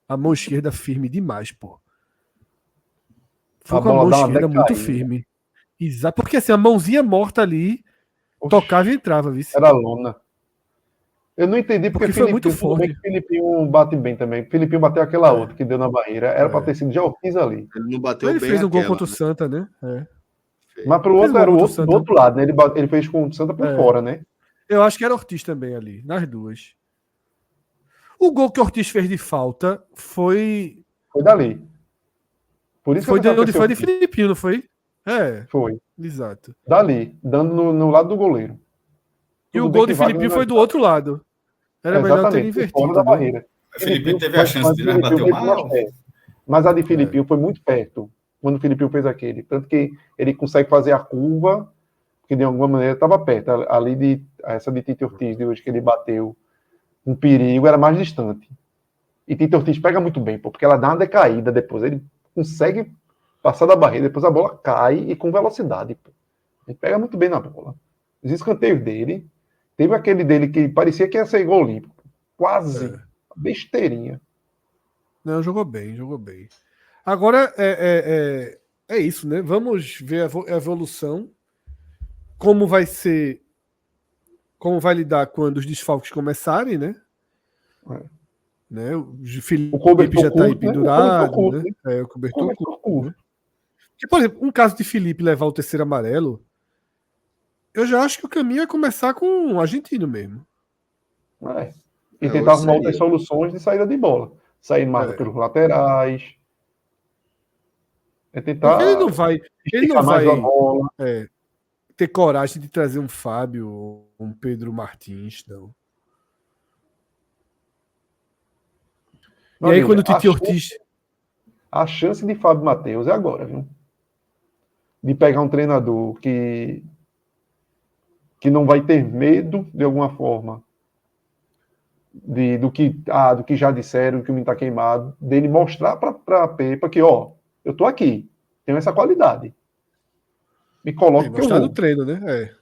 A mão esquerda firme demais, pô. Foi com a mão esquerda muito firme. Exato. Porque assim, a mãozinha morta ali, tocava e entrava, viu? Era lona. Eu não entendi porque foi muito tudo bem forte. que Filipinho bate bem também. Filipinho bateu aquela outra que deu na barreira. Era para ter sido já Ortiz ali. Ele não bateu Ele bem fez um gol aquela, contra o né? Santa, né? Mas pro Fez outro gol era o contra o outro, do Santa. outro lado, né? Ele fez com o Santa por fora, né? Eu acho que era Ortiz também ali, nas duas. O gol que Ortiz fez de falta foi. Foi dali. Por isso Foi que de eu pensava onde que foi de Ortiz. Filipinho, não foi? Foi. Exato. Dali, dando no lado do goleiro. E Tudo o bem gol que de Wagner Filipinho não foi do outro lado. Era melhor ter exatamente, por fora invertido, da né? barreira. O Filipinho teve a chance de, mas bateu mal. Mas a de Filipinho foi muito perto, quando o Filipinho fez aquele. Tanto que ele consegue fazer a curva, que de alguma maneira estava perto. Ali de essa de Tito Ortiz, de hoje que ele bateu, um perigo, era mais distante. E Tito Ortiz pega muito bem, pô, porque ela dá uma decaída depois. Ele consegue passar da barreira, depois a bola cai e com velocidade, pô. Ele pega muito bem na bola. Os escanteios dele, teve aquele dele que parecia que ia ser gol olímpico. Quase. Besteirinha. Não, jogou bem, jogou bem. Agora é isso, né? Vamos ver a evolução. Como vai ser. Como vai lidar quando os desfalques começarem, né? Né? O Felipe já está aí pendurado, né? O cobertor curto. Né? Porque, por exemplo, um caso de Felipe levar o terceiro amarelo, eu já acho que o caminho é começar com o argentino mesmo. E tentar arrumar outras soluções de saída de bola. Sair mais pelos laterais. Tentar. Porque ele não vai mais a bola. Ter coragem de trazer um Fábio ou um Pedro Martins, não. E aí, quando o Titi Ortiz. A chance de Fábio Matheus é agora, viu? De pegar um treinador que não vai ter medo, de alguma forma, do que já disseram, que o menino está queimado, dele mostrar para a Pepa que, ó, eu tô aqui, tenho essa qualidade. Me coloca que eu mostrar vou. no treino, né?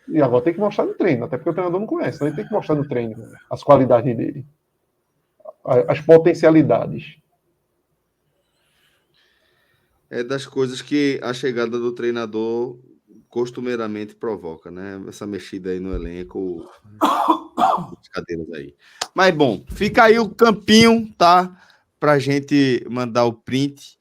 E agora tem que mostrar no treino, até porque o treinador não conhece, então ele tem que mostrar no treino as qualidades dele. As potencialidades. É das coisas que a chegada do treinador costumeiramente provoca, né? Essa mexida aí no elenco, as cadeiras aí. Mas bom, fica aí o campinho, tá? Pra gente mandar o print